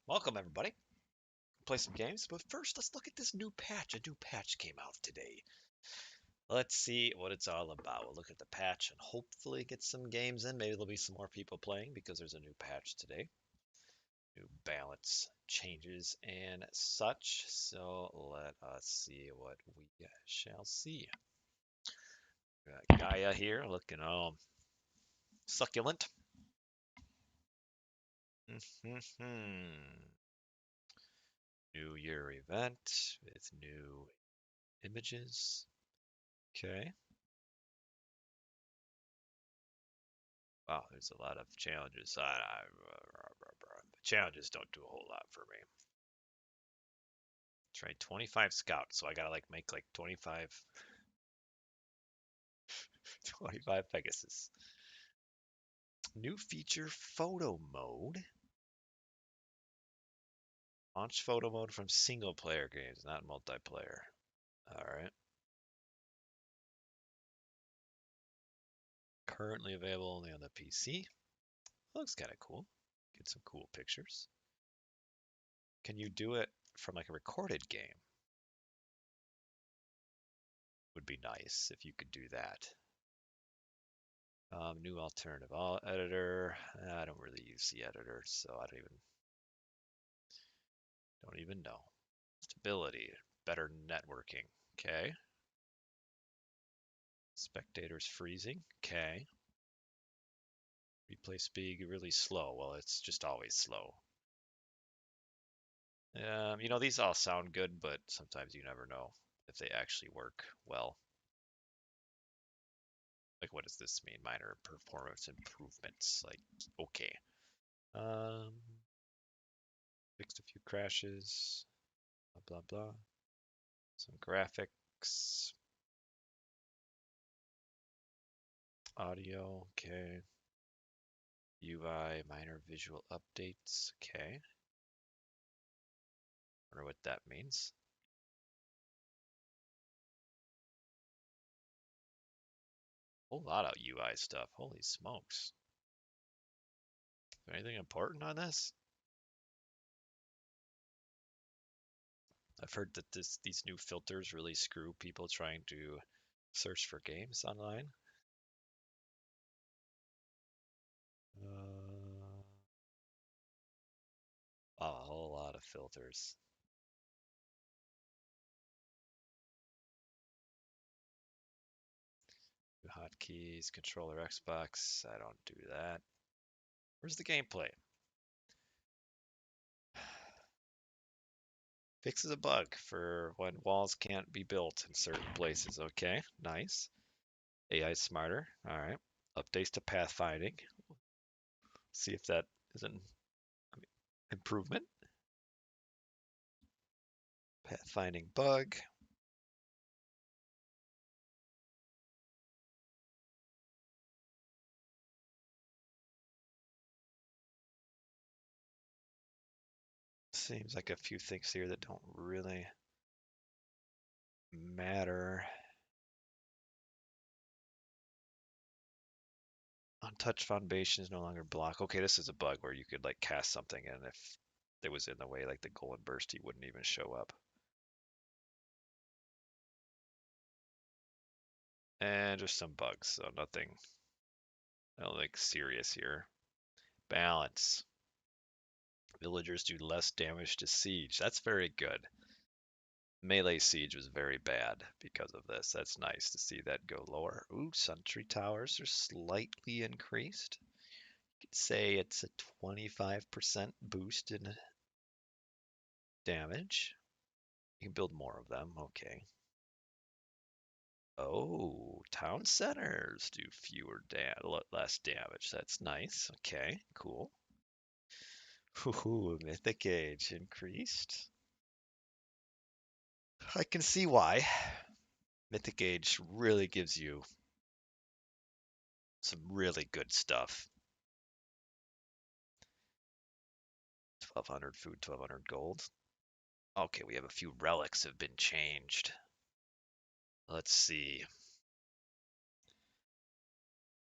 Welcome everybody. Play some games, but first let's look at this new patch. A new patch came out today. Let's see what it's all about. We'll look at the patch and hopefully get some games in. Maybe there'll be some more people playing because there's a new patch today. New balance changes and such. So let us see what we shall see. We got Gaia here looking all succulent. New year event with new images. Okay. Wow, there's a lot of challenges. Challenges don't do a whole lot for me. Try 25 scouts, so I gotta like make like 25, 25 Pegasus. New feature photo mode. Launch photo mode from single player games, not multiplayer. All right. Currently available only on the PC. Looks kind of cool. Get some cool pictures. Can you do it from like a recorded game? Would be nice if you could do that. New alternative all editor. I don't really use the editor, so I don't even know. Stability, better networking. Okay. Spectators freezing. Okay. Replay speed really slow. Well, it's just always slow. These all sound good, but sometimes you never know if they actually work well. Like, what does this mean? Minor performance improvements. Like, okay. Um, Fixed a few crashes. Blah, blah, blah. Some graphics. Audio, okay. UI, minor visual updates, okay. Wonder what that means. Whole lot of UI stuff. Holy smokes. Is there anything important on this? I've heard that these new filters really screw people trying to search for games online. Uh, a whole lot of filters. Hotkeys, controller Xbox. I don't do that. Where's the gameplay? Fixes a bug for when walls can't be built in certain places. Okay, nice. AI smarter. All right. Updates to pathfinding. See if that is an improvement. Pathfinding bug. Seems like a few things here that don't really matter. Untouched foundations no longer block. Okay, this is a bug where you could like cast something and if it was in the way, like the golden burst, he wouldn't even show up. And just some bugs, so nothing, I don't think serious here. Balance. Villagers do less damage to siege. That's very good. Melee siege was very bad because of this. That's nice to see that go lower. Ooh, sentry towers are slightly increased. You could say it's a 25% boost in damage. You can build more of them. Okay. Oh, town centers do less damage. That's nice. Okay, cool. Ooh, mythic age increased. I can see why. Mythic age really gives you some really good stuff. 1200 food, 1200 gold. Okay, we have a few relics have been changed. Let's see.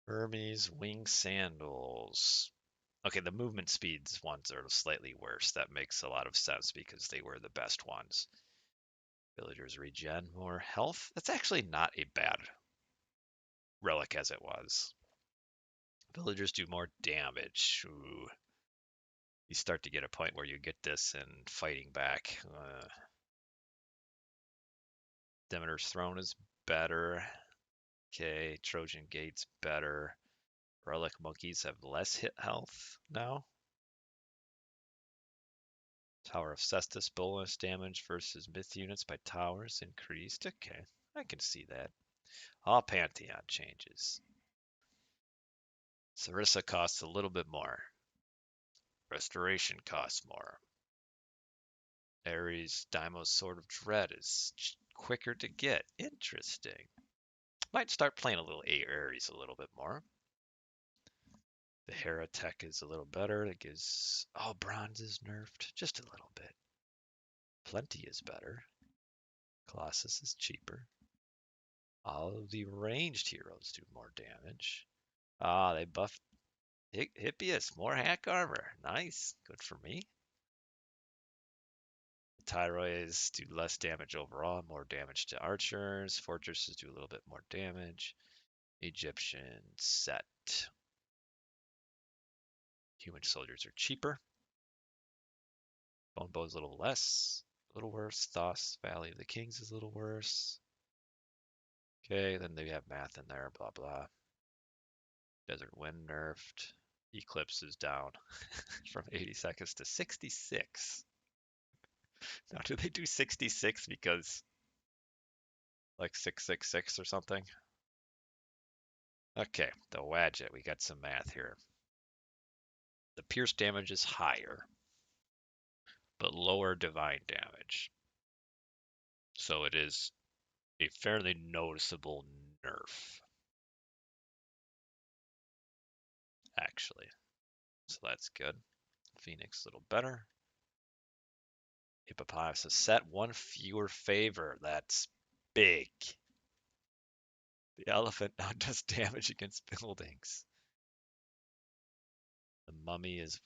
Hermes wing sandals. Okay, the movement speeds ones are slightly worse. That makes a lot of sense because they were the best ones. Villagers regen more health. That's actually not a bad relic as it was. Villagers do more damage. Ooh. You start to get a point where you get this and fighting back. Demeter's Throne is better. Okay, Trojan Gate's better. Relic monkeys have less hit health now. Tower of Cestus bonus damage versus myth units by towers increased. Okay, I can see that. All Pantheon changes. Sarissa costs a little bit more. Restoration costs more. Ares Daimo's Sword of Dread is quicker to get. Interesting. Might start playing a little Ares a little bit more. The Hera tech is a little better. It gives... Oh, bronze is nerfed. Just a little bit. Plenty is better. Colossus is cheaper. All of the ranged heroes do more damage. Ah, they buffed Hippias. More hack armor. Nice. Good for me. Tyroids do less damage overall, more damage to archers. Fortresses do a little bit more damage. Egyptian set. Human soldiers are cheaper. Bone Bow's a little less, a little worse. Thos Valley of the Kings is a little worse. Okay, then they have math in there, blah blah. Desert Wind nerfed. Eclipse is down from 80 seconds to 66. Now, do they do 66 because like 666 or something? Okay, the Wadjet, we got some math here. The pierce damage is higher, but lower divine damage. So it is a fairly noticeable nerf, actually. So that's good. Phoenix a little better. Hippopotamus set one fewer favor. That's big. The elephant now does damage against buildings. The mummy is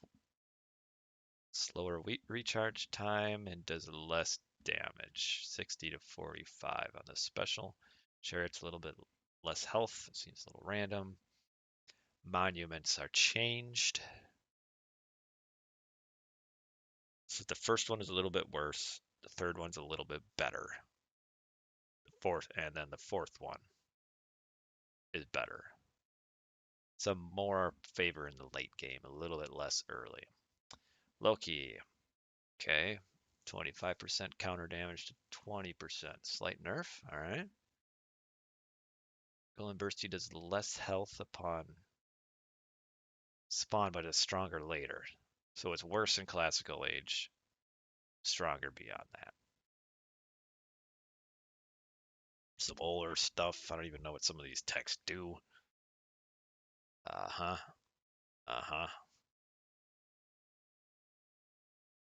slower recharge time and does less damage, 60 to 45 on the special. Chariot's a little bit less health, it seems a little random. Monuments are changed. So the first one is a little bit worse. The third one's a little bit better. The fourth one is better. Some more favor in the late game, a little bit less early. Loki, okay, 25% counter damage to 20%. Slight nerf, all right. Golden Bursty does less health upon spawn, but is stronger later. So it's worse in Classical Age, stronger beyond that. Some older stuff. I don't even know what some of these texts do. Uh-huh. Uh-huh.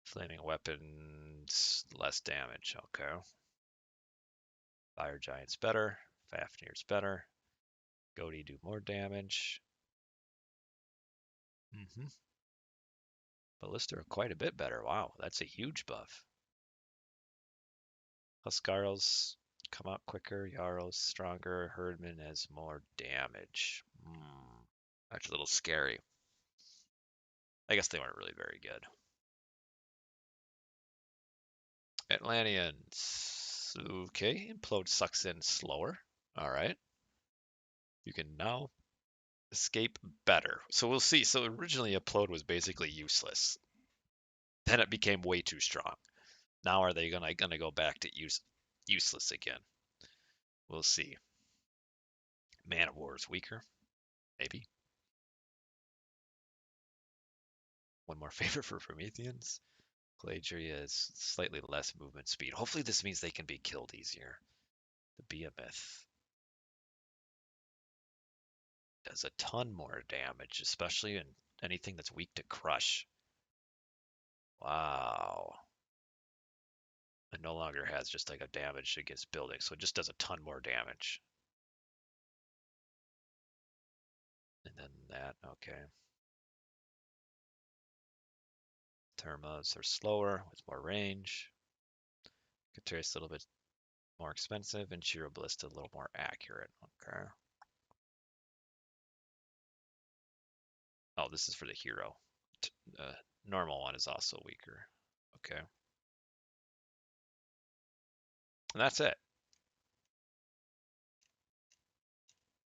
Flaming weapons, less damage. Okay. Fire Giant's better. Fafnir's better. Goaty do more damage. Mm-hmm. Ballista quite a bit better. Wow, that's a huge buff. Huskarls come out quicker. Jarl's stronger. Herdman has more damage. That's a little scary. I guess they weren't really very good. Atlanteans. Okay, Implode sucks in slower. All right. You can now escape better. So we'll see. So originally Implode was basically useless. Then it became way too strong. Now are they gonna go back to useless again? We'll see. Man of War is weaker. Maybe. One more favor for Prometheans. Pelagia is slightly less movement speed. Hopefully this means they can be killed easier. The Behemoth does a ton more damage, especially in anything that's weak to crush. Wow. It no longer has just like a damage against buildings, so it just does a ton more damage. And then that, okay. Termas are slower with more range. Kateri's a little bit more expensive, and Shiro Ballista a little more accurate. Okay. Oh, this is for the hero. Normal one is also weaker. Okay. And that's it.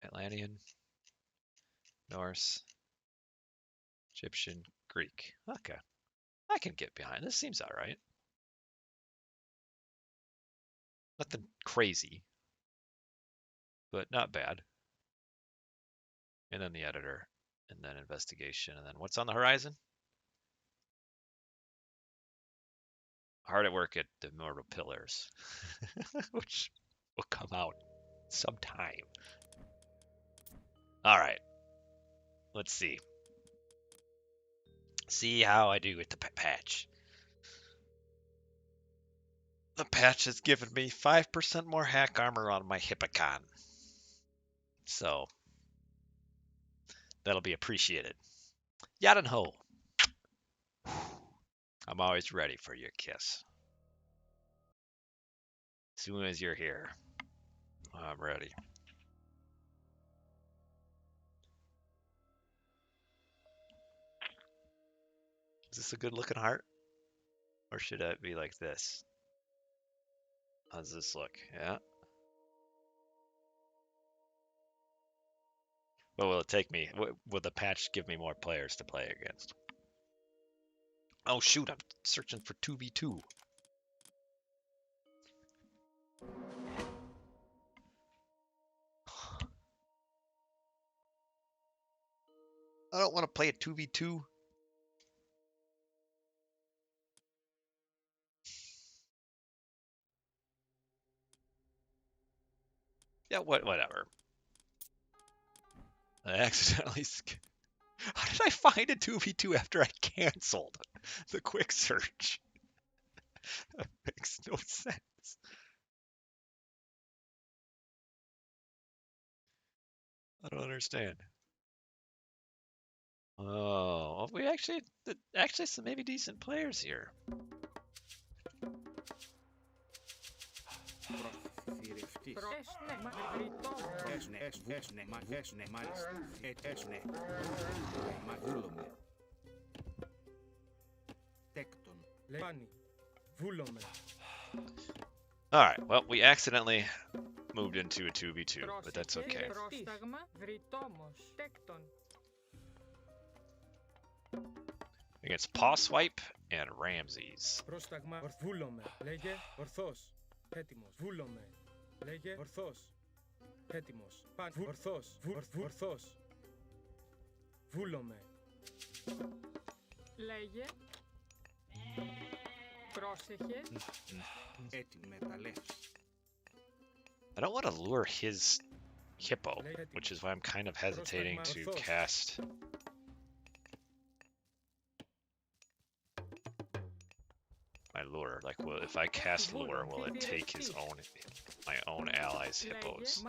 Atlantean, Norse, Egyptian, Greek. Okay. I can get behind. This seems all right. Nothing crazy, but not bad. And then the editor, and then investigation, and then what's on the horizon? Hard at work at the Mortal Pillars, which will come out sometime. All right. Let's see. See how I do with the patch. The patch has given me 5% more hack armor on my Hippocon. So that'll be appreciated. Yadan ho. I'm always ready for your kiss. As soon as you're here, I'm ready. Is this a good looking heart? Or should it be like this? How's this look? Yeah. What will it take me? Will the patch give me more players to play against? Oh shoot, I'm searching for 2v2. I don't want to play a 2v2. Yeah, whatever. I accidentally... How did I find a 2v2 after I canceled the quick search? That makes no sense. I don't understand. Oh, well, we actually some maybe decent players here. All right, well, we accidentally moved into a 2v2, but that's okay. Against Paw Swipe and Ramses. I don't want to lure his hippo, which is why I'm kind of hesitating to cast my lure. Like, if I cast lure, will it take my own allies' hippos?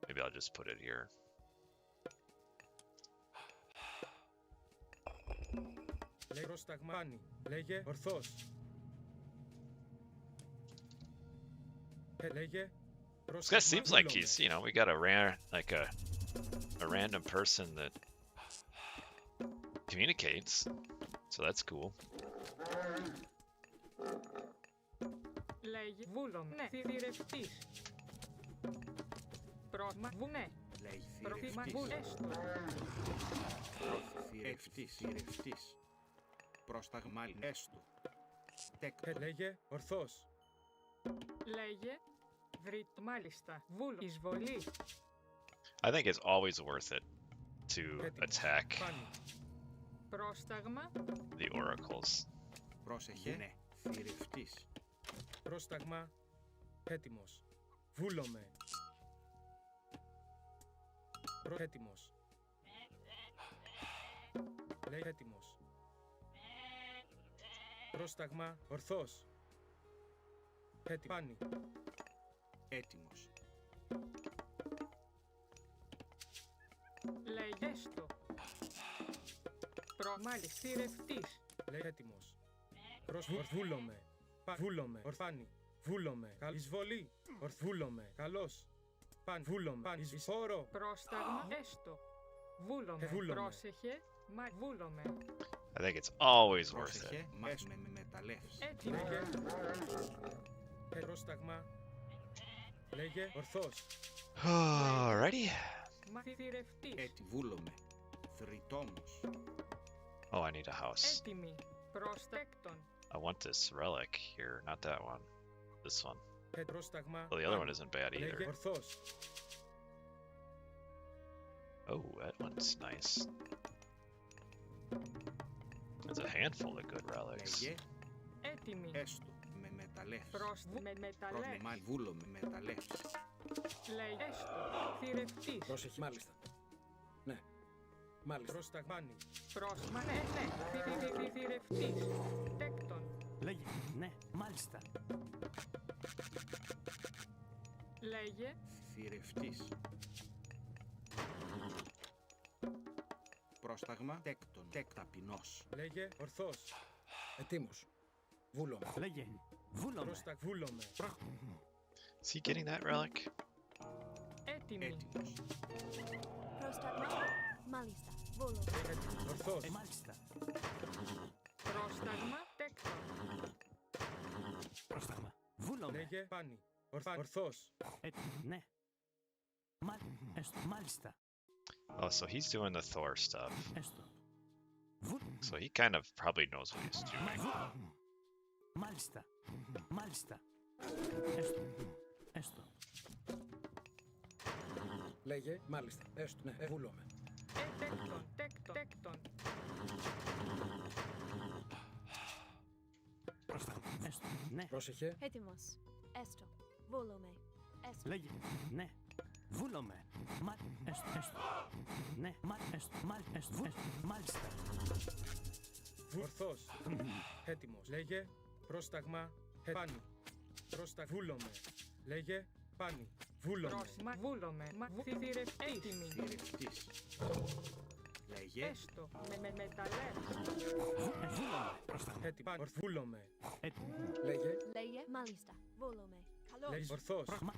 Maybe I'll just put it here. This guy seems like he's, we got a random person that communicates, so that's cool. I think it's always worth it to attack the oracles. Έστω. Μάλιστα. Θηρευτής. Λέει έτοιμος. Βούλομαι. Βούλομαι. Ορφάνη. Βούλομαι. Εισβολή. Βούλομαι. Καλός. Βούλομαι. Εισφόρο. Πρόσταγμα. Έστω. Βούλομαι. Βούλομαι. Πρόσεχε. Βούλομαι. I think it's always worth it. Πρόσεχε, με μεταλλεύς. Έτοιμο. Λέγε. Πρόσταγμα. Λέγε. Ορθός. Alrighty. Θηρευτής. Βούλομαι. Θρητόμος. Oh, I need a house. Έτοιμη. Προστέκτον. I want this relic here, not that one. This one. Πρόσταγμα. Well, the other one isn't bad Λέγε. either. Ορθός. Oh, that one's nice. There's a handful of good relics. Λέγε, Έτοιμη. έστω, με μεταλλεύς. Με μεταλλεύς. Βούλομαι, μεταλλεύς. Λέει έστω. Θηρευτής. Πρόσεχε. Μάλιστα. Ναι. Μάλιστα. Πρόσταγμάνι. Πρόσμα. Ναι. Θηρευτής. Τέκτον. Λέγε, ναι, μάλιστα. Λέγε. Θηρευτής. Πρόσταγμα, τέκτον, ταπεινός. Λέγε. Ορθός. Ετοίμος. Βούλομαι. Λέγε, βούλομαι. Βούλομαι. Is he getting that relic? Έτοιμη. Έτοιμος. Πρόσταγμα. Μάλιστα. Βούλομαι. Ορθός. Μάλιστα. Πρόσταγμα. Τέκτον. Πρόσταγμα. Βούλομαι. Λέγε. Πάνι. Ορθός. Ναι. Μάλιστα. Oh, so he's doing the Thor stuff. Έστω. So he kind of probably knows what he's doing. Μάλιστα. Μάλιστα. Έστω. Λέγε. Μάλιστα. Έστω. Ναι. Βούλομαι. Τέκτον. Πρόσταγμα. Έστω. Ναι. Πρόσεχε. Έτοιμος. Έστω. Βούλομαι. Έστω. Λέγε, ναι. Βούλομαι. Έστω. Ναι. Μάλιστα. Ορθός. Έτοιμος. Λέγε. Πρόσταγμα. Πάνι. Βούλομαι. Λέγε. Πάνι. Βούλομαι. Πρόσμα. Βούλομαι. Έτοιμη. Θηρευτής. Λέγε, Έστω. Με μεταλλεύς. Βούλομαι. Πρόσταγμα. Έτοιμο. Βούλομαι. Λέγε. Λέγε. Μάλιστα. Βούλομαι. Καλώς. Λέγε. Ορθός. Πρόσταγμα.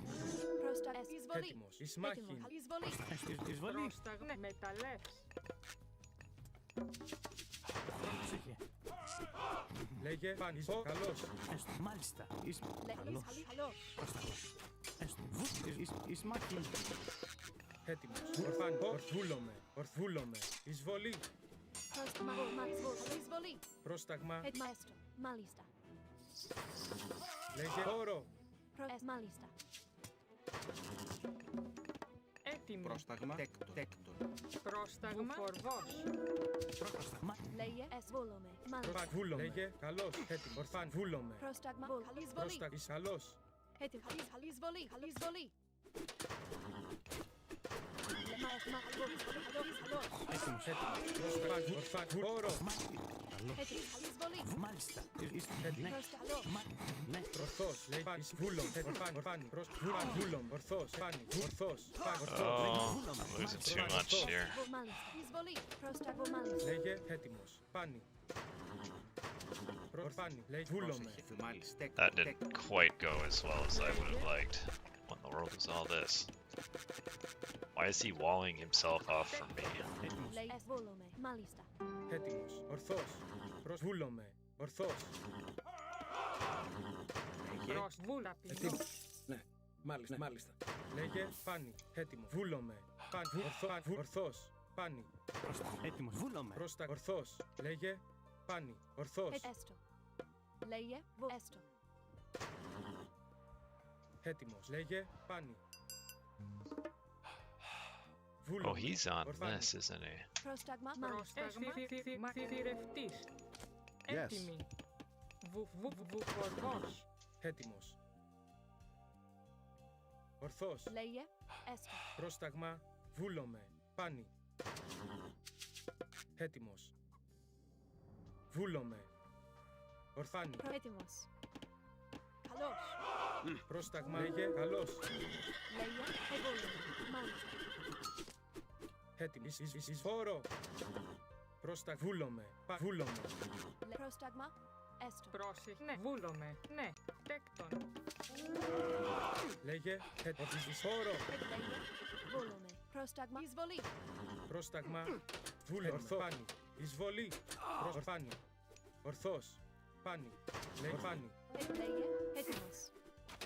Εισβολή. Έτοιμος. Ισμάχιν. Έτοιμο. Εισβολή. Εισβολή. Πρόσταγμα. Μεταλλεύς. Πρόσεχε. Λέγε. Πάνι. Καλός. Έστω. Μάλιστα. Λέγε. Καλώς. Πρόσταγμα. Έστω. Ισμάχιν. Έτοιμος. Ορφάνι. Βούλομαι. Εισβολή. Πρόσταγμα. Μάλιστα. Εισβολή. Πρόσταγμα. Έτοιμο. Έστω. Μάλιστα. Λέγε. Όρο. Μάλιστα. Έτοιμη. πρόσταγμα, τέκτον. Πρόσταγμα. Φορβός. Πρόσταγμα. Λέγε. Βούλομαι. Μάλιστα. Βούλομαι. Λέγε. Καλός. Έτοιμος. Ορφάνι. Βούλομαι. Πρόσταγμα. Καλή εισβολή. Πρόσταγμα. Καλός. Έτοιμο. Καλή εισβολή. Καλή εισβολή. Έτοιμος. Πρόσταγμα. Ορφάνι. Όρο. Μάλιστα. Ναι. Ναι. Ορθός. Λέει. Πάνι. Βούλομαι. Ορφάνι. Πρόσταγμα. Βούλομαι. Ορθός. Πάνι. Ορθός. Oh, I'm losing too much here. Λέγε. Έτοιμος. Πάνι. Ορφάνι. Λέει. Βούλομαι. Πρόσεχε, μάλιστα, That didn't quite go as well as I would have liked. What in the world is all this? Why is he walling himself off from me? Μάλιστα. Έτοιμος. Ορθός. Βούλομαι. Ορθός. λέγε, Έτοιμος. Ναι. Μάλιστα. Λέγε. Πάνι. Έτοιμο. Βούλομαι. Πάνι. Ορθός. Πάνι. Έτοιμος. Βούλομαι. Πρόστα. Ορθός. Λέγε. Πάνι. Ορθός. Έστω. Λέγε. Έστω. Έτοιμος. Λέγε. Πάνι. Oh, Βούλομαι. he's on Ορφάνι. this, isn't he? Πρόσταγμα. Μάλιστα. Πρόσταγμα. Θηρευτής. Έτοιμη. Φορβός. Έτοιμος. Ορθός. Λέγε. Έστω. Πρόσταγμα. Βούλομαι. Πάνι. Έτοιμος. Βούλομαι. Ορφάνι. Έτοιμος. Καλώς. Πρόσταγμα. Λέγε. Καλός. Λέγε. Βούλομαι. Μάλιστα. Έτοιμο. Εισφόρο. Πρόσταγμα. Βούλομαι. Βούλομαι. Πρόσταγμα. Έστω. Πρόσεχε. Ναι. Βούλομαι. Ναι. Τέκτον. Λέγε. Εισφόρο. Λέγε. Βούλομαι. Πρόσταγμα. Εισβολή. Πρόσταγμα. Βούλε. Ορθό. Πάνι. Εισβολή. Πάνι. Ορθός. Πάνι. Λέγε. Πάνι. Λέγε. Έτοιμος.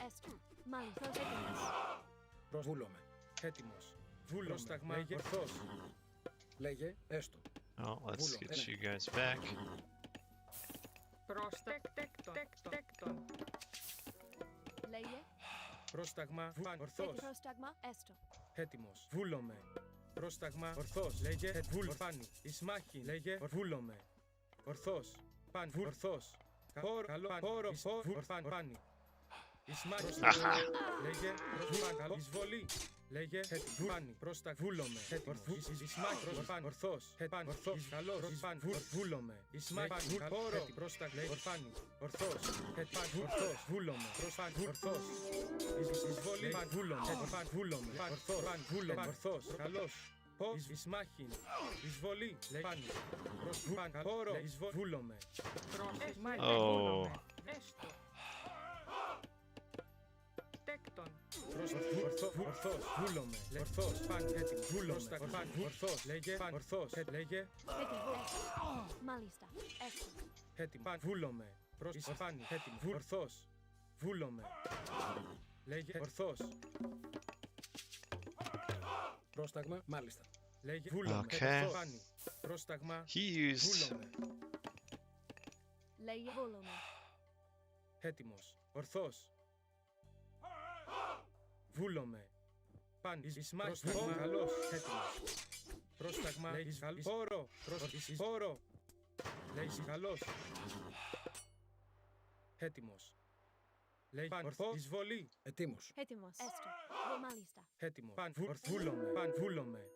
Έστω. Μάλιστα. Έτοιμος. Βούλομαι. Έτοιμος. Βούλομαι. Πρόσταγμα. Λέγε. Ορθός. Λέγε. Έστω. Oh, let's get you guys back. Τέκτον. Λέγε. Πρόσταγμα. Ορθός. Πρόσταγμα. Έστω. Έτοιμος. Βούλομαι. Πρόσταγμα. Ορθός. Λέγε. Πάνι. Ισμάχη. Λέγε. Βούλομαι. Ορθός. Πάνι. Ορθός. Χώρο. Καλό. Χώρο. Πάνι. Ισμάχη. Λέγε. Καλό. Εισβολή. Λέγε. Πάνι. Πρόσταγμα. Βούλομαι. Ορθός. Ισμάχη. Πάνι. Ορθός. Πάνι. Ορθός. Καλός. Πάνι. Βούλομαι. Ισμάχη. Χώρο. Πρόσταγμα. Πάνι. Ορθός. Πάνι. Ορθός. Βούλομαι. Πάνι. Ορθός. Εισβολή. Πάνι. Βούλομαι. Πάνι. Βούλομαι. Ορθός. Πάνι. Βούλομαι. Ορθός. Καλός. Ισμάχη. Εισβολή. Πάνι. Πάνι. Χώρο. Βούλομαι. Oh. Έστω. Τέκτον. Ορθός. Βούλομαι. Ορθός. Πάνι. Έτοιμο. Βούλομαι. Πάνι. Ορθός. Λέγε. Πάνι. Ορθός. Λέγε. Έτοιμος. Μάλιστα. Έστω. Έτοιμο. Πάνι. Βούλομαι. Πάνι. Έτοιμο. Ορθός. Βούλομαι. Λέγε. Ορθός. Πρόσταγμα. Μάλιστα. Λέγε. Βούλομαι. Okay. Πάνι. Πρόσταγμα. He used. Βούλομαι. Λέγε. Βούλομαι. Έτοιμος. Ορθός. Βούλομαι. Πάνι. Ισμάχη. Καλός. Έτοιμος. Πρόσταγμα. Λέγεις καλός. Χώρο. Χώρο. Λέγεις καλός. Έτοιμος. Λέγει πάν. Ορθός. Εισβολή. Ετοίμος. Έτοιμος. Έστω. Μάλιστα. Έτοιμο. Πάν. Βούλομαι. Πάν. Βούλομαι.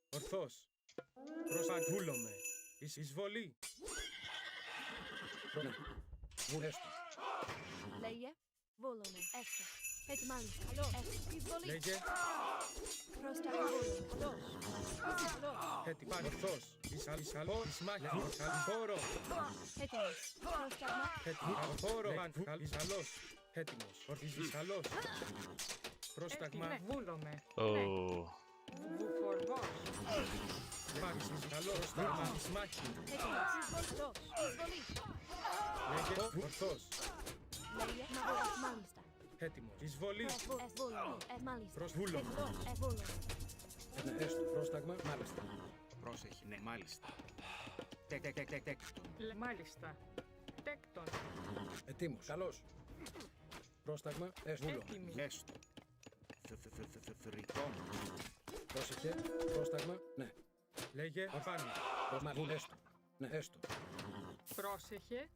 Ορθός. Πάν. Βούλομαι. Εισβολή. Ναι. Έστω. Λέγε. Βούλομαι. Έστω. Μάλιστα. Έστω. Εισβολή. Λέγε. Πρόσταγμα. Βούλομαι. Έτοιμο. Ορθός. Ισαλό. Ισμάχη. Χώρο. Έτοιμος. Πρόσταγμα. Έτοιμο. Χώρο. Πάν. Ισαλός. Έτοιμος. Ισαλός. Πρόσταγμα. Ναι. Βούλομαι. Oh. Βουφορβός. Πάν. Ισαλός. Πρόσταγμα. Ισμάχη. Έτοιμος. Εισβολή. Λέγε. Ορθός. Λέγε. Μάλιστα. Έτοιμος. Εισβολή. Βούλομαι. Μάλιστα. Προς βούλομαι. Βούλομαι. Έστω. Πρόσταγμα. Μάλιστα. Πρόσεχε, ναι, μάλιστα. Τέκτον. Μάλιστα. Τέκτον. Ετοίμος. Καλός. Πρόσταγμα. Βούλομαι. Έτοιμη. Έστω. Θρητών. Πρόσεχε. Πρόσταγμα. Ναι. Λέγε. Ορφάνι. Πρόσταγμα. Έστω. Ναι. Έστω. Πρόσεχε.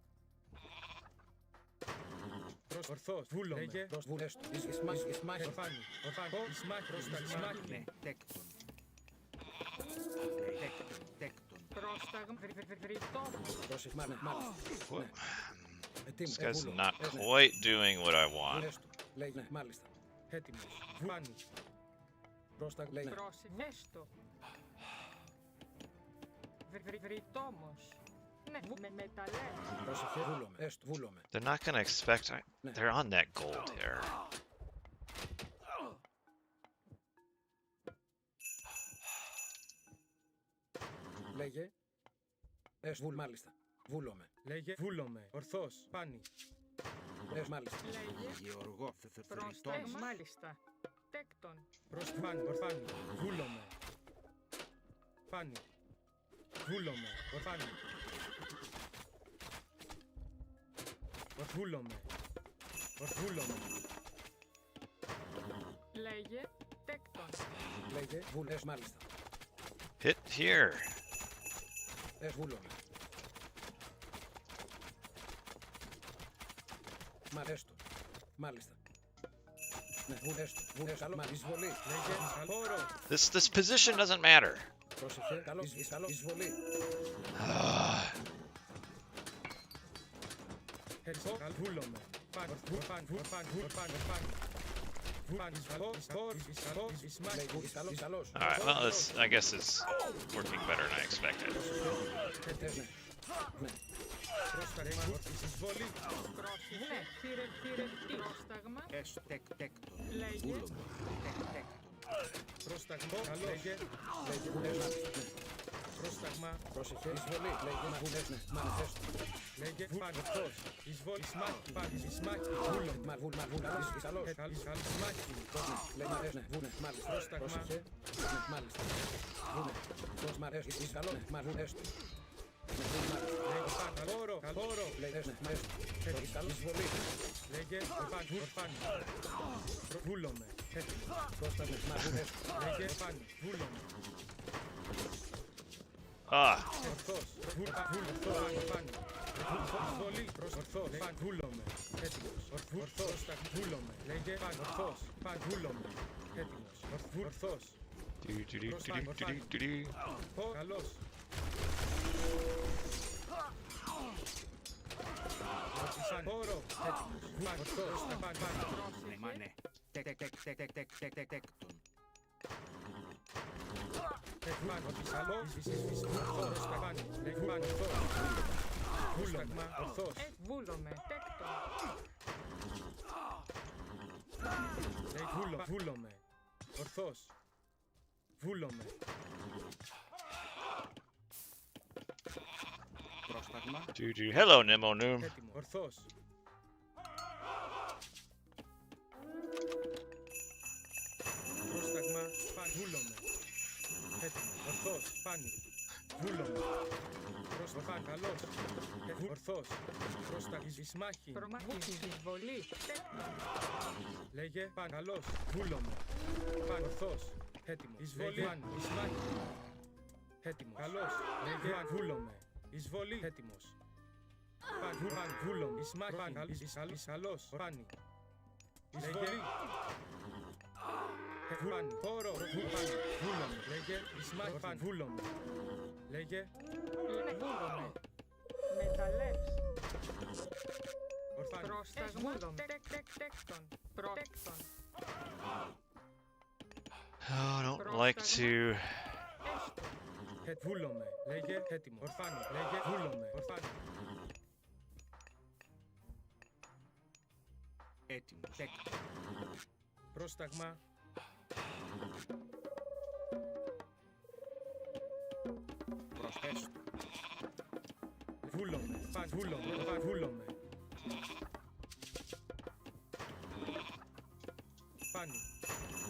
Ορθός. Βούλομαι. Λέγε. Έστω. Ισμάχη. Ορφάνι. Ορφάνι. Ισμάχη. Ισμάχη. Ναι, τέκτον. Τέκτον. Πρόσταγμα. Βρυτόμος. Πρόσεχε. Μάλιστα. This guy's not quite doing what I want. Λέγε. Μάλιστα. Έτοιμος. Βάνι. Πρόσταγμα. Λέγε. Πρόσεχε. Έστω. Βρυτόμος. Ναι. Με μεταλλεύς. Πρόσεχε. Βούλομαι. Έστω. Βούλομαι. They're not gonna expect. They're on that gold here. Λέγε. Έστω. Μάλιστα. Βούλομαι. Λέγε. Βούλομαι. Ορθός. Πάνι. Μάλιστα. Λέγε. Γεωργό. Πρόσταγμα. Θρητών. Μάλιστα. Τέκτον. Πάνι. Ορφάνι. Βούλομαι. Πάνι. Βούλομαι. Ορφάνι. Ορφούλομαι. Ορφούλομαι. Λέγε. Τέκτον. Λέγε. Βούλες. Μάλιστα. Hit here. Βούλομαι. Έστω. Μάλιστα. Ναι. Έστω. Βούλες. Καλό. Εισβολή. Λέγε. Χώρο. This position doesn't matter. Πρόσεχε. Καλός. Εισβολή. Βούλομαι. Πάνι. Alright, well, this, I guess, is working better than I expected. Πρόσταγμα ορθής εισβολή. Ναι, θηρευτή. Πρόσταγμα. Έστω. Τέκτον. Λέγε. Βούλομαι. Τέκτον. Πρόσταγμα. Καλό. Λέγε. Πρόσταγμα. Πρόσεχε. Εισβολή. Λέγε να βουλές, ναι. Μάνιφεστο. Λέγε. Πανευτός. Εισβολή. Σμάχη. Πάλι. Σμάχη. Βούλων. Βούλα. Ισαλός. Σμάχη. Λέγε να βούνε. Μάλιστα. Πρόσταγμα. Πρόσεχε. Ναι, μάλιστα. Βούνε. Πώς μ' αρέσει. Ισαλό. Ναι, μα βούνε. Λέγε. Καλόρο. Καλόρο. Λέγε ναι. Μάλιστα. Ισαλό. Εισβολή. Λέγε. Ορφάνη. Βούλομαι. Πρόσταγμα. Μα βούνε. Λέγε. Ορφάνη. Βούλομαι. Ah, Ορθός. Ορφάνη. Εισβολή. Ορθός. Βούλομαι. Έτοιμος. Ορθός. Βούλομαι. Λέγε. Ορθός. Βούλομαι. Έτοιμος. Ορθός. Καλός. Πόρο. Ορθός. Ναι, μα ναι. Τέκτον. Βούλωμα. Ορθός. Βούλομαι. Τέκτον. Βούλομαι. Ορθός. Βούλομαι. Πρόσταγμα. Hello, Nemo Noom. Έτοιμο. Ορθός. Πρόσταγμα. Βούλομαι. Έτοιμο. Ορθός. Πάνι. Βούλομαι. Πρόσταγμα. Καλός. Ορθός. Πρόσταγμα. Ισμάχη. Προμάχη. Εισβολή. Τέκτον. Λέγε. Παν. Καλός. Βούλομαι. Παν. Ορθός. Έτοιμο. Εισβολή. Παν. Ισμάχη. Έτοιμος. Καλός. Λέγε. Παν. Βούλομαι. Εισβολή. Έτοιμος. Παν. Βούλομαι. Ισμάχη. Παν. Ισαλός. Πάνι. Εισβολή. Πάνι. Πόρο. Βούλομαι. Λέγε. Ισμάχη. Παν. Βούλομαι. Λέγε. Βούλομαι. Μεταλλεύς. Ορφάνη. Πρόσταγμα. Τέκτον. Προτέκτον. Oh, I don't like to. Έστω. Βούλομαι. Λέγε. Έτοιμο. Ορφάνη. Λέγε. Βούλομαι. Ορφάνη. Έτοιμο. Τέκτον. Πρόσταγμα. Προσθέσω. Βούλομαι. Παν. Βούλομαι. Παν. Βούλομαι. Πάνι.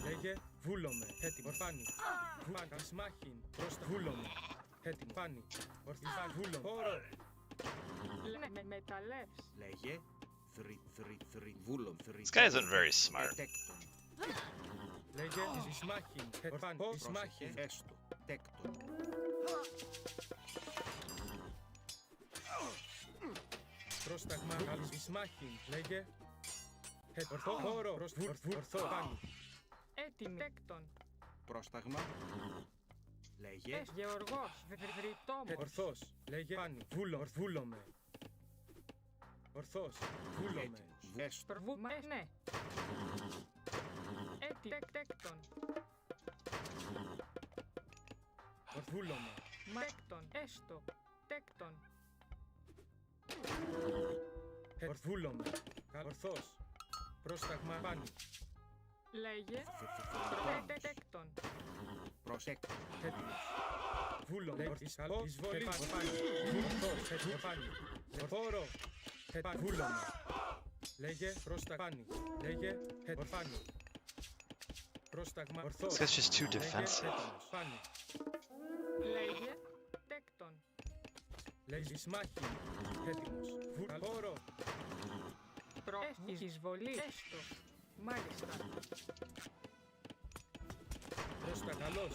Λέγε. Βούλομαι. Έτοιμο. Ορφάνη. Παν. Σμάχιν. Πρόστα. Βούλομαι. Έτοιμο. Πάνι. Ορφάνη. Βούλομαι. Όρο. Μεταλλεύς. Λέγε. Βούλομαι. This guy isn't very smart. Τέκτον. Λέγε. Σμάχιν. Ορφάνη. Σμάχιν. Έστω. Τέκτον. Πρόσταγμα. Καλή. Σμάχιν. Λέγε. Ορθό. Όρο. Ορθό. Πάνι. Έτοιμη. Τέκτον. Πρόσταγμα. Λέγε. Γεωργός. Βρυτόμος. Ορθός. Λέγε. Πάνι. Βούλομαι. Ορθός. Βούλομαι. Έτοιμος. Έστω. Ναι. Τέκτον. Βούλομαι. Τέκτον. Έστω. Τέκτον. Βούλομαι. Ορθός. Πρόσταγμα. Πάνι. Λέγε. Τέκτον. Προσέκτο. Έτοιμος. Βούλομαι. Ισαλό. Εισβολή. Πάνι. Ορθός. Έτοιμο. Πάνι. Φόρο. Βούλομαι. Λέγε. Πρόστα. Πάνι. Λέγε. Ορφάνι. Πρόσταγμα. Ορθός. This guy's just too Λέγε. defensive. Έτοιμος. Πάνι. Λέγε. Τέκτον. Λέγε. Σμάχη. Έτοιμος. Φόρο. Εισβολή. Έστω. Μάλιστα. Πρόστα. Καλός.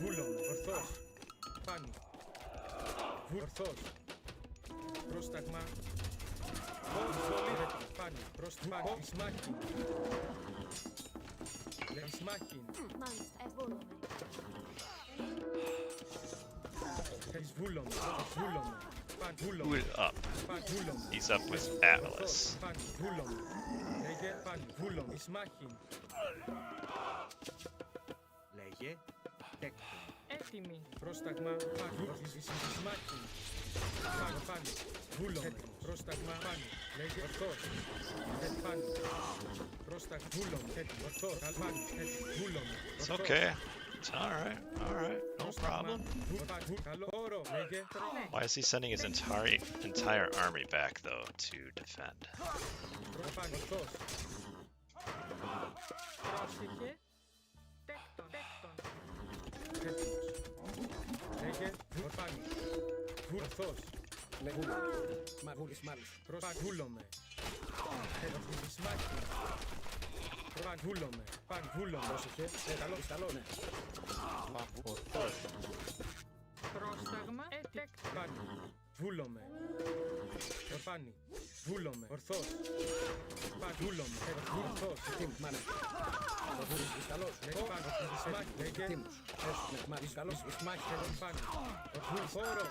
Βούλομαι. Ορθός. Πάνι. Ορθός. Πρόσταγμα. Εισβολή. Πάνι. Πρόσταγμα. Σμάχη. Λέγε. Σμάχη. Μάλιστα, βούλομαι. Βούλομαι. Βούλομαι. Παν. Βούλομαι. Cool up. Παν. Βούλομαι. He's up with Atlas. Παν. Βούλομαι. Λέγε. Λέγε πάνι. Βούλομαι. Ισμάχιν. Λέγε τέκτον. Έτοιμη. Πρόσταγμα. Πάνι. Ισμάχιν. Πάνι. Πάνι. Βούλομαι. Πρόσταγμα. Πάνι. Λέγε ορθός. Πάνι. Πρόσταγμα. Βούλομαι. Έτοιμο. Ορθός. Πάνι. Έτοιμο. Βούλομαι. It's okay. It's all right. No problem. Καλό όρο. Λέγε. Why is he sending his entire army back though to defend? Πάνι. Ορθός. Πρόσεχε. Τέκτον. Τέκτον. Έτοιμος. Λέγε. Πάνι. Ορθός. Λέγουμε. Μαγούλης μάλιστα. Βούλομαι. Ισμάχιν. Βούλομαι. Βούλομαι. Πρόσεχε. Καλό, ναι. Πρόσταγμα. Τέκτον. Πάνι. Βούλομαι. Πάνι. Βούλομαι. Ορθός. Βούλομαι. Ορθός. Μάλιστα. Μαγούλης καλός. Λέγε πάνω. Ισμάχιν. Λέγε. Έτοιμος. Μάλιστα καλός. Ισμάχιν. Πάνι. Χώρο.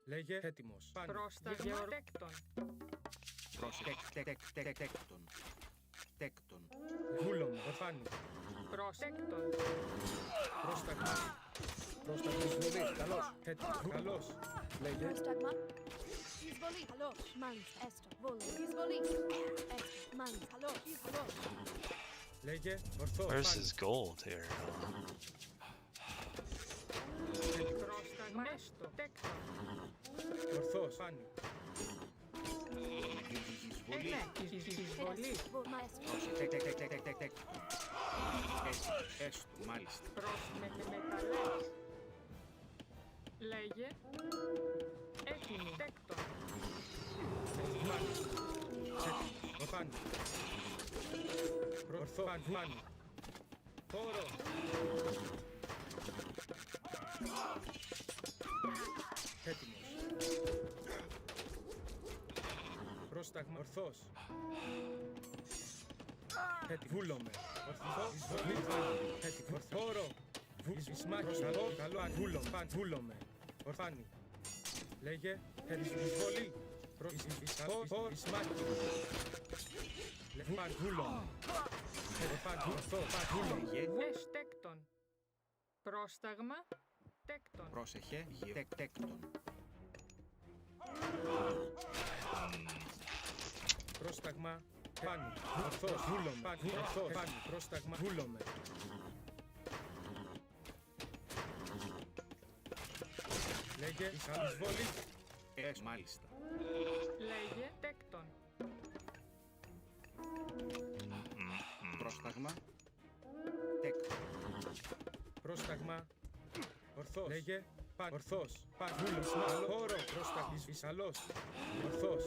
Λέγε. Έτοιμος. Πάνι. Πρόσταγμα. Τέκτον. Τέκτον. Τέκτον. Βούλομαι. Πάνι. Πρόστεκτον. Πρόσταγμα. Πρόσταγμα εισβολή. Καλός. Έτοιμος. Καλός. Λέγε. Πρόσταγμα. Εισβολή. Καλώς. Μάλιστα. Έστω. Βόλο. Εισβολή. Έστω. Μάλιστα. Καλώς. Καλώς. Λέγε. Ορθός. Where's Πάνι. his gold here? Πρόσταγμα. Έστω. Τέκτον. Ορθός. Πάνι. Εισβολή. Εισβολή. Μάλιστα. Τέκτον. Έστω, μάλιστα. Μεταλλές. Λέγε. Έτοιμη. Τέκτον. Πάνι. Έτοιμος. Πάνι. Ορθό. Πάνι. Χώρο. Έτοιμος. Πρόσταγμα. Ορθός. Έτοιμος. Βούλομαι. Ορθός. Εισβολή. Έτοιμος. Χώρο. Ισμάχιν. Καλό. Βούλομαι. Βούλομαι. Ορθάνι. Λέγε. Εισβολή. Ισμάχιν. Βούλομαι. Λέγε. Τέκτον. Πρόσταγμα. Τέκτον. Πρόσεχε. Τέκτον. Πρόσταγμα. Πάνι. Ορθός. Βούλομαι. Ορθός. Πάνι. Πρόσταγμα. Βούλομαι. Λέγε. Εισβολή. Μάλιστα. Λέγε. Τέκτον. Πρόσταγμα. Τέκτον. Πρόσταγμα. Ορθός. Λέγε. Ορθός. Βούλος. Χώρο. Πρόσταγμα. Καλός. Ορθός.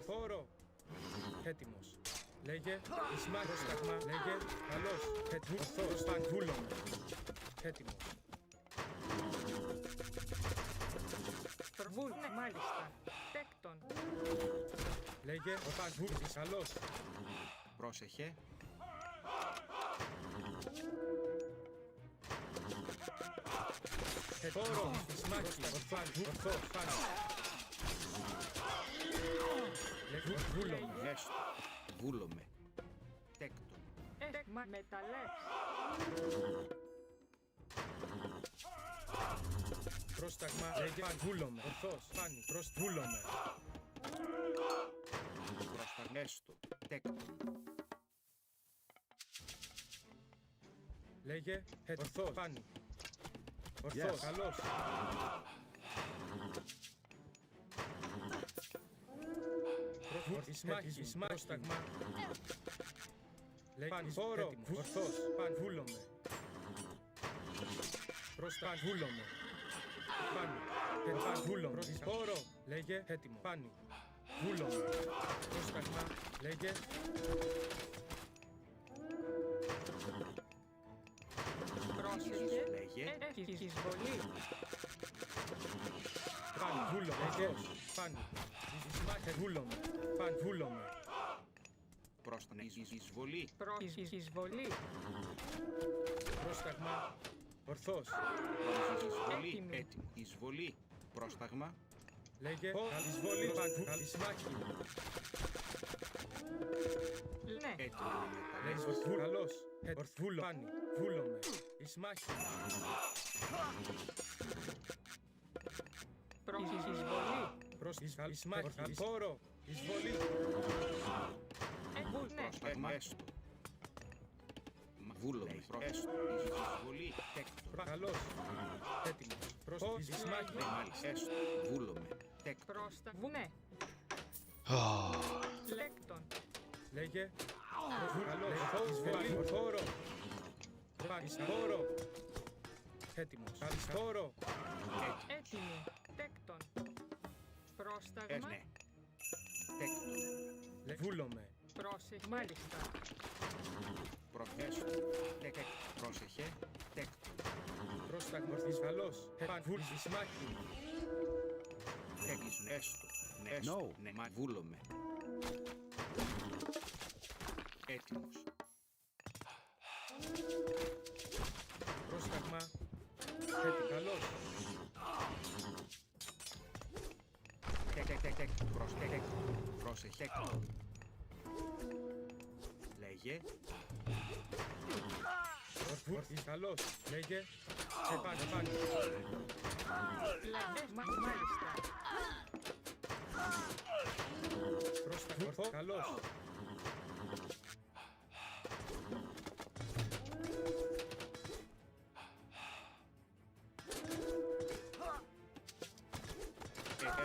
Χώρο. Έτοιμος. Λέγε. Πρόσταγμα. Λέγε. Καλός. Ορθός. Βούλομαι. Έτοιμος. Βούλ. Μάλιστα. Τέκτον. Λέγε. Βούλος. Καλός. Πρόσεχε. Χώρο. Ισμάχιν. Ορθός. Πάνω. Λέγε. Βούλομαι. Έστω. Βούλομαι. Τέκτον. Μεταλλές. Πρόσταγμα. Λέγε. Βούλομαι. Ορθός. Πάνι. Βούλομαι. Πρόσταγμα. Έστω. Τέκτον. Λέγε. Ορθός. Πάνι. Ορθός. Καλός. Ισμάχιν. Πρόσταγμα. Λέγε. Χώρο. Ορθός. Βούλομαι. Πρόσταγμα. Βούλομαι. Πάνι. Βούλομαι. Χώρο. Λέγε. Έτοιμο. Πάνι. Βούλομαι. Πρόσταγμα. Λέγε. Πρόσεχε. Λέγε. Εισβολή. Πάνι. Βούλομαι. Λέγε. Πάνι. Ισμάχιν. Βούλομαι. Πάνι. Βούλομαι. Πρόσταγμα. Εισβολή. Εισβολή. Πρόσταγμα. Ορθός. Εισβολή. Έτοιμη. Έτοιμο. Εισβολή. Πρόσταγμα. Λέγε. Εισβολή. Ισμάχιν. Ναι. Έτοιμο να Λέγε μεταλλεύσεις. Καλός. Βούλο. Πάνι. Βούλομαι. Ισμάχη. Εισβολή. Προς Ισμάχη. Χώρο. Εισβολή. Ναι. Πρόσταγμα έστω. Βούλομαι. Έστω. Εισβολή. Τέκτο. Καλός. Έτοιμος. Προς Ισμάχη. Ναι, μάλιστα. Έστω. Βούλομαι. Τέκτο. Πρόστα. Ναι. Oh, Λέκτον. Λέγε. Καλός. Εισβολή. Χώρο. Χώρο. Έτοιμος. Χώρο. Έτοιμη. Τέκτον. Πρόσταγμα. Ναι. Τέκτο. Βούλομαι. Πρόσεχε. Μάλιστα. Προθέσω. Τέκτο. Πρόσεχε. Τέκτο. Πρόσταγμα. Καλός. Βούλ. Ισμάχη. Τέκτης. Έστω. Ναι. Έστω. Ναι. Μα βούλομαι. Έτοιμος. Πρόσταγμα. Έτοιμος. Καλός. Πρόσεχε. Λέγε. Καλός. Λέγε. Επάνω. Μάλιστα. Πρόσταγμα. Καλός.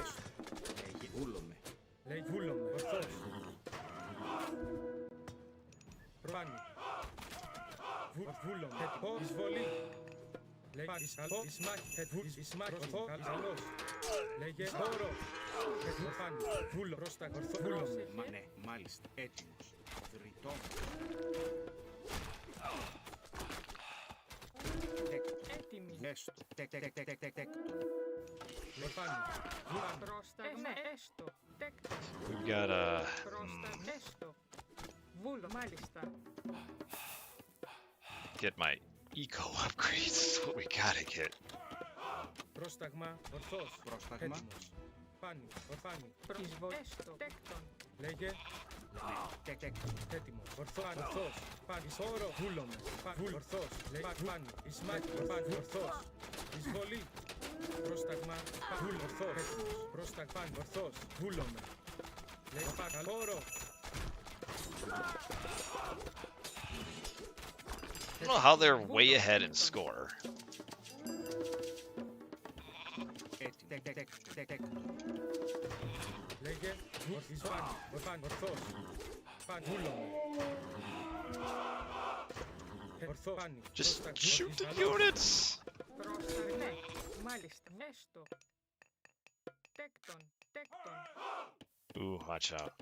Έστω. Λέγε. Βούλομαι. Λέγε. Βούλομαι. Ορθός. Προπάνι. Βούλομαι. Εισβολή. Λέγε. Ισμάχη. Ισμάχη. Καλός. Λέγε. Χώρο. Προπάνι. Βούλο. Πρόσταγμα. Βούλομαι. Μα ναι. Μάλιστα. Έτοιμος. Βρυτό. Έτοιμη. Έστω. Τέκτο. Προπάνι. Πρόσταγμα. Έστω. Τέκτον. we've got a. Πρόσταγμα. Έστω. Βούλο. Μάλιστα. Get my eco upgrades. Is what we gotta get. Πρόσταγμα. Ορθός. Πρόσταγμα. Έτοιμος. Πάνι. Ορφάνι. Εισβολή. Έστω. Τέκτον. Λέγε. Τέκτο. Έτοιμος. Ορθός. Πάνι. Χώρο. Βούλομαι. Βούλ. Ορθός. Λέγε. Πάνι. Ισμάχη. Πάνι. Ορθός. Εισβολή. Πρόσταγμα. Βούλ. Ορθός. Πρόσταγμα. Πάνι. Ορθός. Βούλομαι. Λέγε. Πάνι. Χώρο. I don't know how they're way ahead in score. Τέκτο. Λέγε. Ορθός. Πάνι. Ορθός. Πάνι. Βούλομαι. Ορθός. Πάνι. Just Πρόσταγμα. shoot the Καλός. units! Πρόσταγμα. Ναι. Μάλιστα. Έστω. Τέκτον. Τέκτον. Ooh, watch out.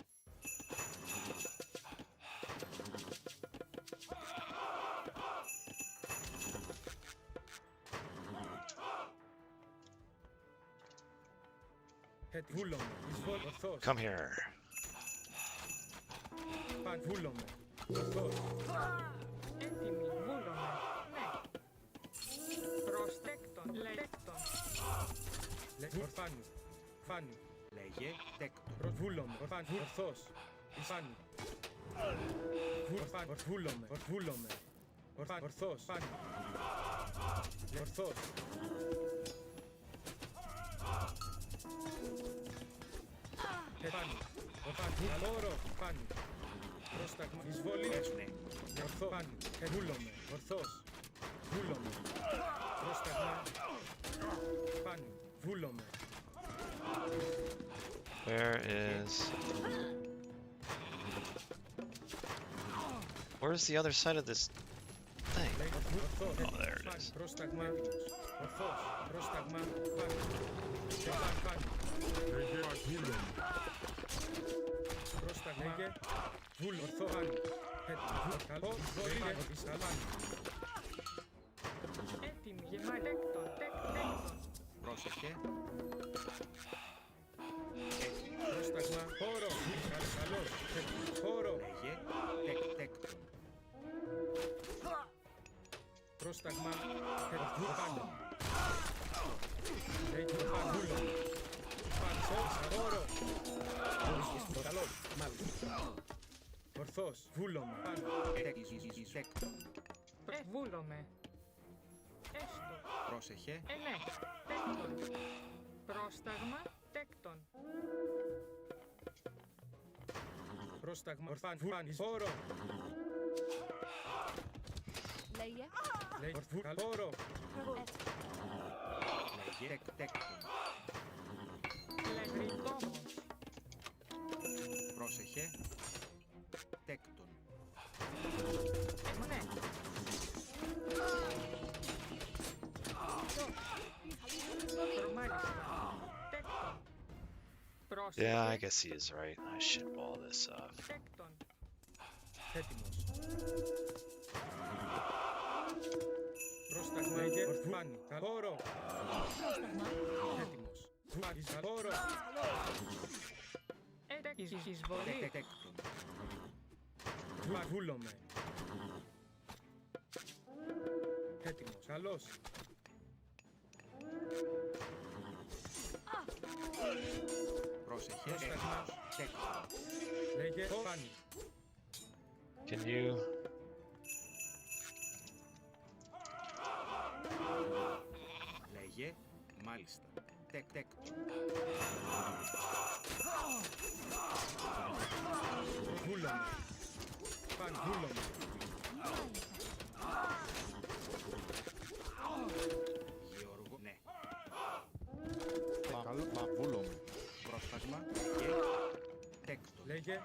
Βούλομαι. Εισβολή. Ορθός. Come here. Πάνι. Βούλομαι. Ορθός. Έτοιμη. Βούλομαι. Ναι. Προστέκτον. Λέκτον. Λέγε. Ορφάνι. Φάνι. Λέγε. Τέκτο. Βούλομαι. Ορφάνι. Ορθός. Φάνι. Βούλομαι. Βούλομαι. Ορθός. Φάνι. Ορθός. Φάνι. Ορφάνι. Χώρο. Φάνι. Πρόσταγμα. Εισβολή. Ναι. Ορθό. Φάνι. Βούλομαι. Ορθός. Βούλομαι. Πρόσταγμα. Φάνι. Βούλομαι. Where is... Where's the other side of this thing? Oh, there it is. Πρόσταγμα. Ορθός. Πρόσταγμα. Φάνι. Φάνι. Πρόσταγμα. Λέγε. Βούλ. Ορθό. Φάνι. Καλό. Βολή. Φάνι. Έτοιμη. Γεμάτη. Τέκτον. Τέκτον. Πρόσεχε. Πρόσταγμα. Χώρο. Καλός. Χώρο. Λέγε. Τέκτο. Πρόσταγμα. Φάνι. Λέγε. Βούλο. Φάνι. Χώρο. Καλός. Μάλιστα. Ορθός. Βούλομαι. Πάνω. Τέκτον. Βούλομαι. Έστω. Πρόσεχε. Ναι. Τέκτον. Πρόσταγμα. Τέκτον. Πρόσταγμα. Ορφάν. Φουράν. Φόρο. Λέγε. Λέει. Ορθού. Καλόρο. Έστω. Λέγε. Τέκτον. Λεγριτόμος. Πρόσεχε. Τέκτον. Ναι. Μάλιστα. Τέκτον. Πρόσεχε. Yeah, I guess he is right. I should wall this off. Τέκτον. Έτοιμος. Πρόσταγμα. Λέγε. Ορθουάνι. Καλόρο. Πρόσταγμα. Έτοιμος. Φουράν. Καλόρο. Εισβολή. Τέκτον. Βούλομαι. Έτοιμος. Καλός. Πρόσεχε. Πρόσταγμα. Τέκτον. Λέγε. Φάνη. Can you? Λέγε. Μάλιστα. Τέκτον. Βούλομαι. Φάνη. Βούλομαι. Γεωργό. Ναι. Καλό, μα βούλομαι. Πρόσταγμα. Λέγε. Τέκτον. Λέγε.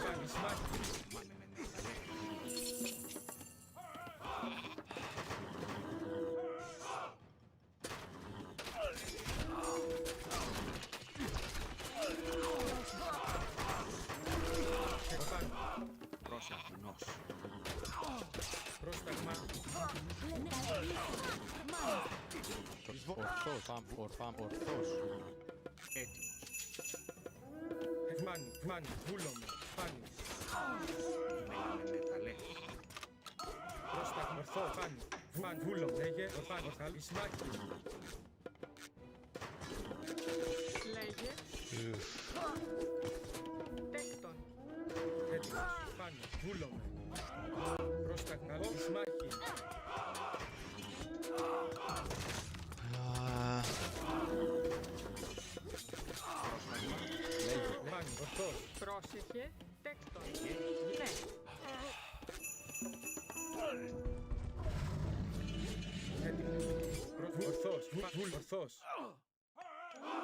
Φάνη. Σμάχη. Μα ναι, ναι, ναι. Φάνη. Πρόσεχε. Νος. Πρόσταγμα. Ορθός, ορθός. Έτοιμος. Φάνη. Φάνη. Βούλομαι. Φάνη. Ναι, τα λέει. Πρόσταγμα. Ορθό. Φάνη. Φάνη. Βούλομαι. Λέγε. Φάνη. Ορθάλη. Σμάχη. Λέγε. Oof. Τέκτον. Έτοιμος. Φάνη. Βούλομαι. Πρόσταγμα. Σμάχη. Φάνη. Ορθός. Πρόσεχε. Τέκτον. Ναι. Έτοιμος. Ορθός. Ορθός.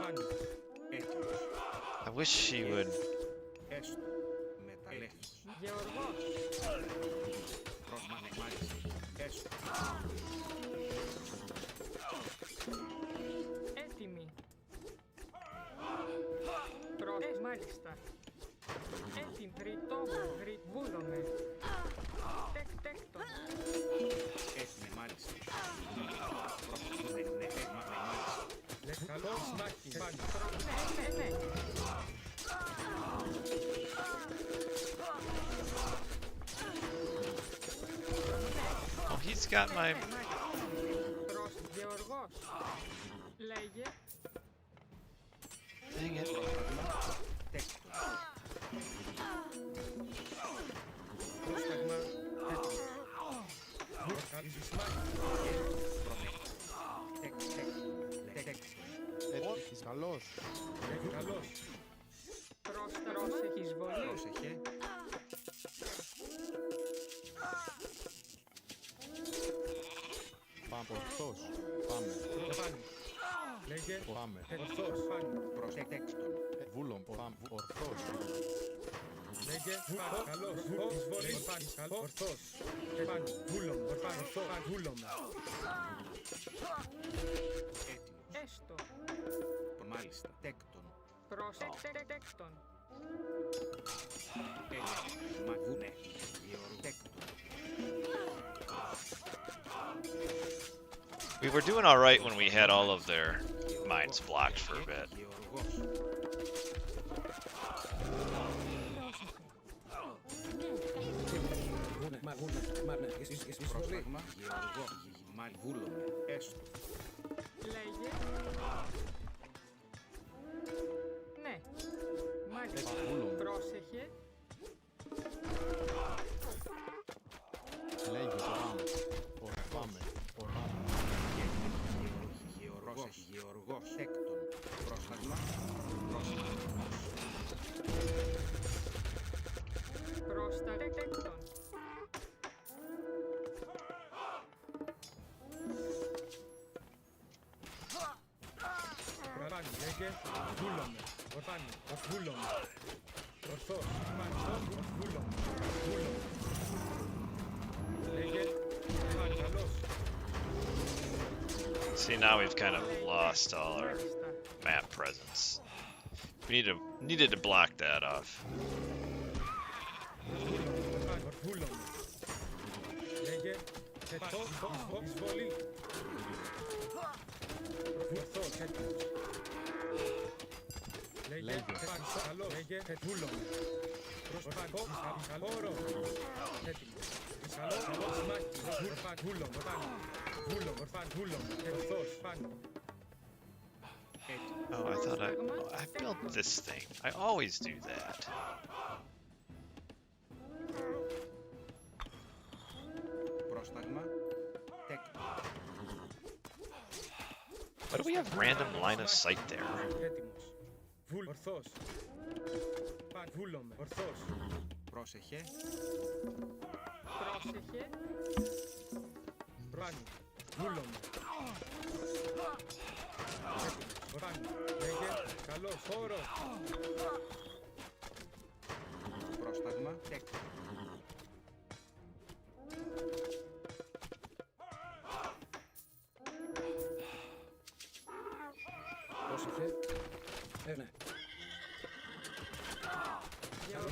Φάνη. Έτοιμος. I wish he would. Έστω. Μεταλλεύς. Γεωργός. Πρόσμανε. Μάλιστα. Έστω. Έτοιμη. Μάλιστα. Έτοιμη. Ρητόμο. Βούλομαι. Τέκτον. Έτοιμη. Μάλιστα. Πρόσεχε. Ναι, ναι, μάλιστα. Λέγε. Καλός. Σμάχη. Φάνη. Ναι. Oh, he's got my. Προς Γεωργός. Λέγε. Dang it. Τέκτον. Πρόσταγμα. Έτοιμος. Ορθάλη. Σμάχη. Είσαι καλός. Λέγε. Καλός. Πρόσεχε. Εισβολή. Πρόσεχε. Πάμε, ορθός. Πάμε, Φάνη. Λέγε. πάμε. Ορθός. Φάνη. Πρόσεχε. Βούλομαι, πάμε, ορθός. Λέγε. Καλός. Εισβολή. Φάνη. Καλός. Ορθός. Φάνη. Βούλομαι. Φάνη. Ορθός. Βούλομαι. Έτοιμος. Έστω. Μάλιστα. Τέκτον. Πρόσεχε. Τέκτον. Έτοιμος. Μα βουνε. Γεωργό. Τέκτον. We were doing all right when we had all of their mines blocked for a bit. Γεωργός. Εισβολή. Πρόσταγμα. Γεωργό. Μάλ. Βούλομαι. Έστω. Λέγε. Ναι. Μάλιστα. Βούλομαι. Πρόσεχε. Λέγε πάμε. Ορθάμε. Ορθάμε. Γεωργός. Έκτον. Πρόσταγμα. Πρόσταγμα. Προστατέκτον. Προπάνι, λέγε. Βούλομαι. Ορφάνι. Βούλομαι. Ορθός. Μανιστός. Βούλομαι. Βούλομαι. Λέγε. Πάνι, καλός. See, now we've kind of lost all our Μάλιστα. map presence. We needed to block that off. Βούλομαι. Λέγε. Ορθός. Εισβολή. Ορθός. Έτοιμος. Λέγε. Καλό. Λέγε. Βούλομαι. Προσπαθώ. Καλό. Έτοιμος. Καλό. Καλό. Σμάκι. Βούλομαι. Βούλομαι. Βούλομαι. Ορθός. Πάνω. Oh, I thought I built this thing. I always do that. Πρόσταγμα. Έκτον. Why do we have random line of sight there? Έτοιμος. Ορθός. Βούλομαι. Ορθός. Πρόσεχε. Πρόσεχε. Ράνι. Βούλομαι. Έτοιμος. Ράνι. Λέγε. Καλός. Χώρο. Πρόσταγμα. Έκτον. Πρόσεχε. Ναι.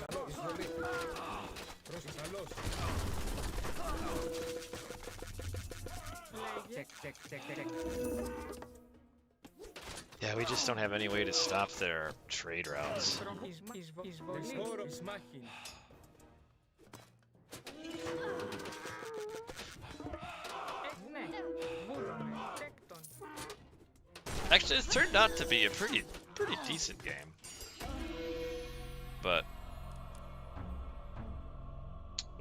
Καλό. Εισβολή. Πρόσεχε. Καλός. Λέγε. Τεκ. Yeah, we just don't have any way to stop their trade routes. Εισβολή. Χώρο. Σμάχιν. Ναι. Βούλομαι. Τέκτον. Actually, it turned out to be a pretty decent game. But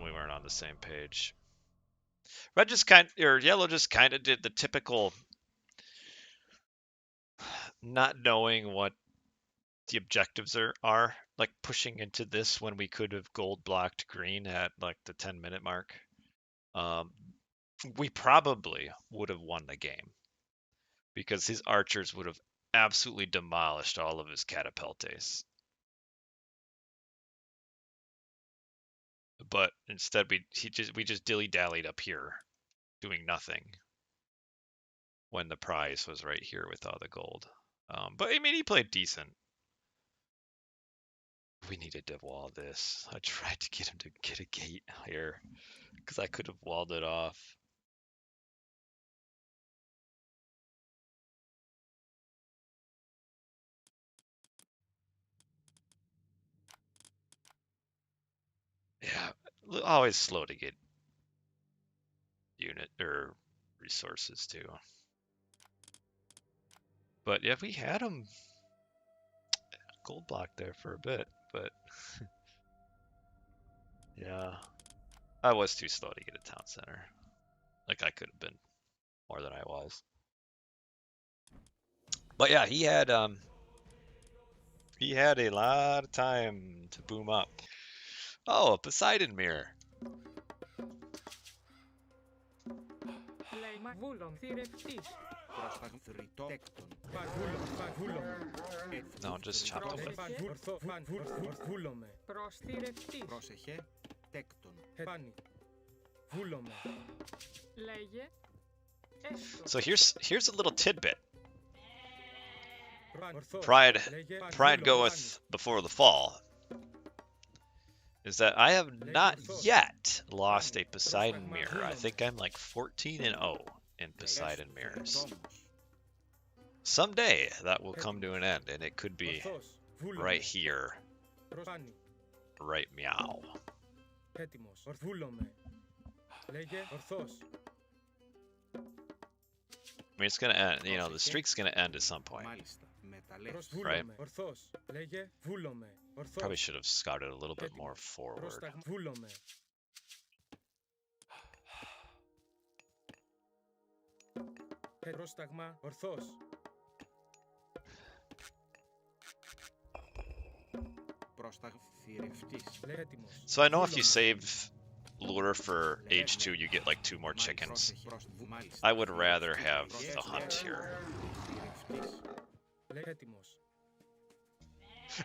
we weren't on the same page. Red just yellow just kind of did the typical not knowing what the objectives are, like pushing into this when we could have gold blocked green at like the 10-minute mark. We probably would have won the game because his archers would have absolutely demolished all of his catapultes. But instead we just dilly-dallied up here doing nothing when the prize was right here with all the gold. But I mean, he played decent. We needed to wall this. I tried to get him to get a gate here because I could have walled it off. Yeah, always slow to get unit or resources too. But yeah, we had him gold block there for a bit, but yeah, I was too slow to get a town center. Like I could have been more than I was. But yeah, he had a lot of time to boom up. Oh, a Poseidon mirror. Λέει. Βούλων. Θηρευτής. Πρόσταγμα. Θρητό. Έκτον. Βούλομαι. No, just chop the wood. Βούλομαι. Προσθηρευτής. Πρόσεχε. Τέκτον. Πάνι. Βούλομαι. Λέγε. Έστω. So here's a little tidbit. Ορθός. Pride Λέγε. Pride goeth before the fall. Is that I have not yet lost a Poseidon mirror. I think I'm like 14-0 in Poseidon mirrors. Όμως. Someday that will come to an end, and it could be Ορθός. Βούλομαι. right here, Πάνι. right meow. Έτοιμος. Βούλομαι. Λέγε. Ορθός. I mean, it's gonna end. You know, the streak's gonna end at some point. Μάλιστα. Μεταλλεύς. Βούλομαι. Ορθώς. Λέγε βούλομαι. Ορθώς. Probably should have scouted a little bit more Έτοιμος. forward. Πρόσταγμα. Βούλομαι. Πρόσταγμα. Ορθώς. Πρόσταγμα θηρευτής. Λέει έτοιμος. So I know if you Βούλομαι. save lure for H2, you get like 2 more chickens. Μάλιστα. I would rather have the hunt here. Θηρευτής. Λέει έτοιμος.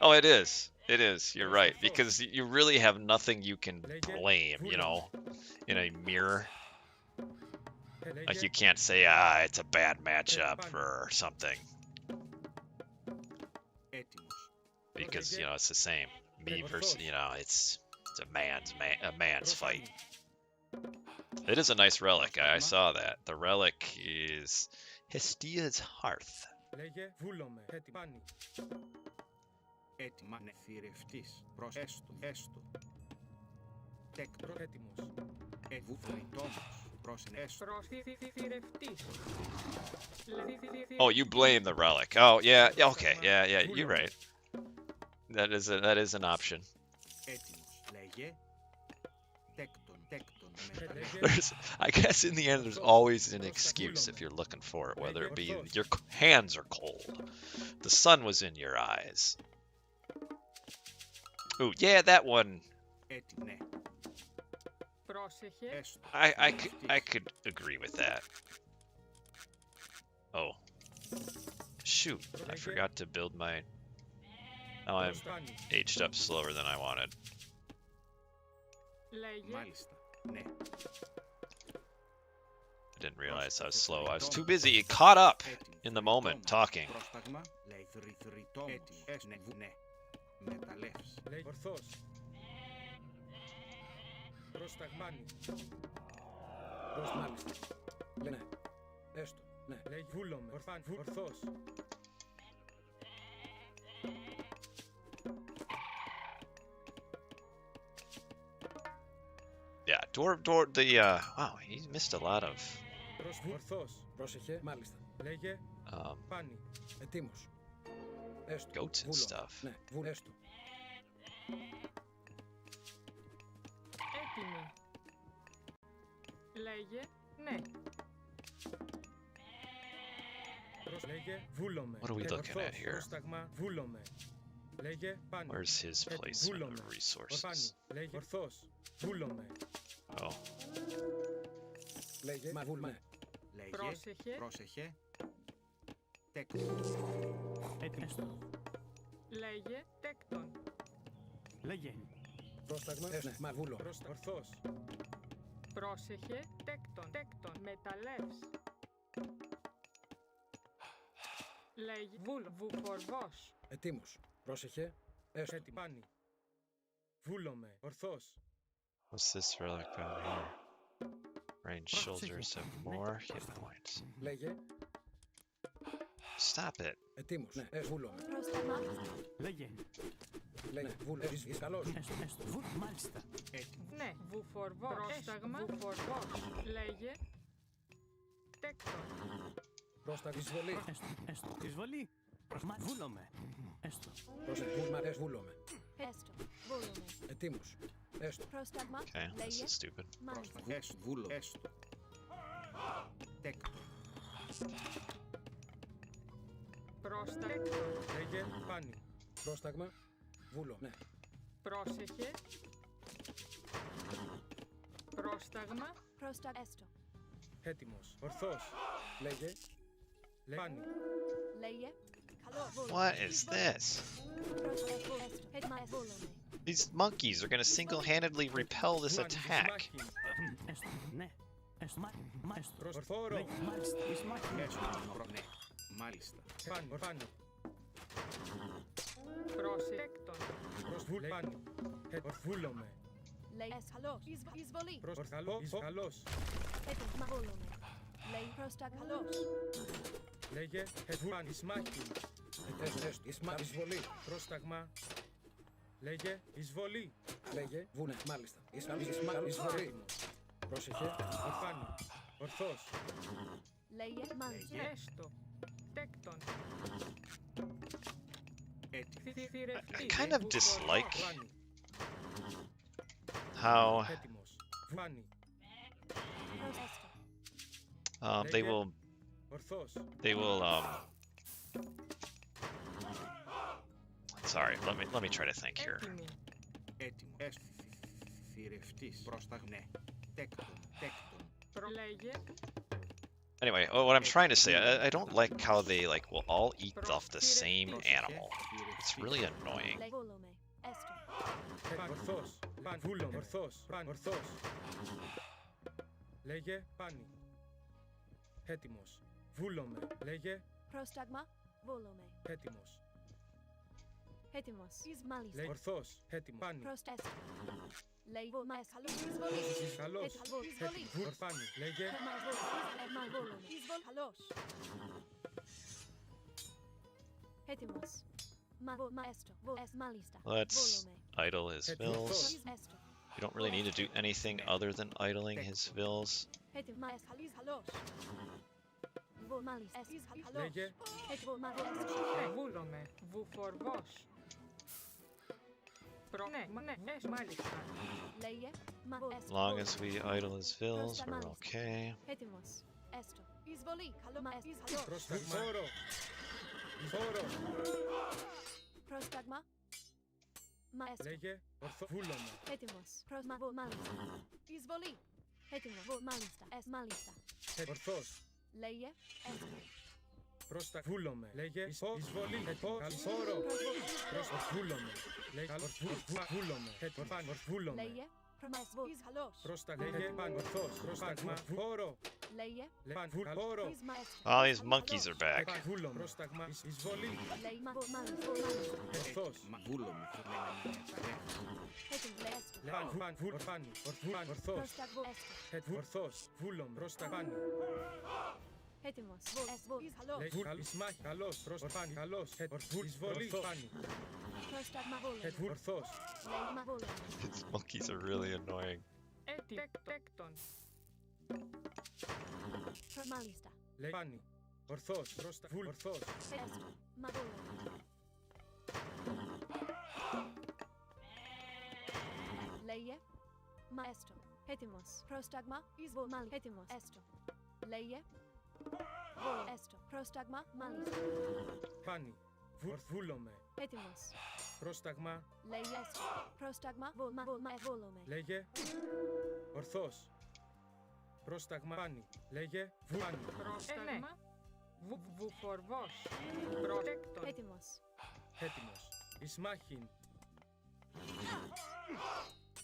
Oh, it is. It is. You're right. Because you really have nothing you can blame, you know, in a mirror. Like you can't say, it's a bad matchup or something. Έτοιμος. Because, you know, it's the same. Me versus, you know, it's a man's fight. It is a nice relic. I saw that. The relic is Hestia's Hearth. Λέγε βούλομαι. Πάνι. Έτοιμα. Ναι. Θηρευτής. Προς έστω. Έστω. Τέκτο. Έτοιμος. Ευουθρητόμος. Προς έστω. Θηρευτής. Oh, you blame the relic. Oh, yeah. Okay. Yeah. You're right. That is an option. Έτοιμος. Λέγε. Τέκτον. Τέκτον. I guess in the end, there's always an excuse if you're looking for it, whether it be your hands are cold, the sun was in your eyes. Ooh, yeah, that one. Έτοιμο. Ναι. Πρόσεχε. Έστω. I could agree with that. Oh, shoot! I forgot to build my. Now I'm Πάνι. aged up slower than I wanted. Λέγε. Μάλιστα. Ναι. I didn't realize I was slow. I was too busy, caught up Έτοιμο. in the moment, talking. Πρόσταγμα. Λέει θρητόμος. Έτοιμο. Έστω. Ναι. Ναι. Μεταλλεύς. Λέει ορθώς. Πρόσταγμάνι. Μάλιστα. Ναι. Έστω. Ναι. Λέει βούλομαι. Ορθώς. Yeah, wow, he missed a lot of Ορθώς. Πρόσεχε. Μάλιστα. Λέγε um, πάνι. Ετοίμος. Έστω. goats and Βούλομαι. stuff. Ναι. Έστω. Έτοιμη. Λέγε. Ναι. Λέγε βούλομαι. What are we looking Ορθώς. at here? Πρόσταγμα βούλομαι. Λέγε πάνι. Where's his placement Βούλομαι. of resources? Πάνι. Λέγε ορθώς. Βούλομαι. Oh, Λέγε. Μα βούλουμε. Λέγε. Πρόσεχε. Πρόσεχε. Τέκτον. Έτοιμος. Λέγε. Τέκτον. Λέγε. Πρόσταγμα. Ναι. Μα βούλω. Ορθώς. Πρόσεχε. Τέκτον. Τέκτον. Μεταλλεύς. Λέγε. Βουφορβός. Ετοίμος. Πρόσεχε. Έστω. Έτοιμο. Πάνι. Βούλομαι. Ορθώς. what's this relic down here? Range soldiers have more hit points. Λέγε. Stop it. Ετοίμος. Ναι. Βούλομαι. Πρόσταγμα. Λέγε. Λέγε. Βούλω. Είσαι καλός. Έστω. Μάλιστα. Ναι. Βουφορβός. Πρόσταγμα. Βουφορβός. Λέγε. Τέκτον. Πρόσταγμα. Εισβολή. Έστω. Εισβολή. Βούλομαι. Έστω. Πρόσεχε. Βούλομαι. Έστω. Βούλομαι. Ετοίμος. Έστω. Πρόσταγμα. Okay, this Λέγε. is stupid. Μάλιστα. Έστω. Βούλο. Έστω. Τέκτον. Πρόσταγμα. Λέγε πάνι. Πρόσταγμα. Βούλω. Ναι. Πρόσεχε. Πρόσταγμα. Πρόσταγμα. Έστω. Έτοιμος. Ορθώς. Λέγε. Πάνι. Λέγε. Καλό. Βούλομαι. What is this? Πρόσταγμα. Έστω. Έτοιμα. Βούλομαι. These monkeys are gonna single-handedly repel this attack. Έστω. Ναι. Έστω. Μάλιστα. Ορθόρο. Λέγε. Μάλιστα. Ισμάχη. Έστω. Ναι. Μάλιστα. Πάνι. Πάνι. Πρόσεκτον. Πάνι. Βούλομαι. Λέει. Καλό. Εισβολή. Καλός. Έτοιμα. Βούλομαι. Λέει. Πρόσταγμα. Καλός. Λέγε πάνι. Ισμάχη. Έστω. Εισβολή. Πρόσταγμα. Λέγε εισβολή. Λέγε. Βούνε. Μάλιστα. Εισβολή. Πρόσεχε. Πάνι. Ορθώς. Λέγε. Μάλιστα. Έστω. Τέκτον. Έτοιμος. Θηρευτή. I kind of dislike Φάνη. how Έτοιμος. Φάνη. Έστω. they will Ορθός. sorry, let me try to think here. Έτοιμη. Έτοιμος. Θηρευτής. Πρόσταγμα. Ναι. Τέκτον. Τέκτον. Λέγε. Anyway, what I'm trying to say, I don't like how they like will all eat off the same animal. It's really annoying. Βούλομαι. Έστω. Ορθός. Παν. Βούλομαι. Ορθός. Παν. Ορθός. Λέγε πάνι. Έτοιμος. Βούλομαι. Λέγε Πρόσταγμα. Βούλομαι. έτοιμος. Έτοιμος. Εις μάλιστα. Λέγε ορθός. Έτοιμο. Πάνι. Έστω. Λέει βούλμα. Καλός. Εισβολή. Καλός. Εισβολή. Έτοιμο. Ορφάνι. Λέγε Εμάς βούλομαι. Εισβολ. Καλός. Έτοιμος. Μα έστω. Μάλιστα. Let's Βούλομαι. idle his Έτοιμος. vills. Έστω. You don't really need to do anything other than idling his vills. Έτοιμος. Καλός. Μάλιστα. Καλός. Λέγε Έτοιμος. Βούλομαι. Βουφορβός. Ναι, μάλιστα. Λέγε. As long as we idle his vills, we're okay. Έτοιμος. Έστω. Εισβολή. Καλό. Καλός. πρόσταγμα. Φόρο. Φόρο. Πρόσταγμα. Μα έστω. Λέγε ορθό. Βούλομαι. Έτοιμος. Μάλιστα. Εισβολή. Έτοιμο. Μάλιστα. Μάλιστα. Ορθός. Λέγε. Έστω. Πρόστα. Βούλομαι. Λέγε εισβολή. Φόρο. Βούλομαι. Λέγε βούλομαι. Βούλομαι. Λέγε. Καλός. Πρόστα. Λέγε παν. Ορθός. Πρόσταγμα. Φόρο. Λέγε. Παν. Φόρο. All these monkeys are back. Βούλομαι. Πρόσταγμα. Εισβολή. Λέγε. Μάλιστα. Ορθός. Βούλομαι. Έτοιμο. Έστω. Παν. Ορφάνι. Ορθός. Πρόσταγμα. Έστω. Ορθός. Βούλομαι. Πρόσταγμάνι. Έτοιμος. Καλός. Λέγε Ισμάχη. Καλός. Ορφάνι. Καλός. Εισβολή. Φάνι. Πρόσταγμα. Βούλομαι. Ορθός. Λέγε. Βούλομαι. These monkeys are really annoying. Τέκτον. Μάλιστα. Λέγε Φάνι. Ορθός. Ορθός. Έστω. Μα βούλομαι. Λέγε. Μα έστω. Έτοιμος. Πρόσταγμα. Εισβολή. Μάλιστα. Έτοιμος. Έστω. Λέγε. Βούλ. Έστω. Πρόσταγμα. Μάλιστα. Φάνι. Βούλομαι. Έτοιμος. Πρόσταγμα. Λέγε. Έστω. Πρόσταγμα. Βούλομαι. Λέγε ορθός. Πρόσταγμα. Φάνι. Λέγε Φάνι. Πρόσταγμα. Βουφορβός. Τέκτον. Έτοιμος. Έτοιμος. Ισμάχιν.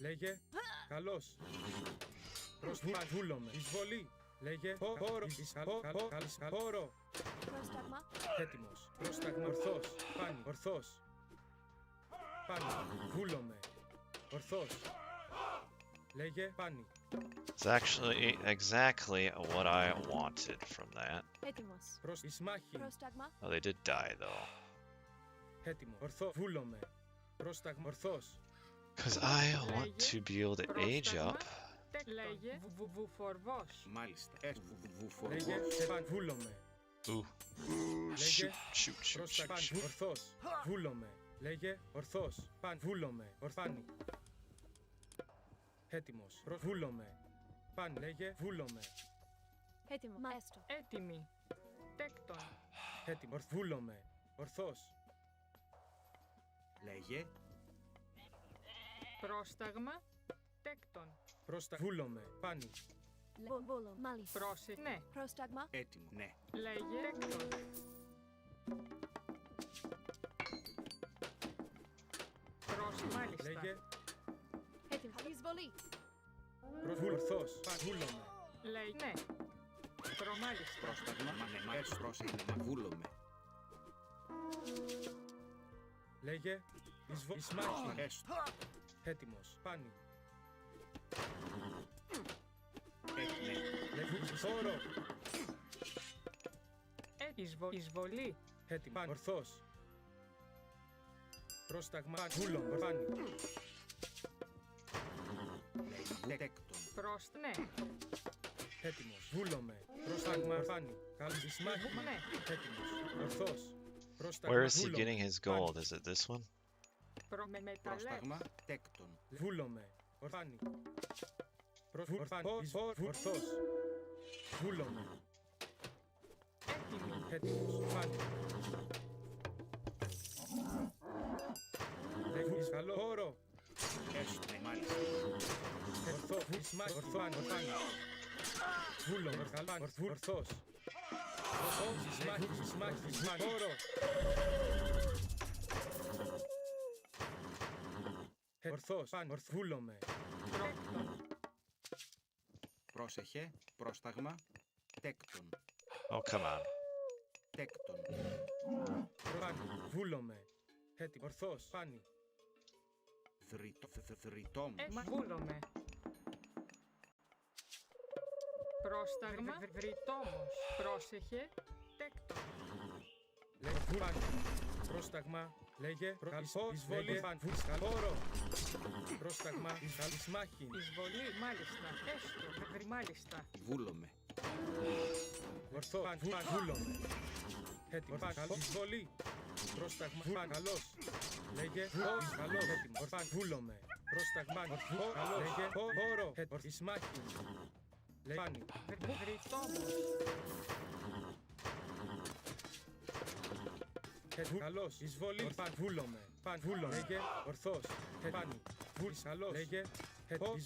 Λέγε καλός. Πρόσταγμα. Βούλομαι. Εισβολή. Λέγε φόρο. Φόρο. Πρόσταγμα. Έτοιμος. Πρόσταγμα. Ορθός. Φάνι. Ορθός. Φάνι. Βούλομαι. Ορθός. Λέγε Φάνι. It's actually exactly what I wanted from that. Έτοιμος. Ισμάχιν. Πρόσταγμα. Oh, they did die though. Έτοιμο. Ορθό. Βούλομαι. Πρόσταγμα. Ορθός. Because I want to be able to age up. Λέγε. Βουφορβός. Μάλιστα. Λέγε Βουφορβός. Βούλομαι. Ooh. Λέγε Shoot. πρόσταγμα. Ορθός. Βούλομαι. Λέγε ορθός. Παν. Βούλομαι. Ορφάνι. Έτοιμος. Βούλομαι. Παν. Λέγε βούλομαι. Έτοιμο. Μαέστο. Έτοιμη. Τέκτον. Έτοιμο. Βούλομαι. Ορθός. Λέγε. Πρόσταγμα. Τέκτον. Βούλομαι. Πάνι. Βούλο. Μάλιστα. Ναι. Πρόσταγμα. Έτοιμο. Ναι. Λέγε. Τέκτον. Μάλιστα. Λέγε Έτοιμο. Εισβολή. ορθός. Παν. Βούλομαι. Λέγε. Ναι. Μάλιστα. Πρόσταγμα. Μα ναι. Πρόσεχε. Μα βούλομαι. Λέγε Ισμάχιν. Έστω. Έτοιμος. Πάνι. Ναι. Λέγε φόρο. Εισβολή. Έτοιμο. Παν. Ορθός. Πρόσταγμα. Βούλομαι. Πάνι. Λέγε. Τέκτον. Ναι. Έτοιμος. Βούλομαι. Πρόσταγμα. Πρόσταγμα φάνη. Καλή της μάχη. Ναι. Έτοιμος. Ορθός. Πρόσταγμα Where is he βούλομαι. getting his gold? Is it this one? Προμεταλλεύς. Πρόσταγμα τέκτον. Βούλομαι. Ορφάνη. Ορθός. Βούλομαι. Έτοιμη. Έτοιμος. Φάνη. Λέγεις καλό όρο. Έστω, μάλιστα. Ορθός. Ορφάνη. Βούλομαι. Ορθός. Ορθός. Όρο. Ορθός. Βούλομαι. Τέκτον. Πρόσεχε. Πρόσταγμα τέκτον. Oh, come on. Τέκτον. Φάνη. Βούλομαι. Έτοιμο. Ορθός. Φάνη. Δρυτόμος. Βούλομαι. Πρόσταγμα. Βρυτόμος. Πρόσεχε. Τέκτον. Λέγε φάνη. Πρόσταγμα. Λέγε. Εισβολή. Όρο. Πρόσταγμα. Εισμάχη. Εισβολή. Μάλιστα. Έστω. Μάλιστα. Βούλομαι. Ορθό. Βούλομαι. Έτοιμο. Εισβολή. Πρόσταγμα. Καλός. Λέγε. Καλός. Έτοιμο. Βούλομαι. Πρόσταγμα. Καλός. Λέγε. Όρο. Εισμάχη. Φάνη. Βρυτόμος. Καλός. Εισβολή. Βούλομαι. Βούλομαι. Λέγε. Ορθός. Φάνη. Καλός. Λέγε.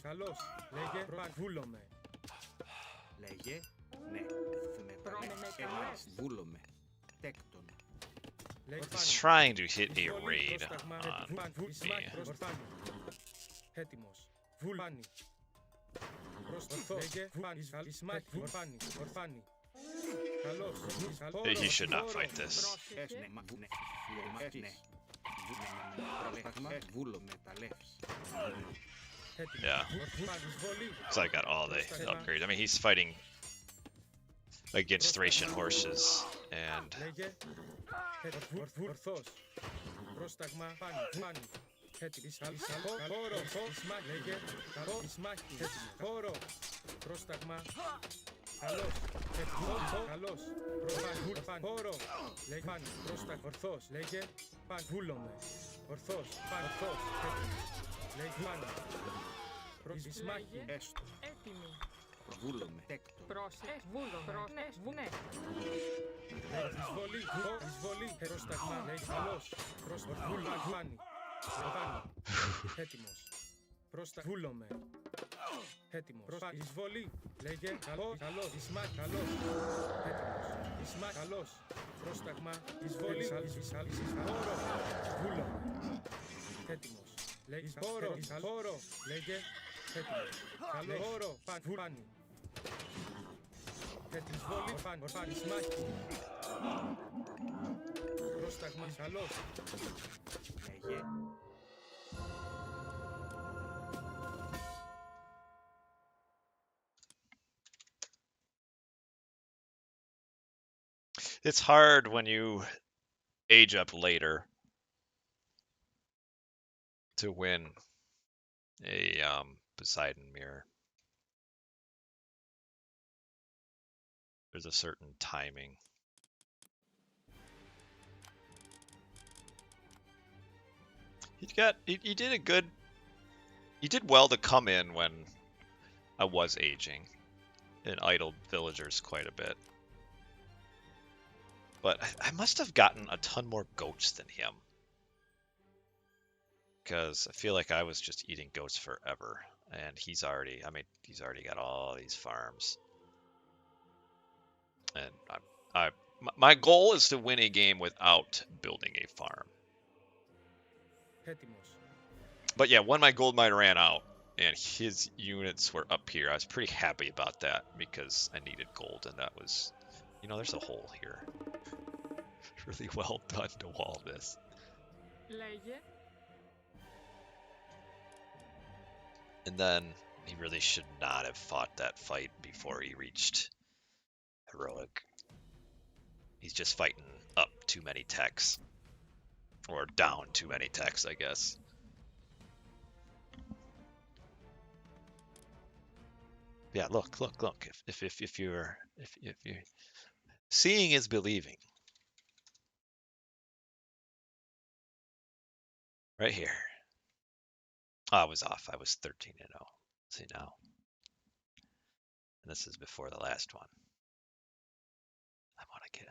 Καλός. Λέγε. Βούλομαι. Λέγε. Ναι. Προμεταλλεύς. Βούλομαι. Τέκτον. He's trying to hit a raid on me. Έτοιμος. Βούλφάνη. Λέγε. Ορφάνη. Ορφάνη. Καλός. He should not fight this. Πρόσταγμα βούλομαι ταλεύς. Yeah. So I got all the upgrades. I mean, he's fighting against Thracian horses, and Λέγε. Ορθός. Πρόσταγμα. Φάνη. Έτοιμος. Όρο. Λέγε. Εισμάχη. Όρο. Πρόσταγμα. Καλός. Καλός. Όρο. Λέγε. Φάνη. Πρόσταγμα. Ορθός. Λέγε. Βούλομαι. Ορθός. Ορθός. Λέγε. Φάνη. Εισμάχη. Έστω. Έτοιμη. Βούλομαι. Τέκτον. Πρόσεχε. Βούλομαι. Βουνέ. Εισβολή. Πρόσταγμα. Λέγε. Καλός. Πρόσταγμα. Φάνη. Έτοιμος. Βούλομαι. Έτοιμος. Εισβολή. Λέγε. Καλός. Εισμάχη. Καλός. Έτοιμος. Εισμάχη. Καλός. Πρόσταγμα. Εισβολή. Όρο. Βούλομαι. Έτοιμος. Λέγε. Όρο. Λέγε. Έτοιμος. Καλό. Όρο. Φάνη. Εισβολή. Φάνη. Εισμάχη. Πρόσταγμα. Καλός. Λέγε. it's hard when you age up later to win a Poseidon mirror. There's a certain timing. He did a good. He did well to come in when I was aging and idled villagers quite a bit. But I must have gotten a ton more goats than him. Because I feel like I was just eating goats forever. And he's already got all these farms. And my goal is to win a game without building a farm. Έτοιμος. But yeah, when my gold mine ran out and his units were up here, I was pretty happy about that because I needed gold, and that was, there's a hole here. Really well done to wall this. Λέγε. And then he really should not have fought that fight before he reached heroic. He's just fighting up too many techs. Or down too many techs, I guess. Yeah, look, look, look. If you're seeing is believing. Right here. Oh, I was off. I was 13-0. See now. And this is before the last one. I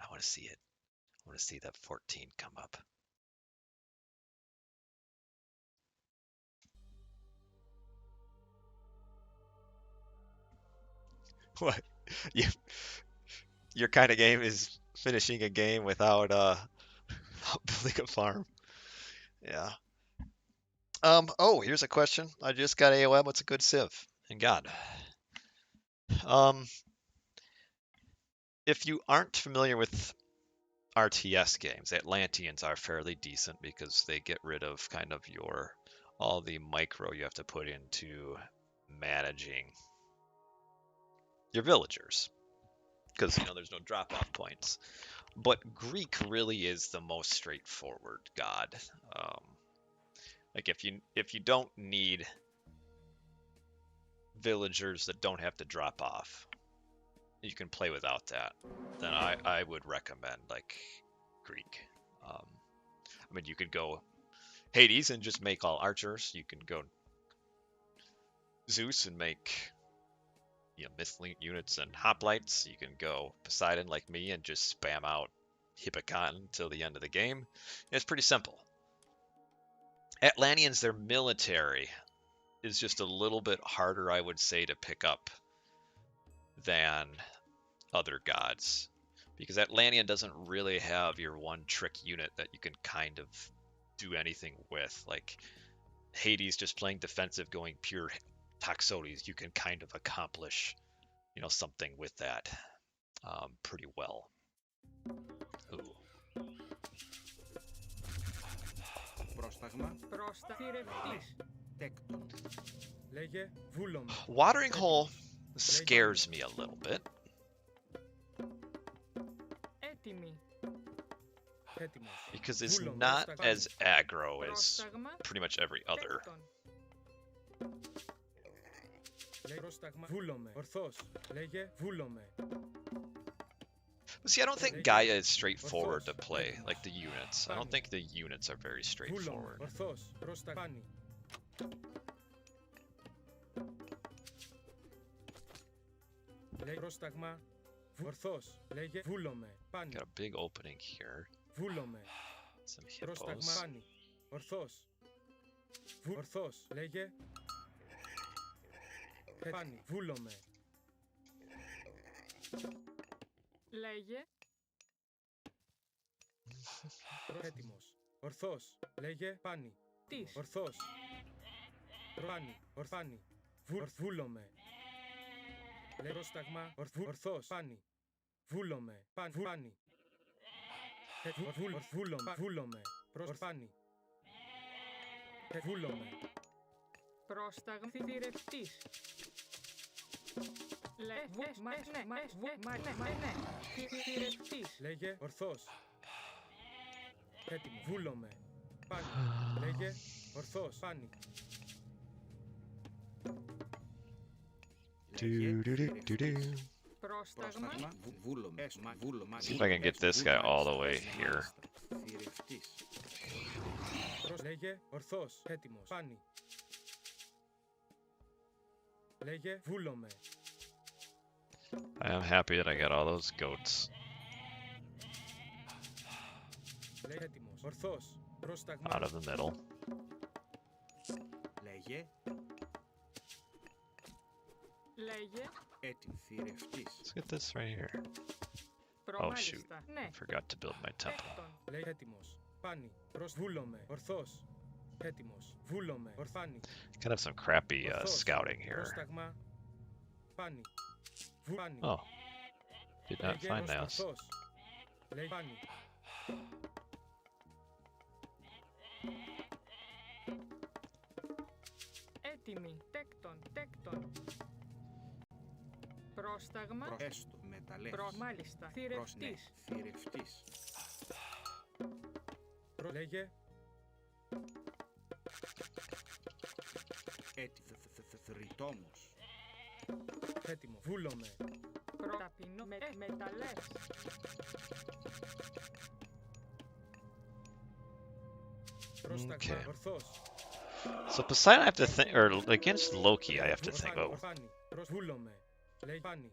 want to see it. I want to see that 14 come up. What? You, your kind of game is finishing a game without building a farm. Yeah. Oh, here's a question. I just got AoM. What's a good civ? And God. Um, if you aren't familiar with RTS games, Atlanteans are fairly decent because they get rid of kind of all the micro you have to put into managing your villagers because there's no drop off points. But Greek really is the most straightforward god. Um, like if you don't need villagers that don't have to drop off, you can play without that. Then I would recommend like Greek. I mean, you could go Hades and just make all archers. You can go Zeus and make Mythlink units and hoplites. You can go Poseidon like me and just spam out Hippocon till the end of the game. It's pretty simple. Atlanteans, their military is just a little bit harder, I would say, to pick up than other gods. Because Atlantean doesn't really have your one trick unit that you can kind of do anything with. Like Hades just playing defensive, going pure Toxotes, you can kind of accomplish, something with that pretty well. Ooh. Πρόσταγμα. Προσταθηρευτής. Τέκτον. Λέγε βούλομαι. Watering hole scares me a little bit. Έτοιμη. Έτοιμος. Because it's not as aggro as Πρόσταγμα. pretty much every other. Τέκτον. Λέγε πρόσταγμα. Βούλομαι. Ορθώς. Λέγε βούλομαι. But see, I don't think Gaia is straightforward to play, like the units. I don't think the units are very straightforward. Ορθώς. Πρόσταγμα. Λέγε πρόσταγμα. Ορθώς. Λέγε βούλομαι. Πάνι. Got a big opening here. Βούλομαι. Some Πρόσταγμα. hippos. Πάνι. Ορθώς. Ορθώς. Λέγε. Πάνι. Βούλομαι. Λέγε. Έτοιμος. Ορθώς. Λέγε. Πάνι. Της. Ορθώς. Πάνι. Ορθάνι. Βούλομαι. Λέγε πρόσταγμα. Ορθώς. Πάνι. Βούλομαι. Πάνι. Βούλομαι. Πάνι. Βούλομαι. Προσταθηρευτής. Ναι. Θηρευτής. Λέγε ορθώς. Έτοιμο. Βούλομαι. Πάνι. Λέγε ορθώς. Πάνι. Πρόσταγμα. Βούλομαι. Βούλομαι. See if I can get this guy all the way here. Θηρευτής. Λέγε ορθώς. Έτοιμος. Πάνι. Λέγε βούλομαι. I am happy that I got all those goats Λέγε έτοιμος. Ορθώς. Πρόσταγμα. out of the middle. Λέγε. Λέγε. Έτοιμη. Θηρευτής. Let's get this right here. Προμάλιστα. Ναι. Forgot to build my temple. Τέκτον. Λέγε έτοιμος. Πάνι. Βούλομαι. Ορθώς. Έτοιμος. Βούλομαι. Ορθάνι. Kind of some crappy Ορθώς. scouting here. Πρόσταγμα. Πάνι. Πάνι. Oh, did not Λέγε find those. ορθώς. Λέγε πάνι. Έτοιμη. Τέκτον. Πρόσταγμα. Έστω. Μεταλλεύς. Μάλιστα. Προς ναι. Θηρευτής. Θηρευτής. Λέγε Έτοιμη. Θρητόμος. Έτοιμο. Βούλομαι. Ταπεινό με μεταλλές. Πρόσταγμα. Okay. Ορθός. So Poseidon, I have to think, or against Loki, I have to think about. Ορφάνη. Βούλομαι. Λέει πάνι.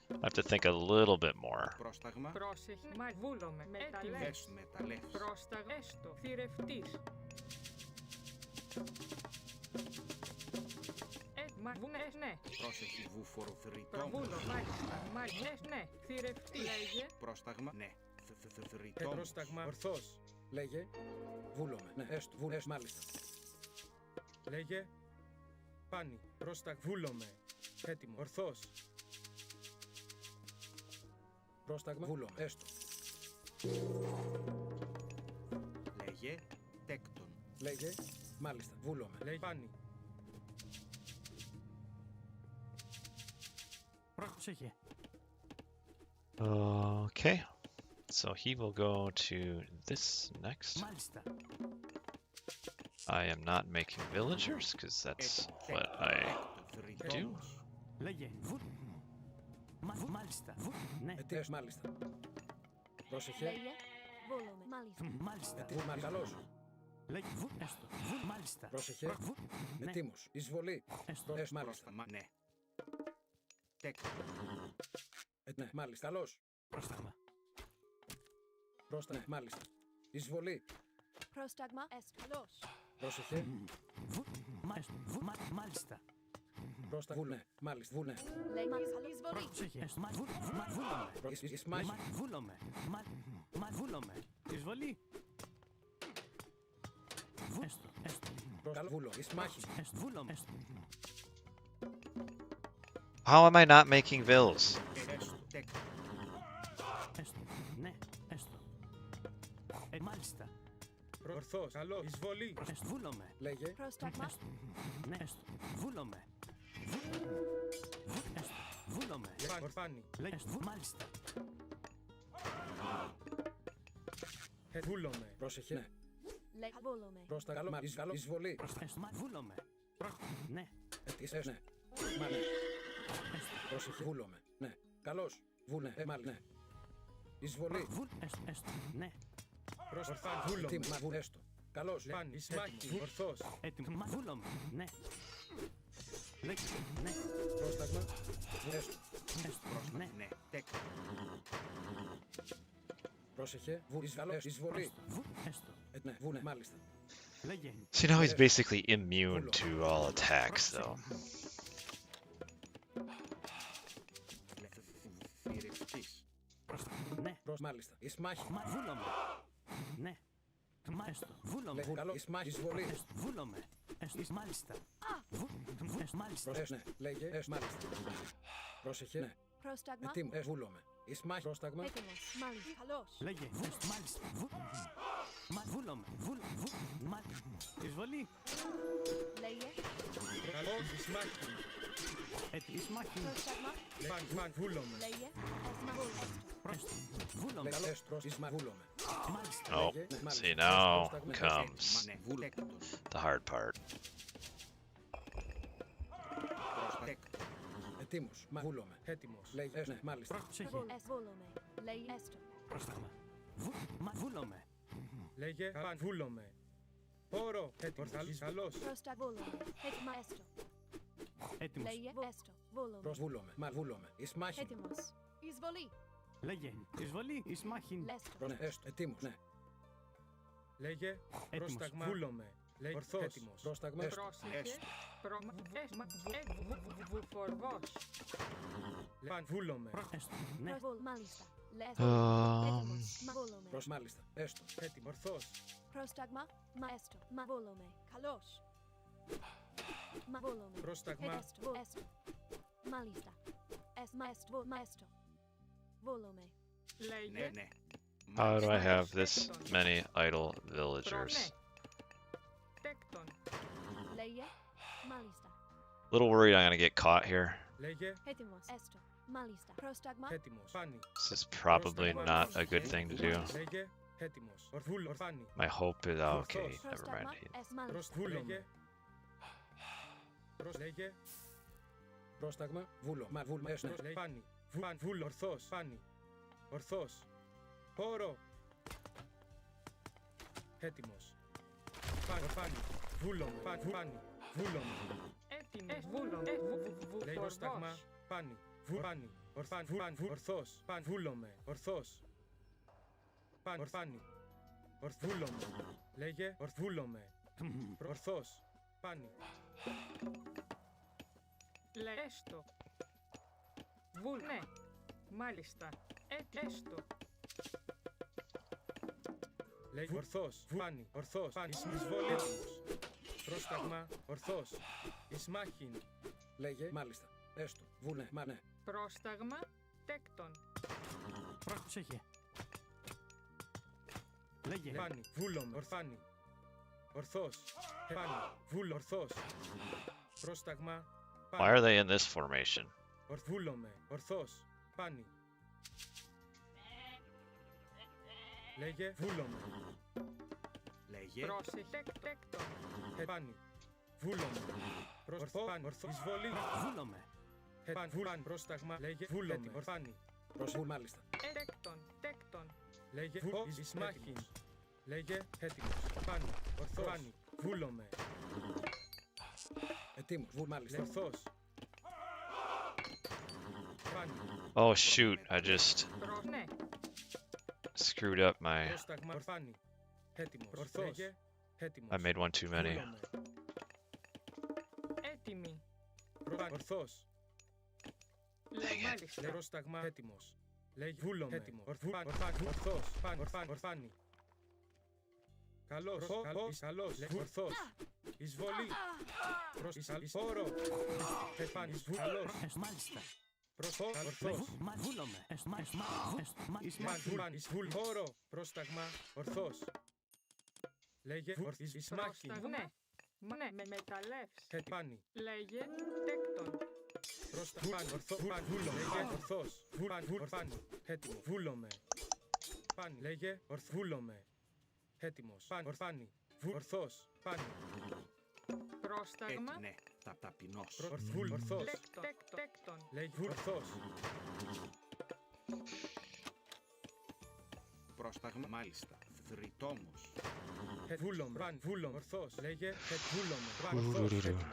I have to think a little bit more. Πρόσταγμα. Πρόσεχε. Μα βούλομαι. Μεταλλές. Δες μεταλλές. Πρόσταγμα. Έστω. Θηρευτής. Μα βουνές, ναι. Πρόσεχε βούφορο θρητόμος. Προβούλο, μάλιστα. Μαγιές, ναι. Θηρευτή. Λέγε. Πρόσταγμα. Ναι. Θρητόμος. Πρόσταγμα. Ορθός. Λέγε. Βούλομαι. Ναι, έστω. Βούλες, μάλιστα. Λέγε. Πάνι. Βούλομαι. Έτοιμο. Ορθός. Πρόσταγμα. Βούλομαι. Έστω. Λέγε. Τέκτον. Λέγε. Μάλιστα. Βούλομαι. Λέει πάνι. Πρόσεχε. Okay. So he will go to this next. Μάλιστα. I am not making villagers because that's what I do. Λέγε. Μάλιστα. Ναι. Ετές, μάλιστα. Πρόσεχε. Λέγε. Βούλομαι. Μάλιστα. Μάλιστα. Βούλμα, καλώς. Λέγε. Έστω. Μάλιστα. Πρόσεχε. Ναι. Ετοίμος. Εισβολή. Έστω. Μάλιστα. Πρόσταγμα. Ναι. Τέκτον. Ναι, μάλιστα. Καλώς. Πρόσταγμα. Ναι, μάλιστα. Εισβολή. Πρόσταγμα. Καλώς. Πρόσεχε. Μάλιστα. Πρόσταγμα. Ναι, μάλιστα. Βούλε. Λέει εισβολή. Πρόσεχε. Βούλομαι. Ισμάχη. Βούλομαι. Βούλομαι. Εισβολή. Έστω. Καλό. Βούλο. Ισμάχη. Βούλομαι. How am I not making vills? Έστω. Τέκτον. Έστω. Ναι. Έστω. Μάλιστα. Ορθός. Καλό. Εισβολή. Βούλομαι. Λέγε. Πρόσταγμα. Ναι. Έστω. Βούλομαι. Έστω. Βούλομαι. Ορφάνη. Λέγε. Μάλιστα. Βούλομαι. Πρόσεχε. Ναι. Λέει βούλομαι. Πρόστα. Καλό. Καλό. Εισβολή. Βούλομαι. Ναι. Ετήσες. Ναι. Μα ναι. Πρόσεχε. Βούλομαι. Ναι. Καλώς. Βούλε. Μάλλον. Ναι. Εισβολή. Έστω. Ναι. Ορφάνη. Βούλομαι. Τι μα βούλε. Έστω. Καλώς. Πάνι. Ισμάχη. Ορθός. Έτοιμο. Βούλομαι. Ναι. Λέγε. Ναι. Πρόσταγμα. Έστω. Έστω. Ναι. Ναι. Τέκτον. Πρόσεχε. Εισβολή. Έστω. Ναι. Βούλε. Μάλιστα. Λέγε. So now he's basically immune to all attacks, though. Θηρευτής. Ναι. Μάλιστα. Ισμάχη. Βούλομαι. Ναι. Έστω. Βούλομαι. Καλό. Ισμάχη. Εισβολή. Βούλομαι. Μάλιστα. Μάλιστα. Ναι. Λέγε. Μάλιστα. Πρόσεχε. Ναι. Πρόσταγμα. Ετοίμο. Βούλομαι. Ισμάχη. Πρόσταγμα. Έτοιμος. Μάλιστα. Καλώς. Λέγε. Μάλιστα. Βούλομαι. Εισβολή. Λέγε. Καλώς. Ισμάχη. Ισμάχη. Πρόσταγμα. Πάνι. Βούλομαι. Λέγε. Εσμαβούλ. Έστω. Βούλομαι. Καλώς. Ισμά. Βούλομαι. Μάλιστα. Oh, see now comes Μα ναι. Τέκτον. the hard part. Τέκτον. Ετοίμος. Μα βούλομαι. Έτοιμος. Λέγε. Ναι. Μάλιστα. Πρόσεχε. Βούλομαι. Λέει έστω. Πρόσταγμα. Βούλομαι. Λέγε. Πάνι. Βούλομαι. Πόρο. Έτοιμος. Καλώς. Πρόσταγβούλομαι. Έτοιμα έστω. Έτοιμος. Λέγε έστω. Βούλομαι. Προς βούλομαι. Μα βούλομαι. Ισμάχη. Έτοιμος. Εισβολή. Λέγε. Εισβολή. Ισμάχη. Λέστο. Ναι. Έστω. Ετοίμος. Ναι. Λέγε. Πρόσταγμα. Βούλομαι. Λέγε. Ορθός. Έτοιμος. Πρόσταγμα. Έστω. Πρόσεχε. Βουφορβός. Πάνι. Βούλομαι. Έστω. Ναι. Προσβούλ. Μάλιστα. Λέστο. Um, Έτοιμος. Μα βούλομαι. Προς μάλιστα. Έστω. Έτοιμο. Ορθός. Πρόσταγμα. Μα έστω. Μα βούλομαι. Καλώς. Μα βούλομαι. Πρόσταγμα. Έστω. Έστω. Μάλιστα. Μα έστω. Μα έστω. Βούλομαι. Ναι. Λέγε. Ναι. how do I have this many idle villagers? Προνέ. Τέκτον. Λέγε. Μάλιστα. Little worried I'm gonna get caught here. Λέγε. Έτοιμος. Έστω. Μάλιστα. Πρόσταγμα. Έτοιμος. Πάνι. This is probably not a good thing to do. Λέγε. Έτοιμος. Ορφάνη. My hope is okay. Never Πρόσταγμα. mind. Μάλιστα. Βούλομαι. Λέγε. Λέγε. Πρόσταγμα. Βούλο. Μα βούλ. Έστω. Πάνι. Βούλ. Ορθός. Πάνι. Ορθός. Χώρο. Έτοιμος. Πάνι. Βούλομαι. Πάνι. Βούλομαι. Έτοιμος. Βούλομαι. Λέει πρόσταγμα. Πάνι. Πάνι. Ορθός. Βούλομαι. Ορθός. Πάνι. Βούλομαι. Λέγε. Βούλομαι. Ορθός. Πάνι. Έστω. Ναι. Μάλιστα. Έστω. Λέει ορθός. Πάνι. Ορθός. Πάνι. Εισβολή. Πρόσταγμα. Ορθός. Ισμάχιν. Λέγε. Μάλιστα. Έστω. Βουνε. Μα ναι. Πρόσταγμα. Τέκτον. Πρόσεχε. Λέγε. Πάνι. Βούλομαι. Ορθάνι. Ορθός. Πάνι. Βούλο. Ορθός. Πρόσταγμα. Why are they in this formation? Βούλομαι. Ορθός. Πάνι. Λέγε. Βούλομαι. Λέγε. Πρόσεχε. Τέκτον. Πάνι. Βούλομαι. Ορθό. Ορθό. Εισβολή. Βούλομαι. Πάνι. Πρόσταγμα. Λέγε. Βούλομαι. Ορθάνι. Προσβούλ. Μάλιστα. Τέκτον. Τέκτον. Λέγε. Ισμάχιν. Λέγε. Έτοιμος. Πάνι. Ορθός. Πάνι. Βούλομαι. Ετοίμος. Βούλ. Μάλιστα. Ορθός. Πάνι. Oh shoot, I just Ναι. screwed up my... Πρόσταγμα. Ορθάνι. Έτοιμος. Ορθός. Λέγε. Έτοιμος. I made one too many. Βούλομαι. Έτοιμη. Ορθός. Λέει μάλιστα. Πρόσταγμα. Έτοιμος. Λέγε. Βούλομαι. Έτοιμο. Ορθός. Ορθάνι. Καλός. Καλός. Ορθός. Εισβολή. Χώρο. Πάνι. Καλός. Μάλιστα. Ορθός. Βούλομαι. Βούλ. Χώρο. Πρόσταγμα. Ορθός. Λέγε. Ισμάχιν. Ναι. Ναι. Με μεταλλεύς. Πάνι. Λέγε. Τέκτον. Πρόσταγμα. Βούλομαι. Λέγε. Ορθός. Πάνι. Έτοιμο. Βούλομαι. Πάνι. Λέγε. Βούλομαι. Έτοιμος. Ορθάνι. Ορθός. Πάνι. Πρόσταγμα. Ναι. Ταπεινός. Ορθός. Τέκτον. Λέγε. Ορθός. Πρόσταγμα. Μάλιστα. Θρητόμος. Βούλομαι. Βούλομαι. Ορθός. Λέγε. Βούλομαι. Ορθός. Έτοιμος.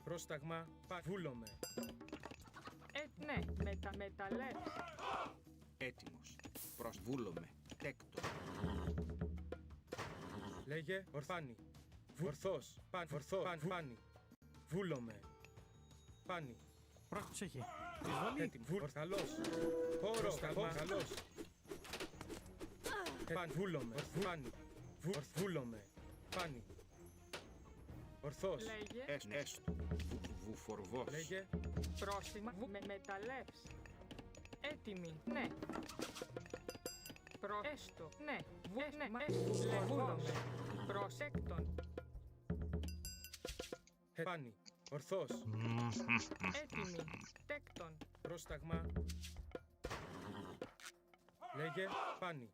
Πρόσταγμα. Βούλομαι. Ναι. Μεταλλεύς. Έτοιμος. Προσβούλομαι. Τέκτον. Λέγε. Ορθάνι. Ορθός. Πάνι. Βούλομαι. Πάνι. Πρόσεχε. Εισβολή. Έτοιμο. Καλός. Χώρο. Καλός. Βούλομαι. Πάνι. Βούλομαι. Πάνι. Ορθός. Λέγε. Έστω. Βουφορβός. Λέγε. Πρόσημα. Με μεταλλεύς. Έτοιμη. Ναι. Έστω. Ναι. Ναι. Βούλομαι. Προσέκτον. Πάνι. Ορθός. Έτοιμη. Τέκτον. Πρόσταγμα. Λέγε. Πάνι.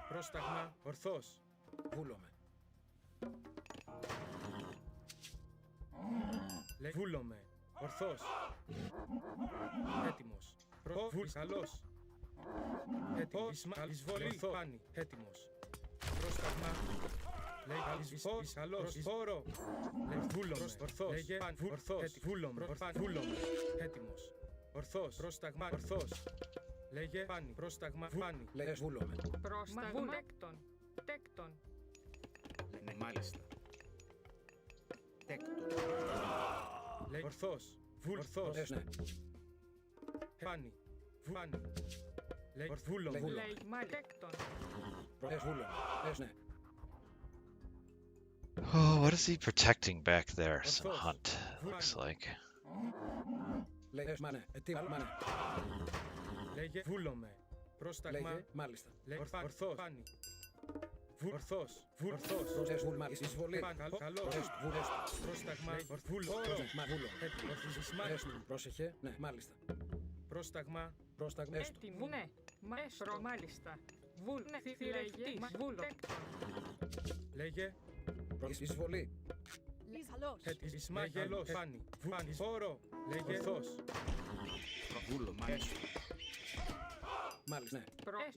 Πρόσταγμα. Ορθός. Βούλομαι. Λέγε. Βούλομαι. Ορθός. Έτοιμος. Καλός. Έτοιμος. Εισβολή. Πάνι. Έτοιμος. Πρόσταγμα. Λέγε. Καλός. Χώρο. Βούλομαι. Ορθός. Λέγε. Ορθός. Βούλομαι. Έτοιμος. Ορθός. Πρόσταγμα. Ορθός. Λέγε. Πάνι. Πρόσταγμα. Πάνι. Λέγε. Βούλομαι. Πρόσταγμα. Τέκτον. Τέκτον. Ναι. Μάλιστα. Τέκτον. Λέγε. Ορθός. Ορθός. Ναι. Πάνι. Λέγε. Βούλομαι. Λέει μάλιστα. Τέκτον. Βούλομαι. Ναι. Oh, what is he protecting back there? Some hunt, looks like. Λέγε. Μάνε. Μάνε. Λέγε. Βούλομαι. Πρόσταγμα. Λέγε. Μάλιστα. Λέγε. Ορθός. Πάνι. Ορθός. Βούλ. Μάλιστα. Εισβολή. Καλός. Πρόσταγμα. Χώρο. Μα βούλο. Ισμάχιν. Πρόσεχε. Ναι. Μάλιστα. Πρόσταγμα. Πρόσταγμα. Έστω. Έτοιμη. Ναι. Έστω. Μάλιστα. Βούλ. Ναι. Θηρευτής. Βούλο. Λέγε. Εισβολή. Καλώς. Ισμάχη, καλός. Φάνη. Φάνη. Πόρο. Λέγε. Ορθός. Βούλωμα. Έστω. Μάλιστα, ναι.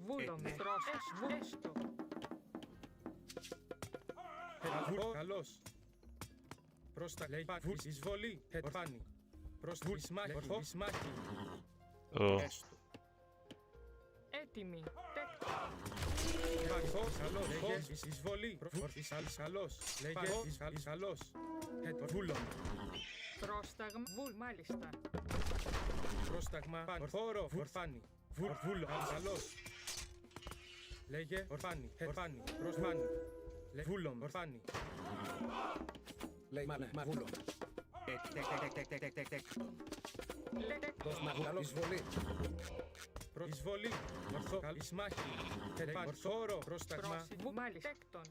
Βούλομαι. Έστω. Καλός. Προς τα λέει. Εισβολή. Φάνη. Προς Ισμάχη. Ισμάχη. Oh. Έστω. Έτοιμη. Τέκτον. Καλός. Λέγε. Εισβολή. Καλός. Λέγε. Καλός. Βούλωμα. Πρόσταγμα. Μάλιστα. Πρόσταγμα. Ορθόρο. Ορφάνη. Βούλο. Καλός. Λέγε. Ορφάνη. Ορφάνη. Προσμάνη. Βούλωμα. Ορφάνη. Λέει μα ναι, μα βούλο. Τέκτον. Καλός. Εισβολή. Εισβολή. Ορθό. Ισμάχη. Ορθόρο. Πρόσταγμα. Μάλιστα. Τέκτον.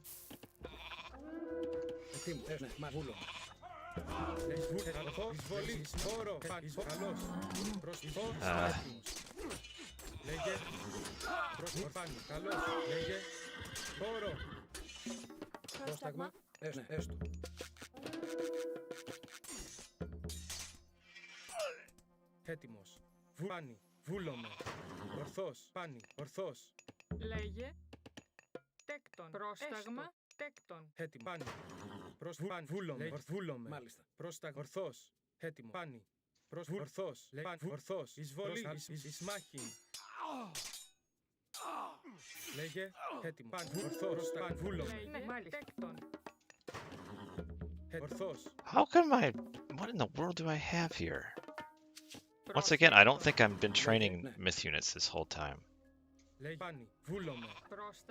Ετοίμου. Ναι, μα βούλο. Εισβολή. Φόρο. Καλός. Προσφό. Λέγε. Προσφάνη. Καλός. Λέγε. Φόρο. Πρόσταγμα. Ναι, έστω. Έτοιμος. Φάνη. Βούλωμε. Ορθός. Πάνη. Ορθός. Λέγε. Τέκτον. Πρόσταγμα. Τέκτον. Έτοιμο. Πάνη. Προσφάνη. Βούλωμε. Βούλωμε. Μάλιστα. Πρόσταγμα. Ορθός. Έτοιμο. Πάνη. Ορθός. Ορθός. Εισβολή. Ισμάχη. Λέγε. Έτοιμο. Πάνη. Ορθός. Πρόσταγμα. Βούλωμε. Ναι, μάλιστα. Τέκτον. Ορθός. How come what in the world do I have here? Once again, I don't think I've been training myth units this whole time. Λέγε. Πάνη. Βούλωμε.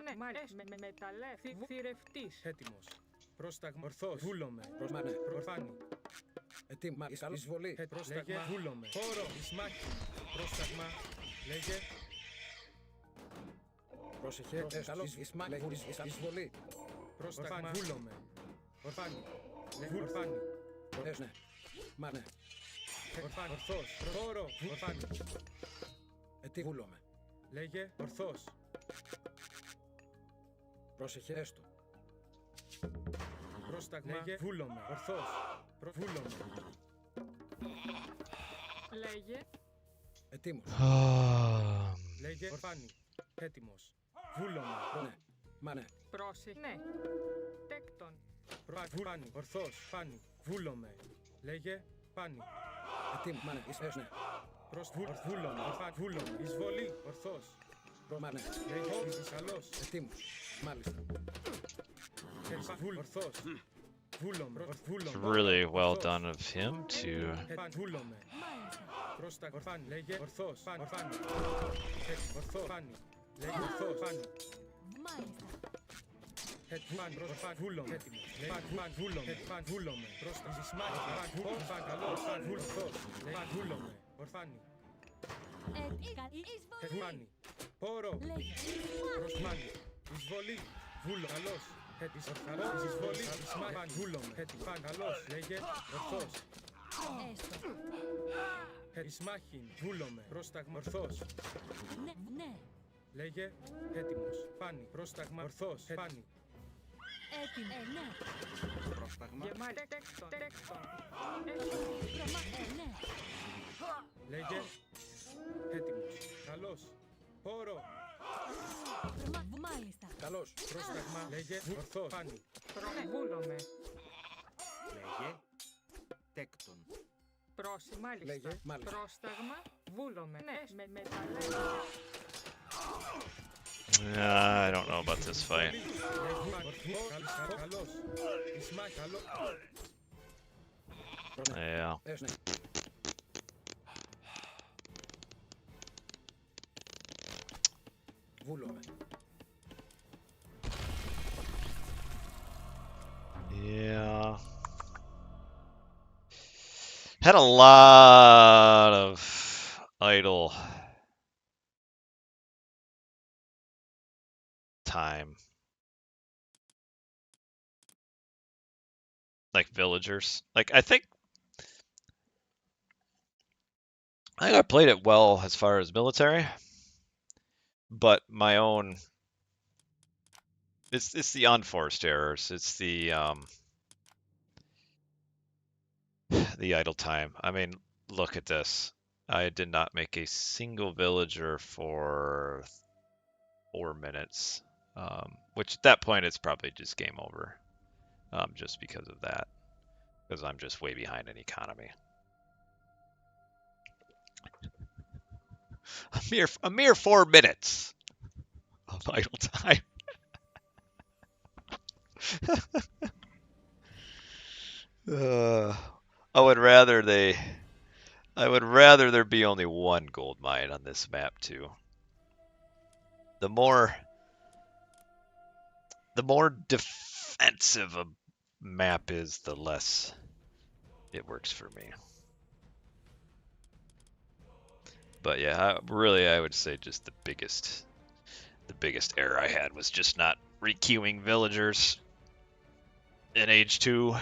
Ναι, μάλιστα. Μεταλλεύθη. Θηρευτής. Έτοιμος. Πρόσταγμα. Ορθός. Βούλωμε. Προσμάνε. Προφάνη. Ετοίμου. Εισβολή. Πρόσταγμα. Βούλωμε. Φόρο. Ισμάχη. Πρόσταγμα. Λέγε. Πρόσεχε. Καλός. Εισβολή. Πρόσταγμα. Βούλωμε. Ορφάνη. Ορφάνη. Ναι. Μα ναι. Ορφάνη. Ορθός. Φόρο. Ορφάνη. Τι βούλωμε. Λέγε. Ορθός. Πρόσεχε. Έστω. Πρόσταγμα. Λέγε. Βούλωμε. Ορθός. Βούλωμε. Λέγε. Ετοίμος. Λέγε. Ορφάνη. Έτοιμος. Βούλωμε. Ναι. Μα ναι. Ναι. Τέκτον. Πάνη. Ορθός. Πάνη. Βούλωμε. Λέγε. Πάνη. Ετοίμου. Μα ναι. Ναι. Προς βούλωμε. Βούλωμε. Εισβολή. Ορθός. Μα ναι. Λέγε. Καλός. Ετοίμους. Μάλιστα. Ορθός. Βούλωμε. It's really well done of him to Βούλωμε. Πρόστα. Ορφάνη. Λέγε. Ορθός. Πάνη. Ορφάνη. Ορθό. Πάνη. Λέγε. Ορθός. Πάνη. Μάλιστα. Πάνη. Πρόστα. Βούλωμε. Έτοιμος. Πάνη. Βούλωμε. Πάνη. Βούλωμε. Πρόστα. Ισμάχη. Πάνη. Καλός. Πάνη. Βούλωμος. Πάνη. Βούλωμε. Ορφάνη. Εισβολή. Πάνη. Πόρο. Λέγε. Προσμάνη. Εισβολή. Βούλο. Καλός. Καλός. Εισβολή. Ισμάχη. Βούλωμε. Πάνη. Καλός. Λέγε. Ορθός. Έστω. Ισμάχη. Βούλωμε. Πρόσταγμα. Ορθός. Ναι, ναι. Λέγε. Έτοιμος. Πάνη. Πρόσταγμα. Ορθός. Πάνη. Έτοιμο. Ναι. Πρόσταγμα. Γεμάτη. Τέκτον. Τέκτον. Ναι. Λέγε. Έτοιμος. Καλός. Πόρο. Μάλιστα. Καλός. Πρόσταγμα. Λέγε. Ορθός. Πάνη. Βούλομαι. Λέγε. Τέκτον. Πρόσι. Μάλιστα. Λέγε. Μάλιστα. Πρόσταγμα. Βούλομαι. Ναι. Μεταλλεύθη. I don't know about this fight. Καλός. Ισμάχη. Καλός. Yeah. Ναι. Βούλωμε. Yeah. Had a lot of idle time. Like villagers. Like I think I played it well as far as military, but my own it's the unforced errors. It's the The idle time. I mean, look at this. I did not make a single villager for 4 minutes. Which at that point it's probably just game over. Just because of that. Because I'm just way behind in economy. A mere 4 minutes of idle time. uh, I would rather there be only one gold mine on this map too. The more defensive a map is, the less it works for me. But yeah, I would say just the biggest error I had was just not requeuing villagers in age 2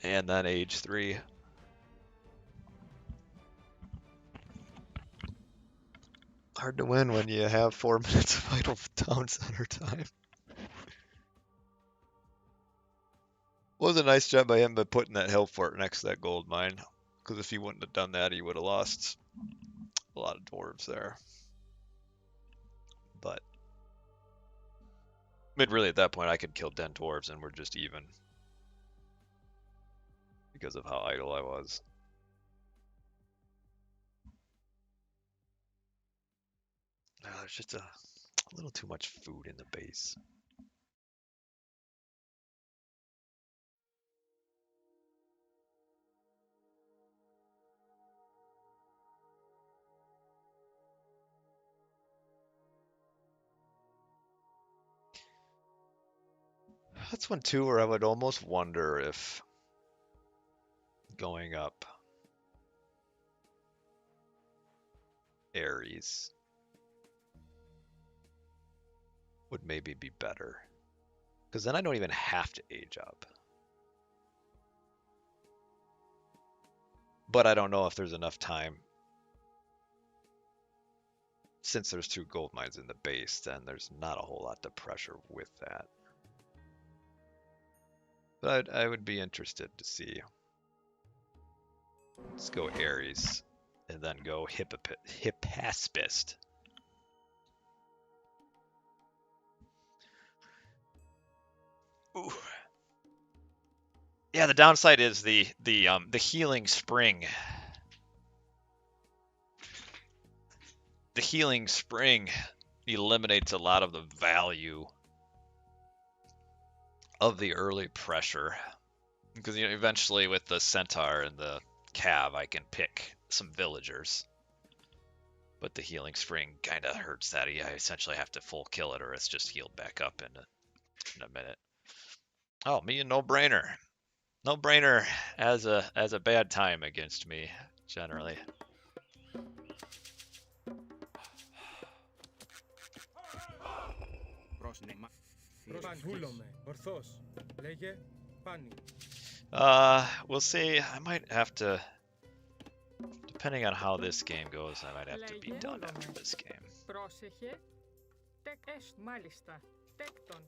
and then age 3. Hard to win when you have 4 minutes of idle town center time. Was a nice job by him by putting that hill fort next to that gold mine. Because if he wouldn't have done that, he would have lost a lot of dwarves there. But I mean, really, at that point, I could kill 10 dwarves and we're just even. Because of how idle I was. There's just a little too much food in the base. That's one too where I would almost wonder if going up Ares would maybe be better. Because then I don't even have to age up. But I don't know if there's enough time. Since there's 2 gold mines in the base, then there's not a whole lot to pressure with that. But I would be interested to see. Let's go Ares, and then go Hippaspist. Ooh. Yeah, the downside is the healing spring. The healing spring eliminates a lot of the value of the early pressure. Because eventually with the centaur and the cav, I can pick some villagers. But the healing spring kind of hurts that. I essentially have to full kill it or it's just healed back up in a minute. Oh, me a no-brainer. No-brainer as a bad time against me, generally. We'll see. I might have to, depending on how this game goes, I might have to be done after this game. Πρόσεχε. Μάλιστα. Τέκτον.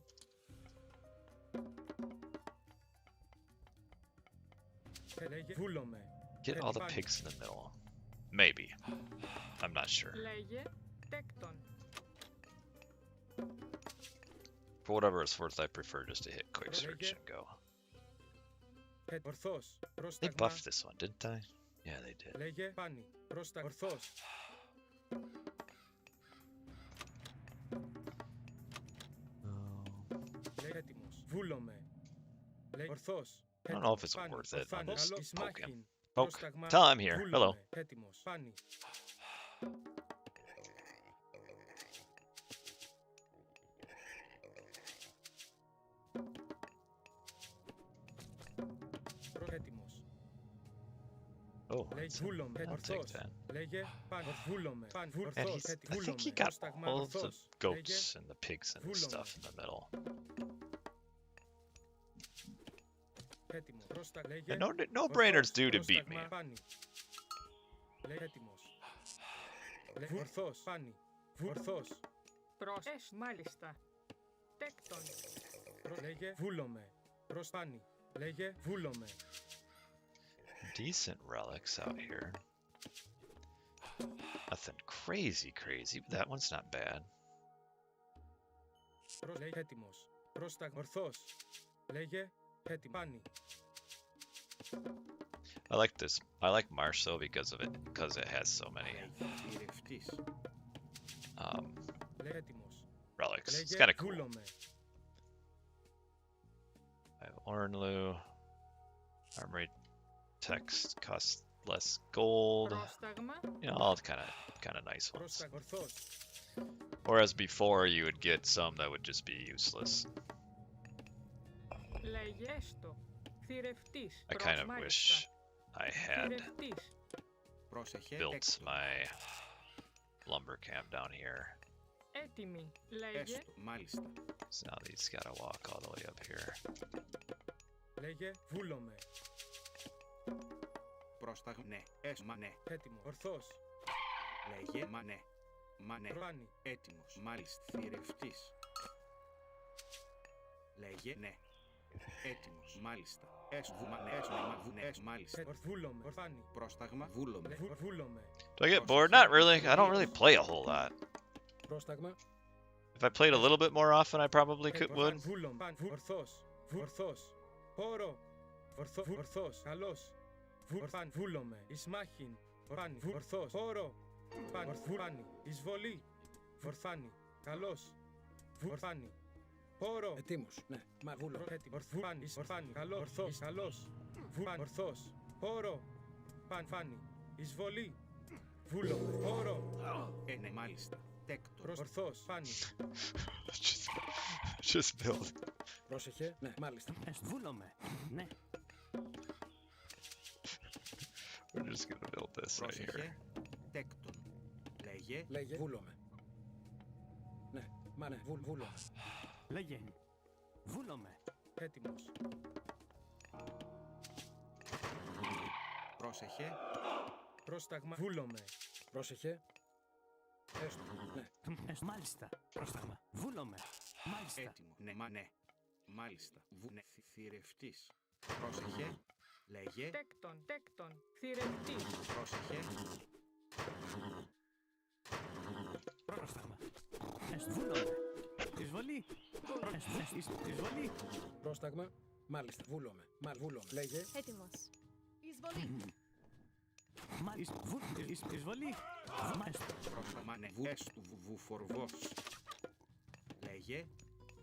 Get all the pigs in the middle. Maybe. I'm not sure. Λέγε. Τέκτον. For whatever it's worth, I prefer just to hit quick search and go. They buffed this one, didn't they? Yeah, they did. I don't know if it's worth it. I'll just poke him. Poke. Tell him I'm here. Hello. Oh, I'll take that. And I think he got all of the goats and the pigs and stuff in the middle. And no-brainers do to beat me. Μάλιστα. Τέκτον. Λέγε βούλομαι. Προς πάνι. Λέγε βούλομαι. decent relics out here. Nothing crazy, but that one's not bad. Λέγε έτοιμος. Πρόσταγμα. Ορθός. Λέγε έτοιμο. Πάνι. I like this. I like Marsh though because it has so many Θηρευτής. Λέγε έτοιμος. relics. It's Λέγε kind of cool. βούλομαι. I have Ornlu. Armory text costs less gold. Πρόσταγμα. You know, all kind of nice ones. Πρόσταγμα. Ορθός. Whereas before you would get some that would just be useless. Λέγε έστω. Θηρευτής. I kind of wish I had Θηρευτής. Πρόσεχε. built Τέκτον. my lumber camp down here. Έτοιμη. Λέγε. Έστω. Μάλιστα. So now these gotta walk all the way up here. Λέγε βούλομαι. Πρόσταγμα. Ναι. Μα ναι. Έτοιμο. Ορθός. Λέγε μα ναι. Μα ναι. Πάνι. Έτοιμος. Μάλιστα. Θηρευτής. Λέγε ναι. Έτοιμος. Μάλιστα. Έστω. Μα ναι. Έστω. Μα βου- ναι. Μάλιστα. Βούλομαι. Ορθάνι. Πρόσταγμα. Βούλομαι. Βούλομαι. Do I get bored? Not really. I don't really play a whole lot. Πρόσταγμα. If I played a little bit more often, I probably would. Βούλομαι. Ορθός. Ορθός. Πόρο. Ορθός. Καλός. Βούλομαι. Ισμάχιν. Πάνι. Ορθός. Πόρο. Πάνι. Εισβολή. Φορθάνι. Καλός. Φορθάνι. Πόρο. Ετοίμος. Ναι. Μα βούλω. Ορθάνι. Ορθάνι. Καλός. Ορθός. Καλός. Ορθός. Πόρο. Φάνι. Εισβολή. Βούλομαι. Πόρο. Ναι. Μάλιστα. Τέκτον. Ορθός. Φάνι. Just build. Πρόσεχε. Ναι. Μάλιστα. Βούλομαι. Ναι. We're just gonna build this right here. Πρόσεχε. Τέκτον. Λέγε. Λέγε βούλομαι. Ναι. Μα ναι. Βούλομαι. Λέγε. Βούλομαι. Έτοιμος. Πρόσεχε. Πρόσταγμα. Βούλομαι. Πρόσεχε. Έστω. Ναι. Μάλιστα. Πρόσταγμα. Βούλομαι. Μάλιστα. Έτοιμο. Ναι. Μα ναι. Μάλιστα. Ναι. Θηρευτής. Πρόσεχε. Λέγε. Τέκτον. Θηρευτής. Πρόσεχε. Πρόσταγμα. Βούλομαι. Εισβολή. Εισβολή. Πρόσταγμα. Μάλιστα. Βούλομαι. Βούλομαι. Λέγε. Έτοιμος. Εισβολή. Εισβολή. Πρόσταγμα. Ναι. Έστω. Βουφορβός. Λέγε.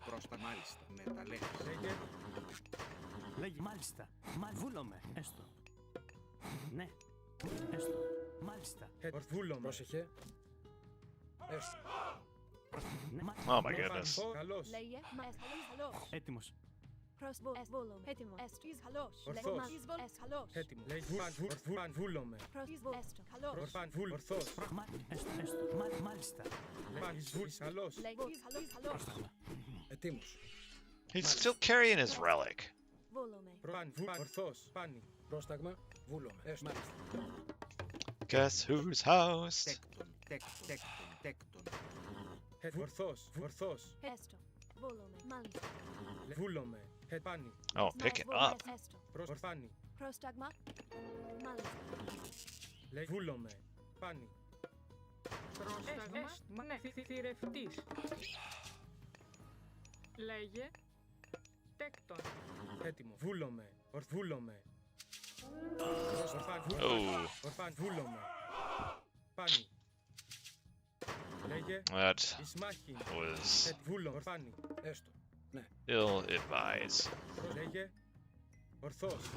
Πρόστα. Μάλιστα. Μεταλλεύς. Λέγε. Λέγε. Μάλιστα. Βούλομαι. Έστω. Ναι. Έστω. Μάλιστα. Βούλομαι. Πρόσεχε. Έστω. Oh my goodness. Καλός. Λέγε. Μα καλός. Έτοιμος. Βούλομαι. Έτοιμος. Εστ. Καλός. Ορθός. Εστ. Καλός. Έτοιμο. Λέγε. Βούλομαι. Εστ. Καλός. Ορθός. Έστω. Μάλιστα. Καλός. Λέγε. Καλός. Ετοίμος. He's still carrying his relic. Βούλομαι. Ορθός. Πάνι. Πρόσταγμα. Βούλομαι. Έστω. Μάλιστα. Guess whose house? Τέκτον. Τέκτον. Ορθός. Έστω. Βούλομαι. Μάλιστα. Βούλομαι. Πάνι. Oh, pick it up. Έστω. Πάνι. Πρόσταγμα. Μάλιστα. Λέγε. Βούλομαι. Πάνι. Πρόσταγμα. Ναι. Θηρευτής. Λέγε. Τέκτον. Έτοιμο. Βούλομαι. Βούλομαι. Oh, Βούλομαι. Πάνι. Λέγε. that Ισμάχιν. was Βούλομαι. Πάνι. Έστω. Ναι. ill advised. Λέγε. Ορθός.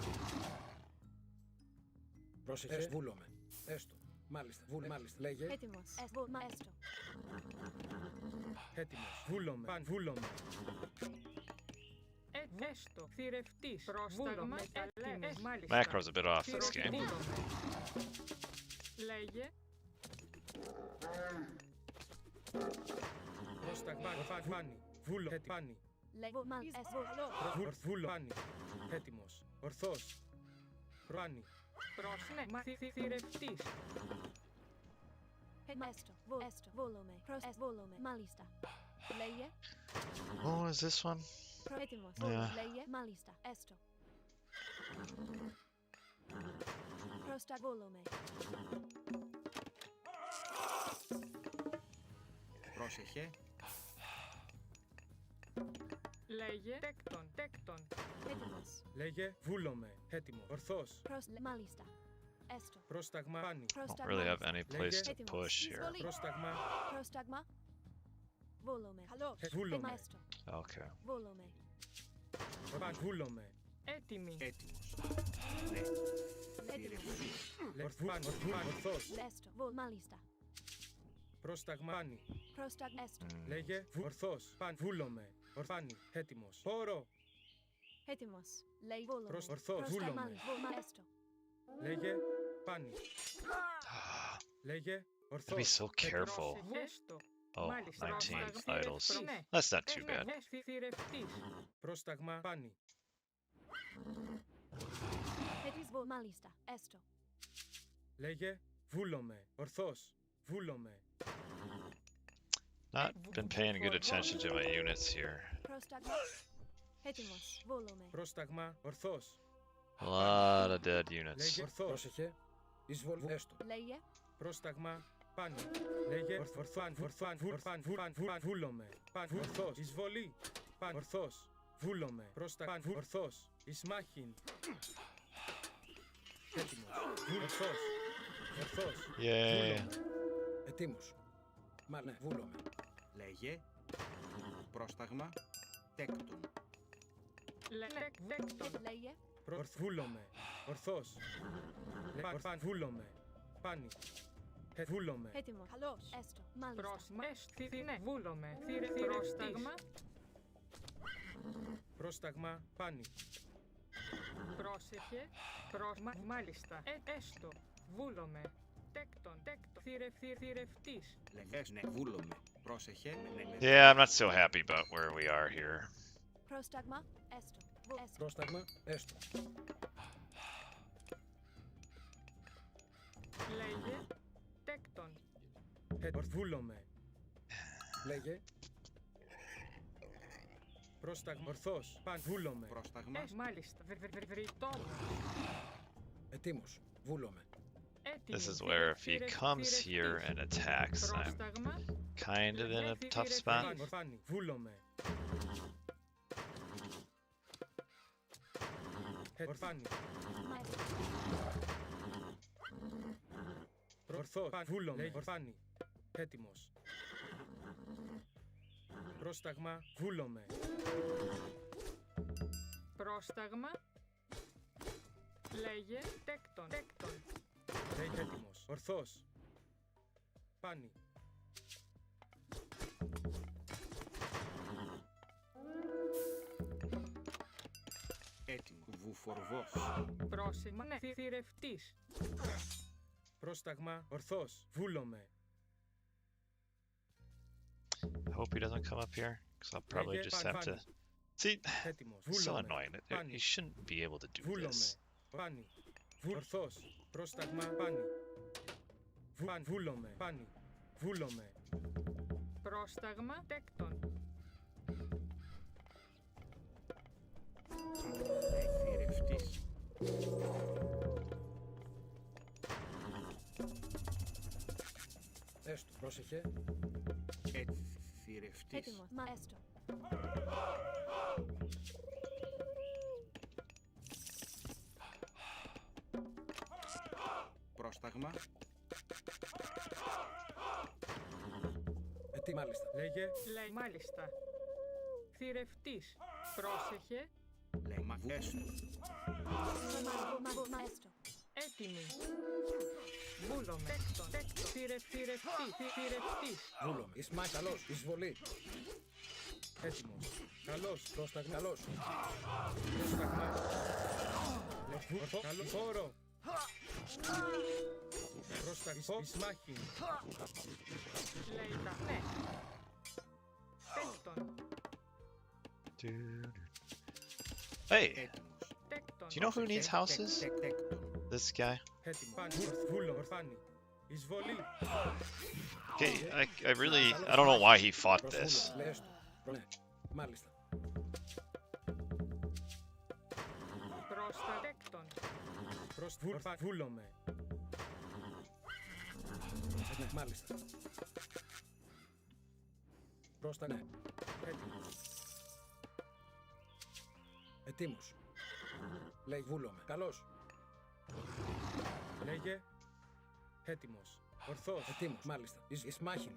Πρόσεχε. Βούλομαι. Έστω. Μάλιστα. Μάλιστα. Λέγε. Έτοιμος. Έστω. Έτοιμος. Βούλομαι. Πάνι. Βούλομαι. Έστω. Θηρευτής. Πρόσταγμα. Έτοιμος. Μάλιστα. Macro's a bit off this game. Βούλομαι. Λέγε. Πρόσταγμα. Πάνι. Βούλο. Πάνι. Λέγε. Μάλιστα. Καλός. Βούλο. Πάνι. Έτοιμος. Ορθός. Πάνι. Πρόσνε. Θηρευτής. Έστω. Βούλομαι. Βούλομαι. Μάλιστα. Λέγε. Oh, is this one? Έτοιμος. Yeah. Λέγε. Μάλιστα. Έστω. Πρόσταγμα. Πρόσεχε. Λέγε τέκτον, τέκτον. Έτοιμος. Λέγε βούλομαι. Έτοιμο. Ορθός. Μάλιστα. Έστω. Πρόσταγμα. Πάνι. Don't really have any place to push here. Πρόσταγμα. Πρόσταγμα. Βούλομαι. Καλώς. Βούλομαι. Έστω. Okay. Βούλομαι. Βούλομαι. Έτοιμη. Έτοιμος. Ναι. Θηρευτής. Ορθός. Έστω. Μάλιστα. Πρόσταγμα. Πάνι. Πρόσταγμα. Έστω. Λέγε ορθός. Βούλομαι. Ορθάνι. Έτοιμος. Πόρο. Έτοιμος. Λέει βούλομαι. Ορθός. Βούλομαι. Έστω. Λέγε πάνι. Λέγε Gotta be ορθός. so careful. Έστω. Oh, Μάλιστα. 19 idols. Ναι. That's not too bad. Θηρευτής. Πρόσταγμα. Πάνι. Μάλιστα. Έστω. Λέγε βούλομαι. Ορθός. Βούλομαι. Not been paying good attention to my units here. Πρόσταγμα. Έτοιμος. Βούλομαι. Πρόσταγμα. Ορθός. A lot of dead units. Λέγε ορθός. Πρόσεχε. Εισβολή. Έστω. Λέγε. Πρόσταγμα. Πάνι. Λέγε βούλομαι. Ορθός. Εισβολή. Ορθός. Βούλομαι. Πρόσταγμα. Ορθός. Ισμάχιν. Έτοιμος. Ορθός. Ορθός. Yay. Ετοίμος. Μα ναι, βούλομαι. Λέγε. Πρόσταγμα. Τέκτον. Τέκτον. Λέγε. Βούλομαι. Ορθός. Βούλομαι. Πάνι. Βούλομαι. Έτοιμο. Καλώς. Έστω. Μάλιστα. Ναι. Βούλομαι. Πρόσταγμα. Πρόσταγμα. Πάνι. Πρόσεχε. Μάλιστα. Έστω. Βούλομαι. Τέκτον. Θηρευτής. Λέγε. Ναι. Βούλομαι. Πρόσεχε. Ναι. Yeah, I'm not so happy about where we are here. Πρόσταγμα. Έστω. Έστω. Πρόσταγμα. Έστω. Λέγε. Τέκτον. Βούλομαι. Λέγε. Πρόσταγμα. Ορθός. Βούλομαι. Πρόσταγμα. Μάλιστα. Βρυτόμο. Ετοίμος. Βούλομαι. This is where if he comes here and attacks, I'm Πρόσταγμα. kind of in a tough spot. Πάνι. Βούλομαι. Ορφάνι. Ορθός. Βούλομαι. Ορφάνι. Έτοιμος. Πρόσταγμα. Βούλομαι. Πρόσταγμα. Λέγε. Τέκτον. Λέγε έτοιμος. Ορθός. Πάνι. Έτοιμο. Βουφορβός. Πρόσημα. Ναι. Θηρευτής. Πρόσταγμα. Ορθός. Βούλομαι. I hope he doesn't come up here, because I'll probably Λέγε just have to... Πανφάνι. See, Έτοιμος. it's so Βούλομαι. annoying. Πάνι. He shouldn't be able to do Βούλομαι. this. Πάνι. Ορθός. Πρόσταγμα. Πάνι. Βούλομαι. Πάνι. Βούλομαι. Πρόσταγμα. Τέκτον. Θηρευτής. Έστω. Πρόσεχε. Θηρευτής. Έτοιμος. Μα έστω. Πρόσταγμα. Μάλιστα. Λέγε. Λέει μάλιστα. Θηρευτής. Πρόσεχε. Λέει μα έστω. Μα έστω. Έτοιμη. Βούλομαι. Τέκτον. Θηρευτής. Βούλομαι. Ισμά. Καλώς. Εισβολή. Έτοιμος. Καλός. Πρόσταγμα. Καλώς. Πρόσταγμα. Ορθό. Καλό. Φόρο. Πρόσταγμα. Ισμάχιν. Λέει τα. Ναι. Τέκτον. Hey, Έτοιμος. Τέκτον. do you know who needs houses? Τέκτον. This guy? Έτοιμο. Πάνι. Βούλο. Ορφάνι. Εισβολή. Okay, I really, I don't know why he fought this. Λέει έστω. Ναι. Μάλιστα. Πρόστα. Τέκτον. Βούλομαι. Ναι, μάλιστα. Ναι. Έτοιμος. Ετοίμος. Λέει βούλομαι. Καλώς. Λέγε. Έτοιμος. Ορθός. Ετοίμος. Μάλιστα. Εις μάχην.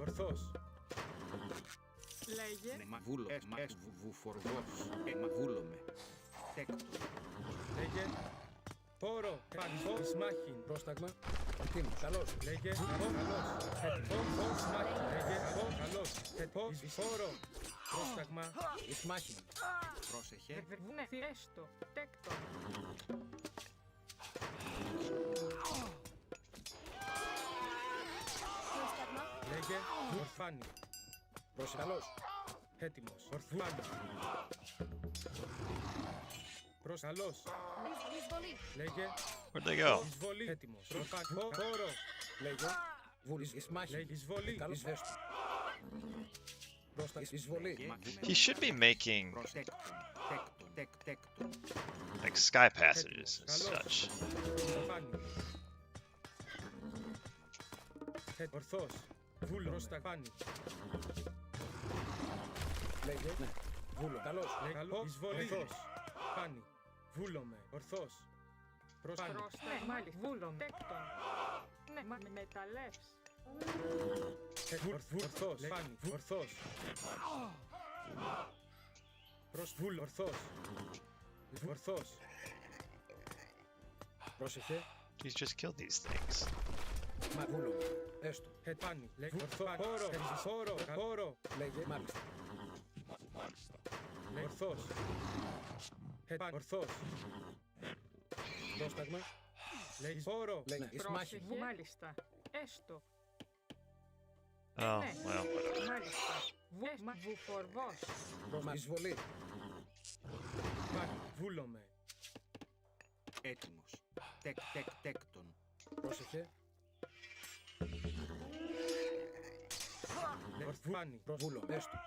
Ορθός. Λέγε. Ναι, μα βούλο. Βουφορβός. Μα βούλομαι. Τέκτο. Λέγε. Πόρο. Πανφό. Εις μάχην. Πρόσταγμα. Ετοίμος. Καλώς. Λέγε. Καλώς. Έτοιμο. Εις μάχην. Λέγε. Καλώς. Εις πόρο. Πρόσταγμα. Εις μάχην. Πρόσεχε. Ναι, έστω. Τέκτο. Πρόσταγμα. Λέγε. Ορφάνη. Πρόσεχε. Καλώς. Έτοιμος. Ορφάνη. Καλώς. Εισβολή. Λέγε. Where'd they go? Εισβολή. Έτοιμος. Ορφάνη. Πόρο. Λέγε. Βούλης. Εις μάχην. Λέγε. Εισβολή. Καλώς. Βέστο. Πρόστα. Εισβολή. He should be making Τέκτο. Τέκτο. like sky passages and such. Ορφάνη. Ορθός. Βούλο. Πρόσταγμα. Λέγε. Ναι. Βούλο. Καλώς. Καλό. Εισβολή. Ορθός. Πάνι. Βούλομαι. Ορθός. Προσπάνι. Ναι, μάλιστα. Βούλομαι. Τέκτο. Ναι, με μεταλλεύς. Ορθός. Πάνι. Ορθός. Προς βούλο. Ορθός. Ορθός. Πρόσεχε. He's just killed these things. Μα βούλομαι. Έστω. Πάνι. Λέγε. Ορθό. Πόρο. Πόρο. Πόρο. Λέγε. Μάλιστα. Ορθός. Ορθός. Πρόσταγμα. Λέγε. Πόρο. Λέγε. Εις μάχην. Πρόσεχε. Μάλιστα. Έστω. Oh, Ναι. well, whatever. Μάλιστα. Βουφορβός. Πρόσμα. Εισβολή. Πάνι. Βούλομαι. Έτοιμος. Τέκτον. Πρόσεχε. Ορθάνι. Βούλομαι. Έστω.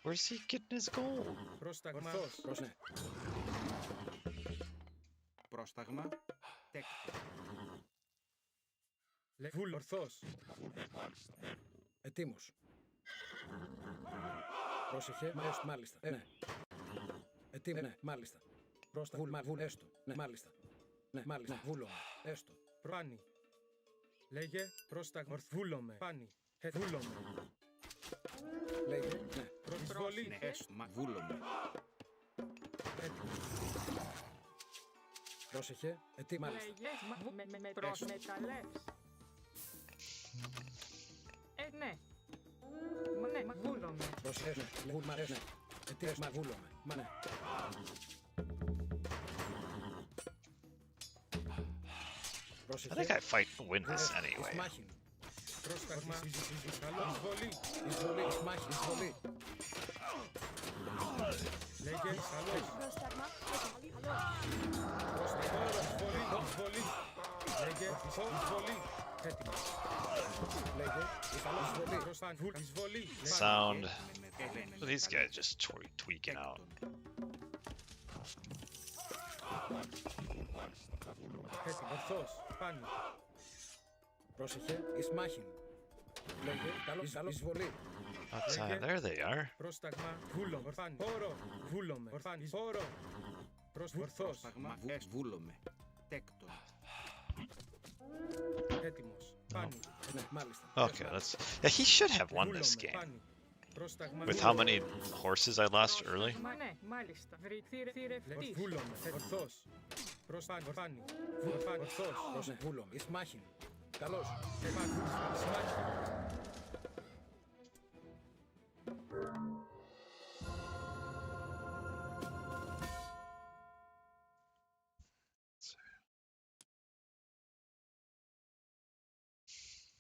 Where's he getting his gold? Πρόσταγμα. Ορθός. Πρόσεχε. Πρόσταγμα. Τέκτο. Βούλο. Ορθός. Ετοίμος. Πρόσεχε. Έστω. Μάλιστα. Ναι. Ετοίμος. Ναι. Μάλιστα. Πρόστα. Βούλ. Έστω. Ναι. Μάλιστα. Ναι. Μάλιστα. Βούλομαι. Έστω. Πάνι. Λέγε. Πρόσταγμα. Βούλομαι. Πάνι. Βούλομαι. Λέγε. Ναι. Εισβολή. Ναι, έστω. Μα βούλομαι. Πρόσεχε. Μάλιστα. Λέγε. Με μεταλλεύς. Ναι. Ναι, βούλομαι. Πρόσεχε. Ναι. Βούλ. Μ' αρέσει. Ναι. Ετοίμος. Μα βούλομαι. Μα ναι. I Πρόσεχε. think I fight to win this Εις anyway. μάχην. Πρόσταγμα. Καλό. Εισβολή. Εισβολή. Εις μάχην. Εισβολή. Λέγε. Καλώς. Πρόσταγμα. Πρόσταγμα. Εισβολή. Λέγε. Εισβολή. Έτοιμος. Λέγε. Εισβολή. Πρόσταγμα. Εισβολή. Sound. These guys just tweaking out. Έτοιμος. Ορθός. Πάνι. Πρόσεχε. Εις μάχην. Λέγε. Καλώς. Εισβολή. Outside, there they are. Πρόσταγμα. Βούλομαι. Ορφάνι. Πόρο. Βούλομαι. Ορφάνι. Πόρο. Ορθός. Πρόσταγμα. Βούλομαι. Τέκτο. Έτοιμος. Πάνι. Ναι. Μάλιστα. Okay, let's. Yeah, he should have won this Βούλομαι. game. Πάνι. Πρόσταγμα. With how many horses I lost early? Μα ναι, μάλιστα. Θηρευτής. Βούλομαι. Ορθός. Πρόσταγμα. Ορφάνι. Ορθός. Πρόσεχε. Βούλομαι. Εις μάχην. Καλώς.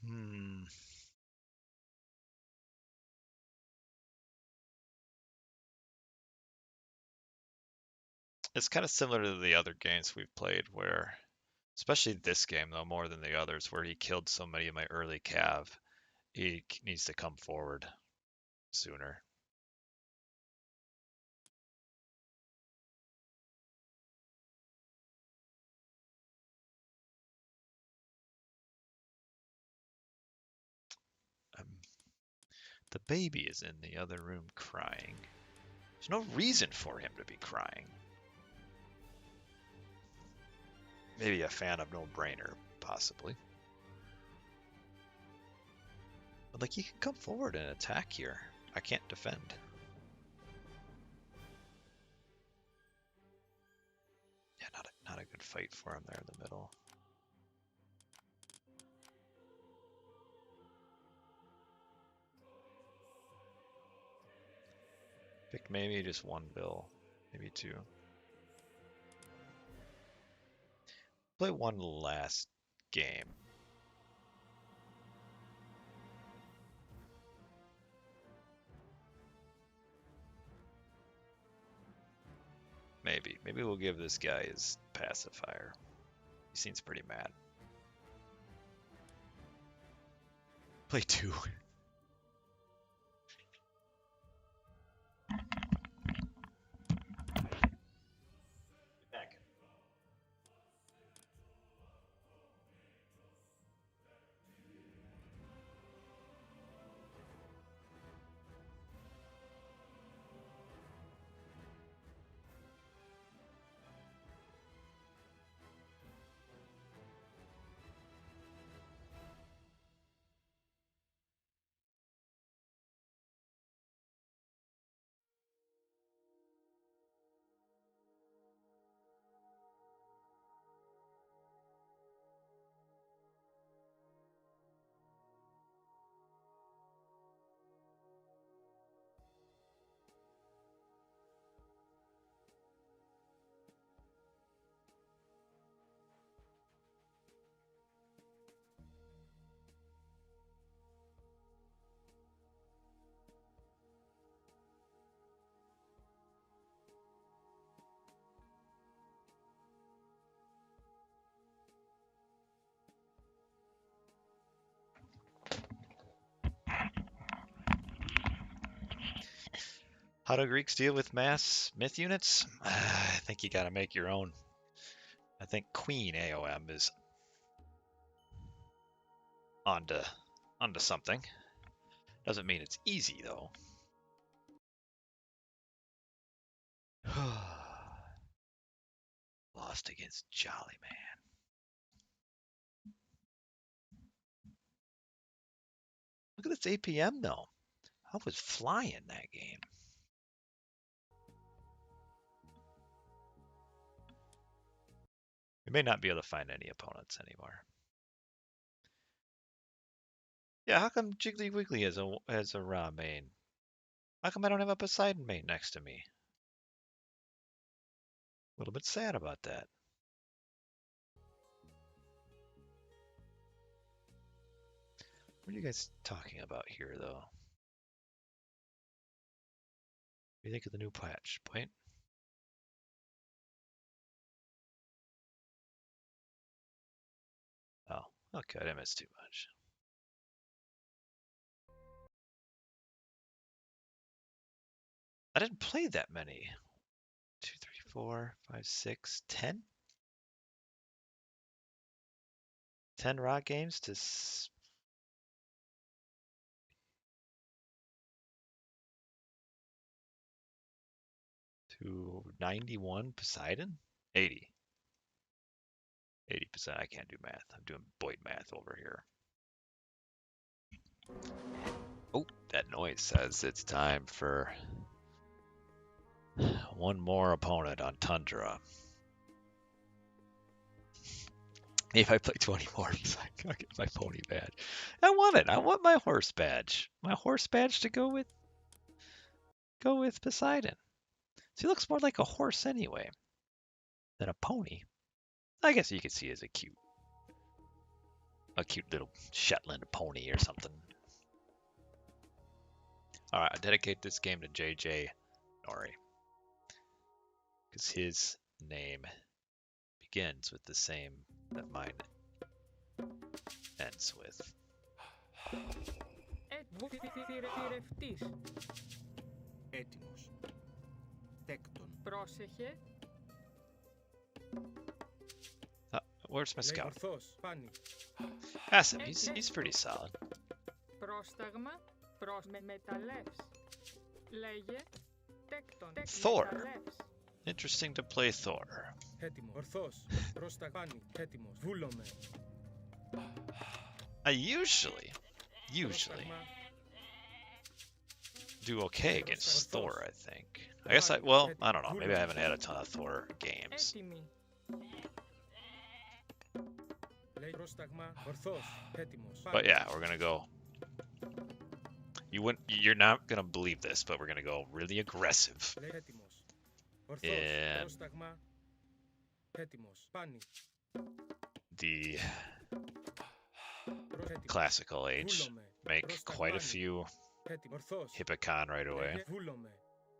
Hmm. It's kind of similar to the other games we've played where, especially this game though, more than the others, where he killed so many of my early cav, he needs to come forward sooner. The baby is in the other room crying. There's no reason for him to be crying. Maybe a fan of No Brainer, possibly. But like, he can come forward and attack here. I can't defend. Yeah, not a good fight for him there in the middle. Pick maybe just one bill, maybe two. Play one last game. Maybe we'll give this guy his pacifier. He seems pretty mad. Play two. Back. How do Greeks deal with mass myth units? I think you gotta make your own. I think Queen AoM is onto something. Doesn't mean it's easy though. Lost against Jolly Man. Look at this APM though. I was flying that game. We may not be able to find any opponents anymore. Yeah, how come Jiggly Wiggly has a Ra main? How come I don't have a Poseidon main next to me? A little bit sad about that. What are you guys talking about here, though? What do you think of the new patch, Point? Oh, okay, I didn't miss too much. I didn't play that many. 2, 3, 4, 5, 6, 10? 10 Ra games to 91 Poseidon? 80. 80%. I can't do math. I'm doing Boyd math over here. Oh, that noise says it's time for one more opponent on Tundra. If I play 20 more, I'll get my pony badge. I want it. I want my horse badge. My horse badge to go with Poseidon. So he looks more like a horse anyway than a pony. I guess you could see as a cute little Shetland pony or something. All right, I dedicate this game to JJ Nori because his name begins with the same that mine ends with. Θηρευτής. Έτοιμος. Τέκτον. Πρόσεχε. Where's my Λέει scout? ορθός, πάνι. Ask him. He's pretty solid. Πρόσταγμα. Thor. Interesting to play Thor. Έτοιμο. Ορθός. Προς τα πάνι. Έτοιμος. Βούλομαι. I usually Πρόσταγμα. do okay against Thor, I think. I guess well, I don't know. Maybe I haven't had a ton of Thor games. Έτοιμη. Λέει πρόσταγμα. Ορθός. Έτοιμος. But yeah, we're gonna go. You're not gonna believe this, but we're gonna go really aggressive. Λέει έτοιμος. Ορθός. And Πρόσταγμα. Έτοιμος. Πάνι. the Έτοιμος. classical age Βούλομαι. make Προς τα quite a πάνι. few Έτοιμος. Ορθός. Hippocon right away. Λέγε. Βούλομαι.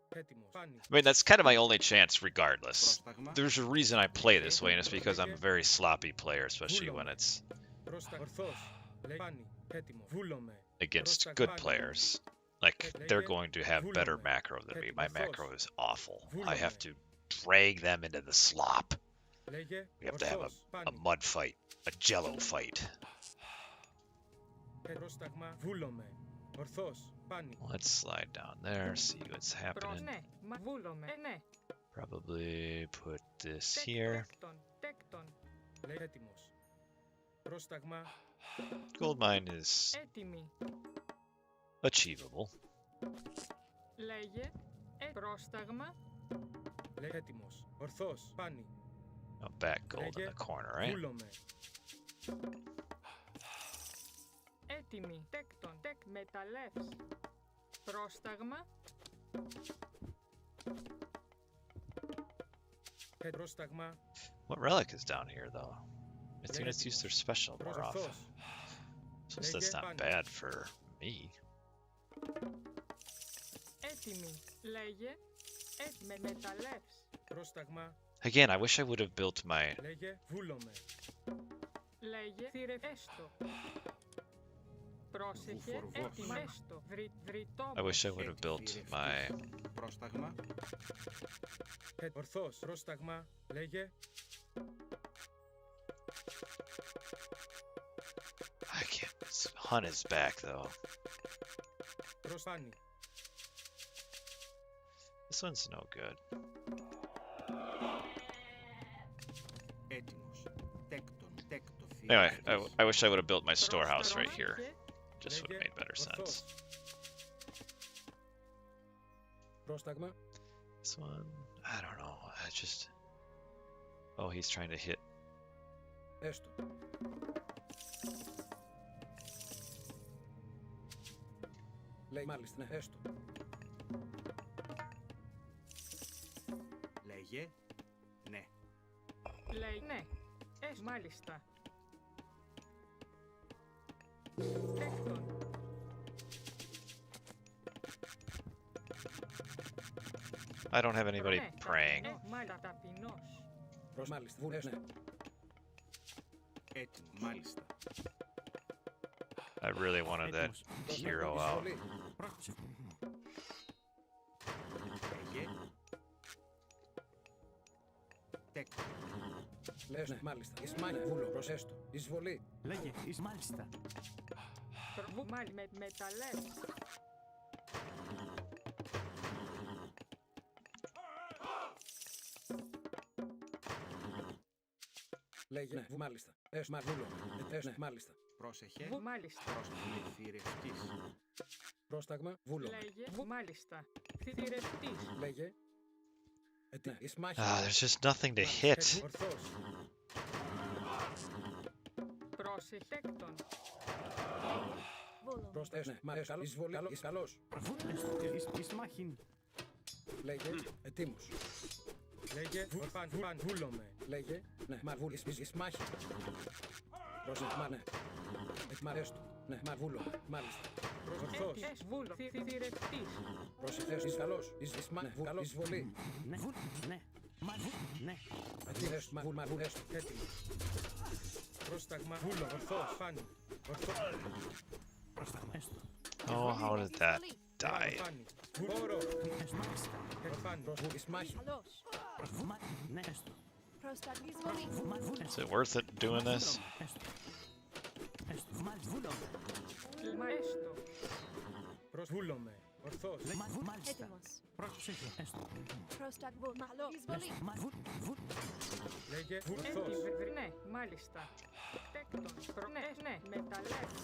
Έτοιμος. Πάνι. I mean, that's kind of my only chance regardless. Πρόσταγμα. There's a reason I play this way, and it's because I'm a very sloppy player, especially when it's Πρόστα. Ορθός. Λέει πάνι. Έτοιμος. Βούλομαι. against good players. Like, they're going to have better macro than me. My macro is awful. I have to drag them into the slop. Λέγε. We have to have Ορθός. a Πάνι. mud fight, a jello fight. Πρόσταγμα. Βούλομαι. Ορθός. Πάνι. Let's slide down there, see what's happening. Ναι. Μα βούλομαι. Ναι. Probably put this here. Τέκτον. Λέει έτοιμος. Πρόσταγμα. Gold mine is Έτοιμη. achievable. Λέγε. Πρόσταγμα. Λέει έτοιμος. Ορθός. Πάνι. A back gold in the corner, right? Βούλομαι. Έτοιμη. Τέκτον. Μεταλλεύς. Πρόσταγμα. Πρόσταγμα. What relic is down here, though? It's units use their special more often. Ορθός. So that's not bad for me. Έτοιμη. Λέγε. Μεταλλεύς. Πρόσταγμα. Again, I wish I would have built my... Λέγε. Βούλομαι. Λέγε. Έστω. Πρόσεχε. Βουφορβός. Έτοιμο. Έστω. I wish I would have built my... Πρόσταγμα. Ορθός. Πρόσταγμα. Λέγε. I can't... Hunt is back, though. Προς πάνι. This one's no good. Έτοιμος. Τέκτον. Τέκτο. Anyway, I wish I would have built my storehouse right here. Just would have made better sense. Πρόσταγμα. This one... I don't know. I just... Oh, he's trying to hit... Έστω. Λέει μάλιστα, ναι, έστω. Λέγε. Ναι. Λέει ναι. Μάλιστα. Τέκτον. I don't have anybody Ναι. praying. Μάλιστα ταπεινός. Προς μάλιστα, βούλες, ναι. Έτοιμο. Μάλιστα. I really wanted that hero out. Πρόχωσε. Λέγε. Τέκτον. Λες, ναι, μάλιστα. Ισμάνια, βούλο, προς έστω. Εισβολή. Λέγε, εις μάλιστα. Μεταλλεύς. Λέγε, ναι, μάλιστα. Έστω, μα, βούλο. Έστω, ναι, μάλιστα. Πρόσεχε. Μάλιστα. Πρόσταγμα. Θηρευτής. Πρόσταγμα, βούλο. Λέγε. Μάλιστα. Θηρευτής. Λέγε. Ναι, ισμάχη. Ah, there's just nothing to hit. Ορθός. Πρόσεχε. Τέκτον. Βούλομαι. Προς έστω, ναι, μα, έστω, καλό. Εισβολή, καλό, καλός. Εις μάχην. Λέγε, ετοίμος. Λέγε. Βούλομαι. Λέγε, ναι, μα, βούλ, ισμάχη. Προς ναι, μα, ναι. Μα, έστω. Ναι, μα, βούλο, μάλιστα. Ορθός. Βούλο. Θηρευτής. Πρόσεχε, εις καλός. Ναι, βούλ, καλό, εισβολή. Ναι, ναι. Μα, ναι. Έστω, μα, βούλ, μα, βούλ, έστω. Έτοιμο. Πρόσταγμα. Βούλο. Ορθός. Πάνι. Ορθός. Πρόσταγμα, έστω. Oh, how did that die? Πάνι. Βόρο. Εις μάλιστα. Πάνι. Προς βούλ, ισμάχη. Καλώς. Ναι, έστω. Πρόσταγμα. Εισβολή. Is it worth it doing this? Έστω. Έστω. Μάλιστα, βούλο. Μα έστω. Βούλομαι. Ορθός. Μάλιστα. Έτοιμος. Πρόσεχε. Έστω. Πρόσταγμα. Καλό. Εισβολή. Έστω. Λέγε ορθός. Έτοιμη. Ναι, μάλιστα. Τέκτον. Ναι, μεταλλεύς.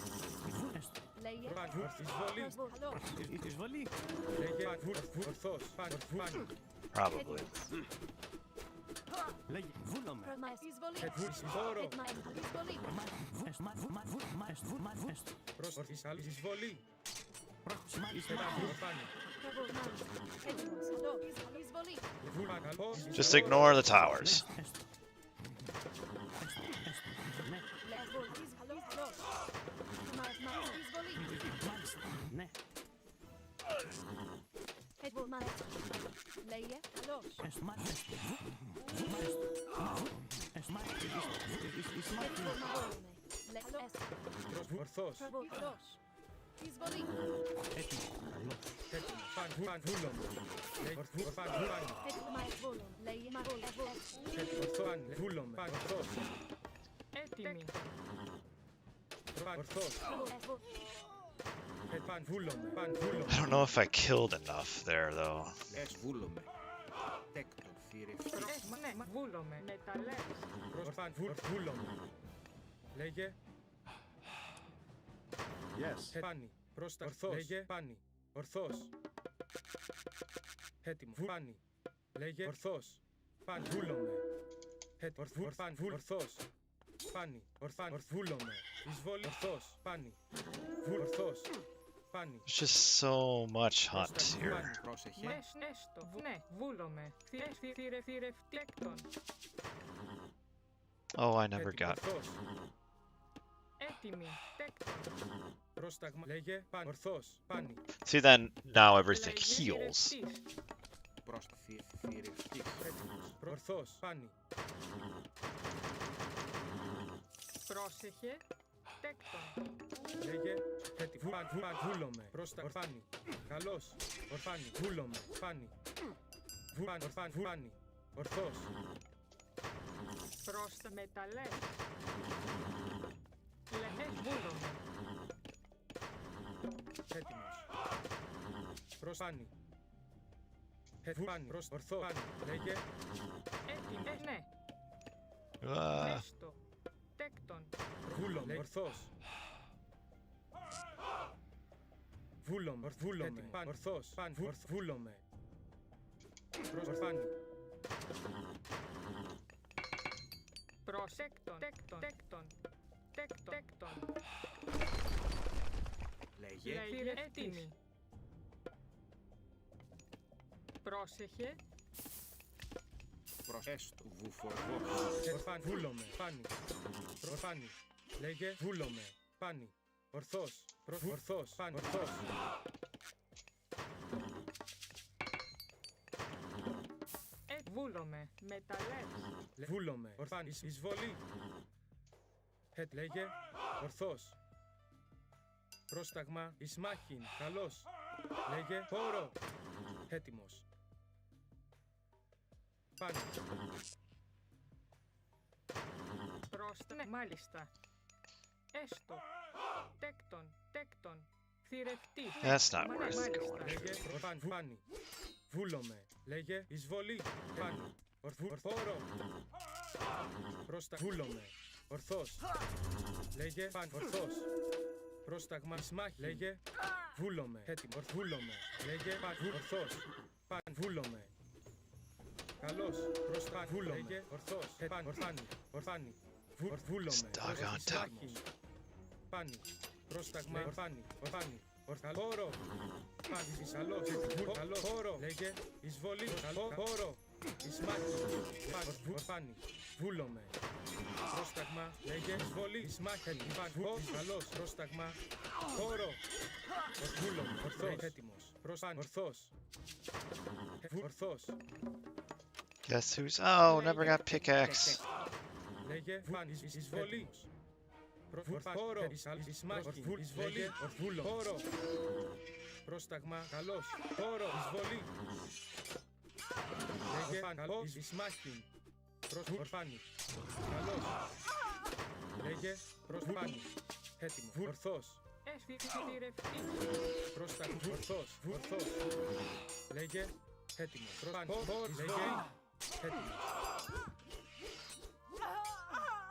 Έστω. Λέγε. Εισβολή. Καλό. Εισβολή. Λέγε ορθός. Πάνι. Probably. Λέγε. Βούλομαι. Εισβολή. Χώρο. Έτοιμα. Εισβολή. Έστω. Εισβολή. Πρόσεχε. Πάνι. Προβολ. Μάλιστα. Έτοιμος. Καλό. Εισβολή. Just ignore the towers. Έστω. Ναι. Προβολ. Καλό. Καλό. Εισβολή. Μάλιστα. Ναι. Προβολ. Μάλιστα. Λέγε. Καλός. Έστω. Μάλιστα. Προβολ. Μαγόλουμε. Λέγε. Έστω. Ορθός. Προβολ. Καλός. Εισβολή. Έτοιμο. Παν. Βούλομαι. Λέγε πάνι. Έτοιμα. Εισβολούν. Λέγε. Μαγόλ. Ορθός. Βούλομαι. Παν. Ορθός. Έτοιμη. Ορθός. Εισβολ. Παν. Βούλομαι. Παν. I don't know if I killed enough there, though. Εσ βούλομαι. Τέκτον. Θηρευτής. Ναι, βούλομαι. Μεταλλεύς. Παν. Βούλομαι. Λέγε Yes. πάνι. Πρόστα. Ορθός. Λέγε πάνι. Ορθός. Έτοιμο. Πάνι. Λέγε ορθός. Παν. Βούλομαι. Παν. Ορθός. Πάνι. Βούλομαι. Εισβολή. Ορθός. Πάνι. Ορθός. Πάνι. There's just so much hunt here. Πρόσεχε. Έστω. Ναι, βούλομαι. Θηρευτέκτον. Oh, I never got. Ορθός. Έτοιμη. Τέκτον. Πρόσταγμα. Λέγε παν. Ορθός. Πάνι. See, then now everything Λέγε heals. θηρευτής. Πρόστα. Θηρευτής. Έτοιμος. Ορθός. Πάνι. Πρόσεχε. Τέκτον. Λέγε έτοιμο. Παν. Βούλομαι. Πρόστα. Ορφάνι. Καλός. Ορφάνι. Βούλομαι. Πάνι. Πάνι. Ορθός. Πρόστα μεταλλεύς. Βούλομαι. Έτοιμος. Προς πάνι. Πάνι. Προς ορθό. Πάνι. Λέγε. Έτοιμη. Ναι. Ah, Έστω. Τέκτον. Βούλομαι. Ορθός. Βούλομαι. Παν. Ορθός. Παν. Βούλομαι. Προς πάνι. Προσέκτον. Τέκτον. Τέκτον. Λέγε. Έτοιμη. Πρόσεχε. Προσέστο. Βουφορβός. Παν. Βούλομαι. Πάνι. Προς πάνι. Λέγε. Βούλομαι. Πάνι. Ορθός. Προς ορθός. Πάνι. Ορθός. Βούλομαι. Μεταλλεύς. Βούλομαι. Ορθάνι. Εισβολή. Λέγε. Ορθός. Πρόσταγμα. Ισμάχιν. Καλός. Λέγε. Χώρο. Έτοιμος. Πάνι. Πρόστα. Ναι, μάλιστα. Έστω. Τέκτον. Θηρευτής. that's not Ναι, worth μάλιστα. going. Λέγε. Πάνι. Βούλομαι. Λέγε. Εισβολή. Πάνι. Χώρο. Πρόστα. Βούλομαι. Ορθός. Λέγε. Πάνι. Ορθός. Πρόσταγμα. Ισμάχιν. Λέγε. Βούλομαι. Έτοιμο. Βούλομαι. Λέγε. Πάνι. Ορθός. Πάνι. Βούλομαι. Καλός. Πρόστα. Βούλομαι. Λέγε. Ορθός. Ορφάνι. Βούλομαι. Doggone Ισμάχιν. Πάνι. Πρόσταγμα. Ορφάνι. Χώρο. Πάνι. Καλός. Καλό χώρο. Λέγε. Εισβολή. Καλό χώρο. Ισμάχιν. Ορφάνι. Βούλομαι. Πρόσταγμα. Λέγε. Εισβολή. Ισμάχιν. Καλός. Πρόσταγμα. Χώρο. Βούλομαι. Ορθός. Έτοιμος. Ορθός. Ορθός. Guess who's. Oh, never got pickaxe. Λέγε. Εισβολή. Χώρο. Ισμάχιν. Εισβολή. Χώρο. Πρόσταγμα. Καλός. Χώρο. Εισβολή. Λέγε. Καλός. Ισμάχιν. Ορφάνι. Καλός. Λέγε. Πάνι. Έτοιμο. Ορθός. θηρευτής. Πρόσταγμα. Ορθός. Ορθός. Λέγε. Έτοιμος. Λέγε. Έτοιμος.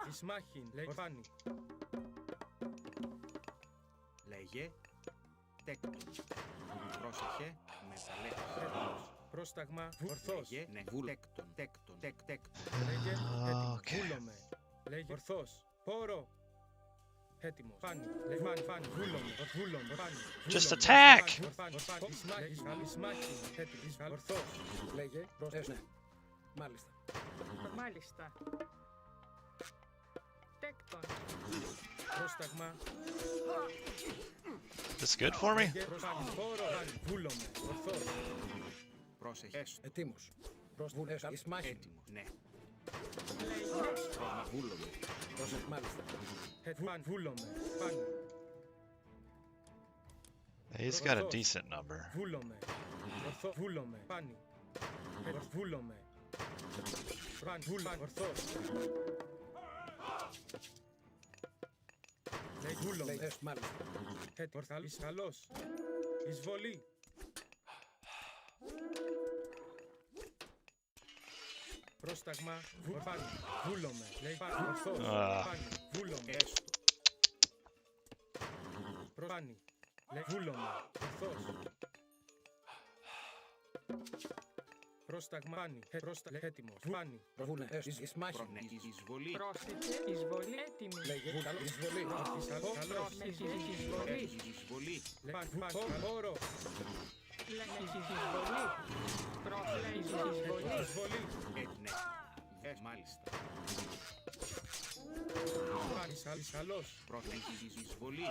Ισμάχιν. Λέγε. Ορφάνη. Λέγε. Τέκτον. Πρόσεχε. Μεταλλεύτης. Έτοιμος. Πρόσταγμα. Ορθός. Λέγε. Ναι. Βουλέκτον. Τέκτον. Τέκτον. Λέγε. Έτοιμος. Okay. Βούλομαι. Λέγε. Ορθός. Πόρο. Έτοιμος. Φάνη. Λέγε. Φάνη. Βούλομαι. Βούλομαι. Φάνη. Just Βούλομαι. attack! Ορφάνη. Ορφάνη. Ισμάχιν. Έτοιμος. Ορθός. Λέγε. Ναι. Μάλιστα. Μάλιστα. Τέκτον. Πρόσταγμα. This good for me? Λέγε. Φάνη. Πόρο. Φάνη. Βούλομαι. Ορθός. Πρόσεχε. Ετοίμος. Ισμάχιν. Έτοιμο. Ναι. Λέγε. Πρόμα. Βούλομαι. Μάλιστα. Φάνη. Βούλομαι. Φάνη. He's got a decent number. Βούλομαι. Ορθό. Βούλομαι. Φάνη. Βούλομαι. Φάνη. Βούλομαι. Ορθός. Λέει βούλομαι. Μάλιστα. Ορθαλής. Καλός. Εισβολή. Πρόσταγμα. Φάνη. Βούλομαι. Λέει φάνη. Ορθός. Φάνη. Βούλομαι. Έστω. Φάνη. Λέει βούλομαι. Ορθός. Πρόσταγμα. Φάνη. Πρόσταγμα. Έτοιμος. Φάνη. Προβούνε. Ισμάχιν. Ναι. Εισβολή. Πρόσεχε. Εισβολή. Έτοιμη. Λέγε. Εισβολή. Καλός. Πρόσεχε. Εισβολή. Εισβολή. Φάνη. Πόρο. Λέγε. Εισβολή. Πρόσεχε. Εισβολή. Εισβολή. Ναι. Μάλιστα. Φάνη. Καλός. Πρόσεχε. Εισβολή.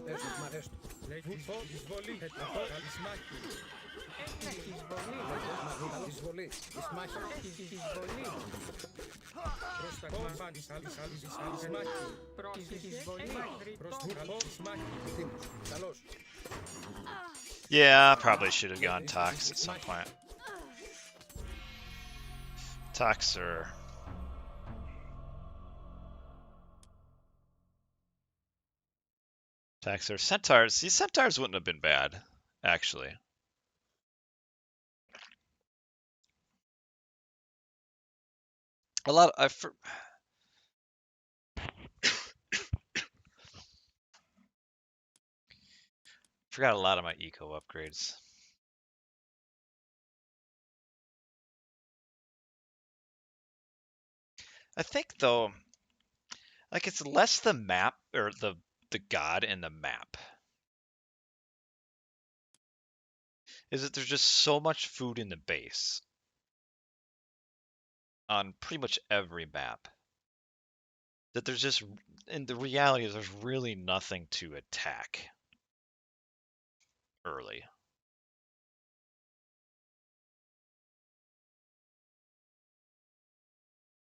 Έστω. Λέει φω. Εισβολή. Ισμάχιν. Έχει εισβολή. Εισβολή. Ισμάχιν. Έχει εισβολή. Πρόσταγμα. Φάνη. Ισμάχιν. Πρόσεχε. Εισβολή. Πρόσταγμα. Ισμάχιν. Ετοίμος. Καλός. Yeah, I probably should have gone Tox at some point. Tox or... Tox or Centaurs. These Centaurs wouldn't have been bad, actually. A lot of... Forgot a lot of my eco upgrades. I think though, like it's less the map or the god in the map. Is that there's just so much food in the base on pretty much every map that there's just, and the reality is there's really nothing to attack early.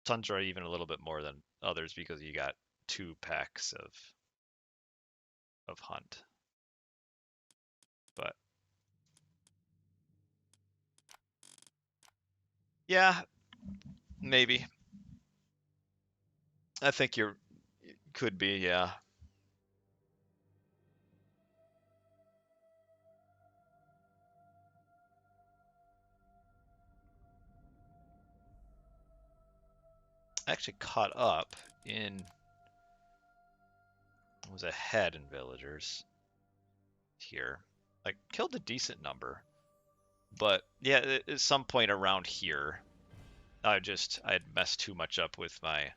Tundra even a little bit more than others because you got 2 packs of hunt. But yeah, maybe. I think could be, yeah. Actually caught up in, was ahead in villagers here. Like killed a decent number, but yeah, at some point around here, I had messed too much up with my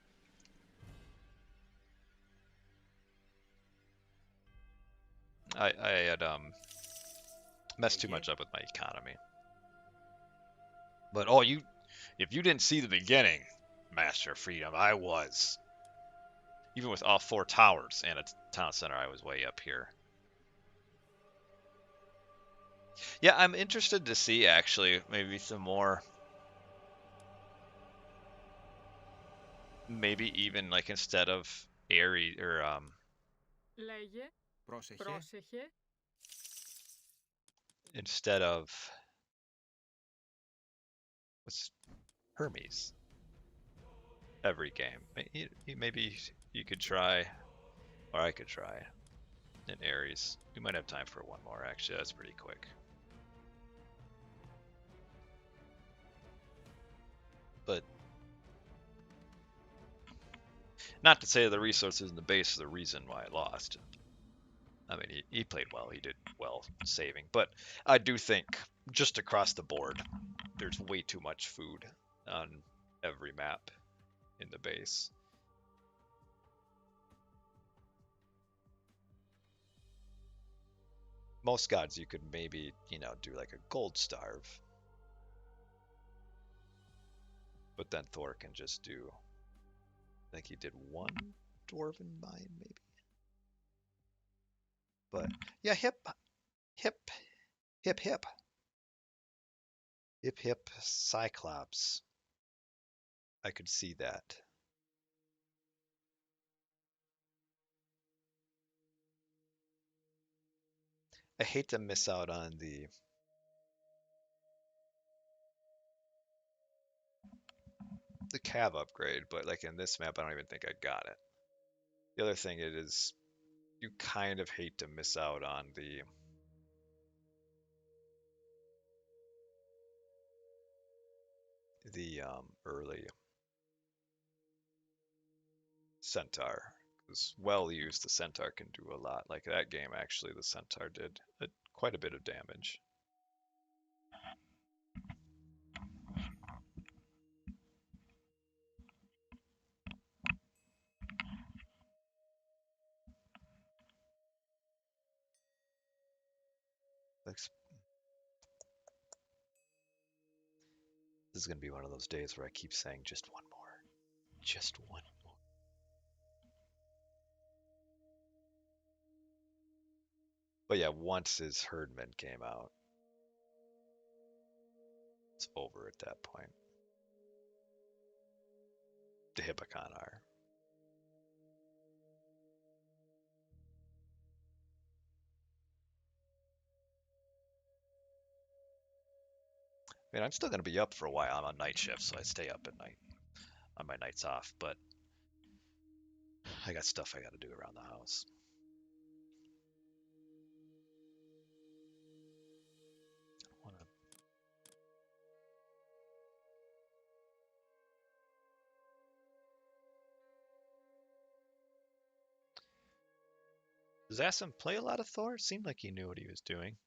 I had messed too much up with my economy. But if you didn't see the beginning, Master of Freedom, I was. Even with all 4 towers and a town center, I was way up here. Yeah, I'm interested to see actually maybe some more. Maybe even like instead of Ares or Λέγε. Πρόσεχε. Πρόσεχε. instead of what's Hermes every game. Maybe you could try, or I could try and Ares. We might have time for one more, actually. That's pretty quick. But not to say the resources in the base are the reason why I lost. I mean, he played well. He did well saving. But I do think just across the board, there's way too much food on every map in the base. Most gods you could maybe, do like a gold starve. But then Thor can just do, I think he did one dwarven mine maybe. But yeah, hip, hip, hip, hip. Hip, hip, Cyclops. I could see that. I hate to miss out on the cav upgrade, but like in this map, I don't even think I got it. The other thing it is, you kind of hate to miss out on the early centaur, because well used the centaur can do a lot. Like that game, actually, the centaur did quite a bit of damage. This is going to be one of those days where I keep saying just one more. Just one more. But yeah, once his Herdman came out, it's over at that point. The Hippocon are. I mean, I'm still going to be up for a while. I'm on night shift, so I stay up at night on my nights off, but I got stuff I got to do around the house. Does Assam play a lot of Thor? Seemed like he knew what he was doing.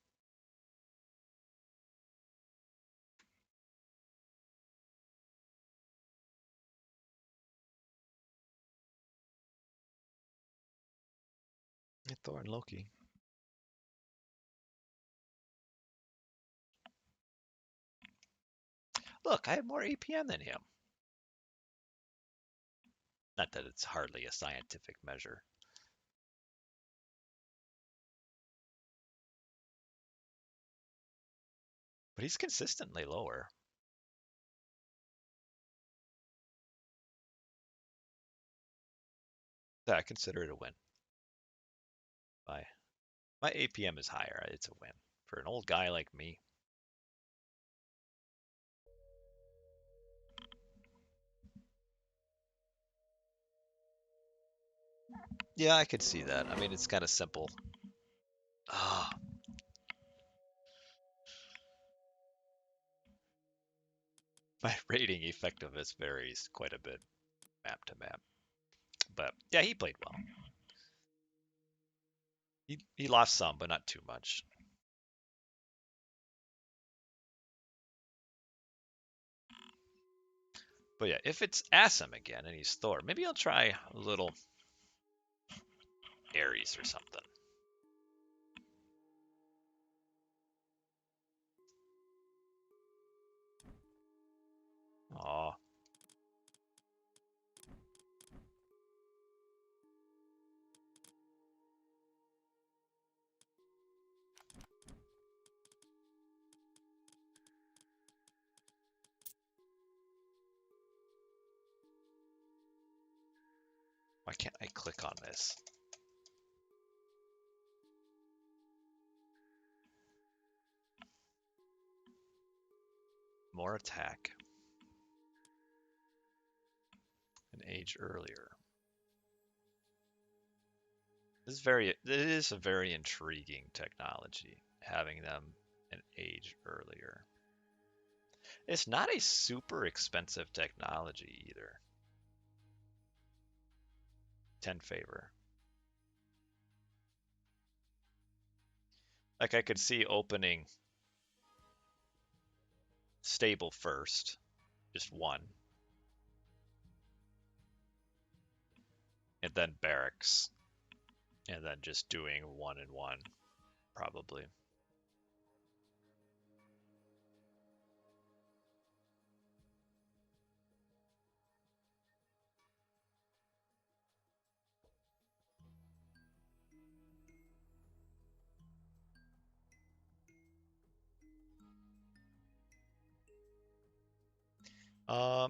Yeah, Thor and Loki. Look, I have more APM than him. Not that it's hardly a scientific measure. But he's consistently lower. Yeah, I consider it a win. My APM is higher. It's a win. For an old guy like me. Yeah, I could see that. I mean, it's kind of simple. Ah, my rating effectiveness varies quite a bit map to map. But yeah, he played well. He lost some, but not too much. But yeah, if it's Assam again and he's Thor, maybe I'll try a little Ares or something. Aw. Why can't I click on this? More attack. An age earlier. It is a very intriguing technology, having them an age earlier. It's not a super expensive technology either. 10 favor. Like I could see opening stable first, just one, and then barracks, and then just doing one and one, probably.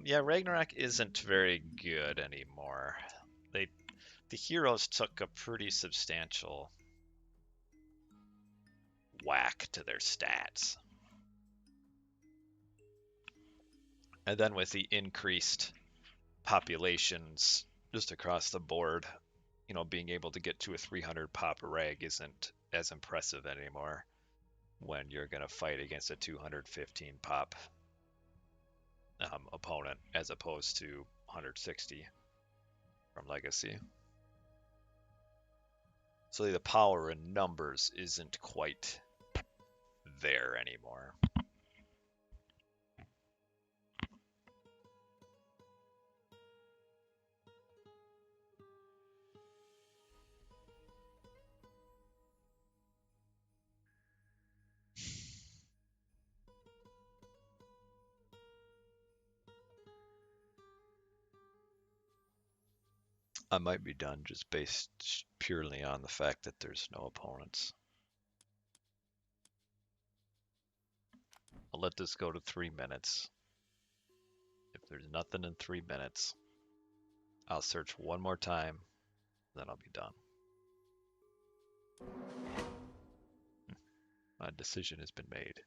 Yeah, Ragnarok isn't very good anymore. The heroes took a pretty substantial whack to their stats. And then with the increased populations just across the board, being able to get to a 300 pop reg isn't as impressive anymore when you're going to fight against a 215 pop opponent as opposed to 160 from Legacy. So the power in numbers isn't quite there anymore. I might be done just based purely on the fact that there's no opponents. I'll let this go to 3 minutes. If there's nothing in 3 minutes, I'll search one more time, then I'll be done. My decision has been made.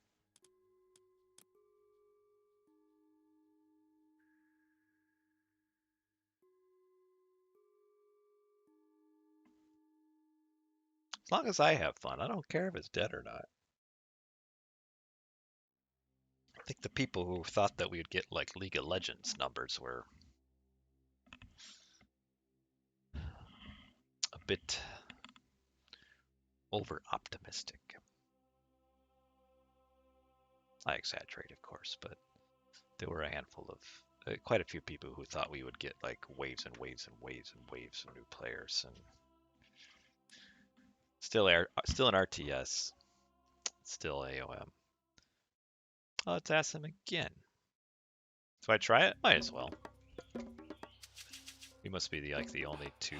As long as I have fun, I don't care if it's dead or not. I think the people who thought that we would get like League of Legends numbers were a bit over optimistic. I exaggerate, of course, but there were a handful of quite a few people who thought we would get like waves and waves and waves and waves of new players, and still an RTS, still AoM. Let's ask them again. Do I try it? Might as well. We must be the only two.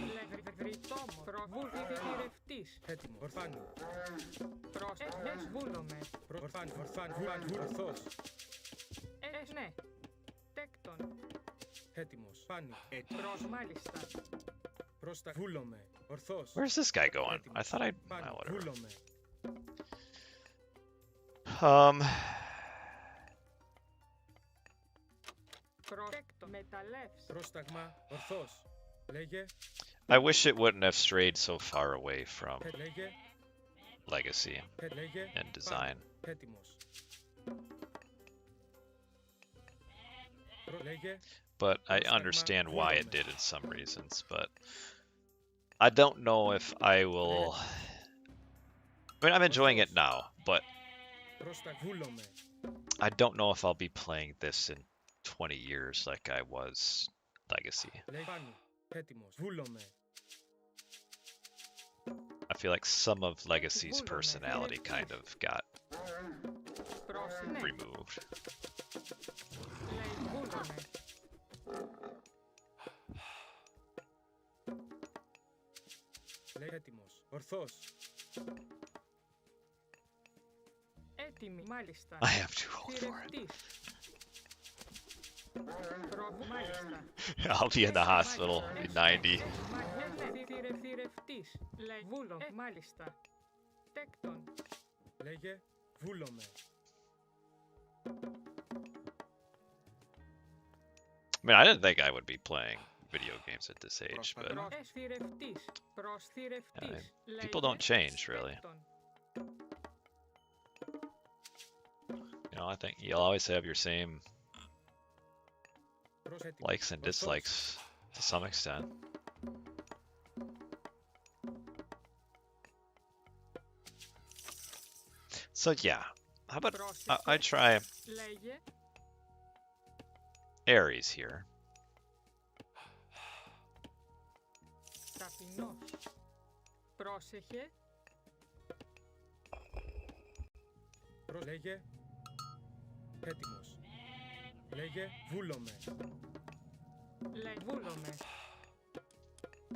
Where's this guy going? I thought I'd... whatever. I wish it wouldn't have strayed so far away from Legacy and design. But I understand why it did in some reasons, but I don't know if I will... I mean, I'm enjoying it now, but I don't know if I'll be playing this in 20 years like I was Legacy. I feel like some of Legacy's personality kind of got removed. I have to hold for it. I'll be in the hospital in 90. I mean, I didn't think I would be playing video games at this age, but Πρόσταγμα. Προσθηρευτής. Προσθηρευτής. people don't change really. Τέκτον. You know, I think you'll always have your same Προς έτοιμος. likes and Ορθός. dislikes to some extent. So yeah, how about I try Λέγε. Ares here. Ταπεινός. Πρόσεχε. Λέγε. Έτοιμος. Λέγε. Βούλομαι. Βούλομαι.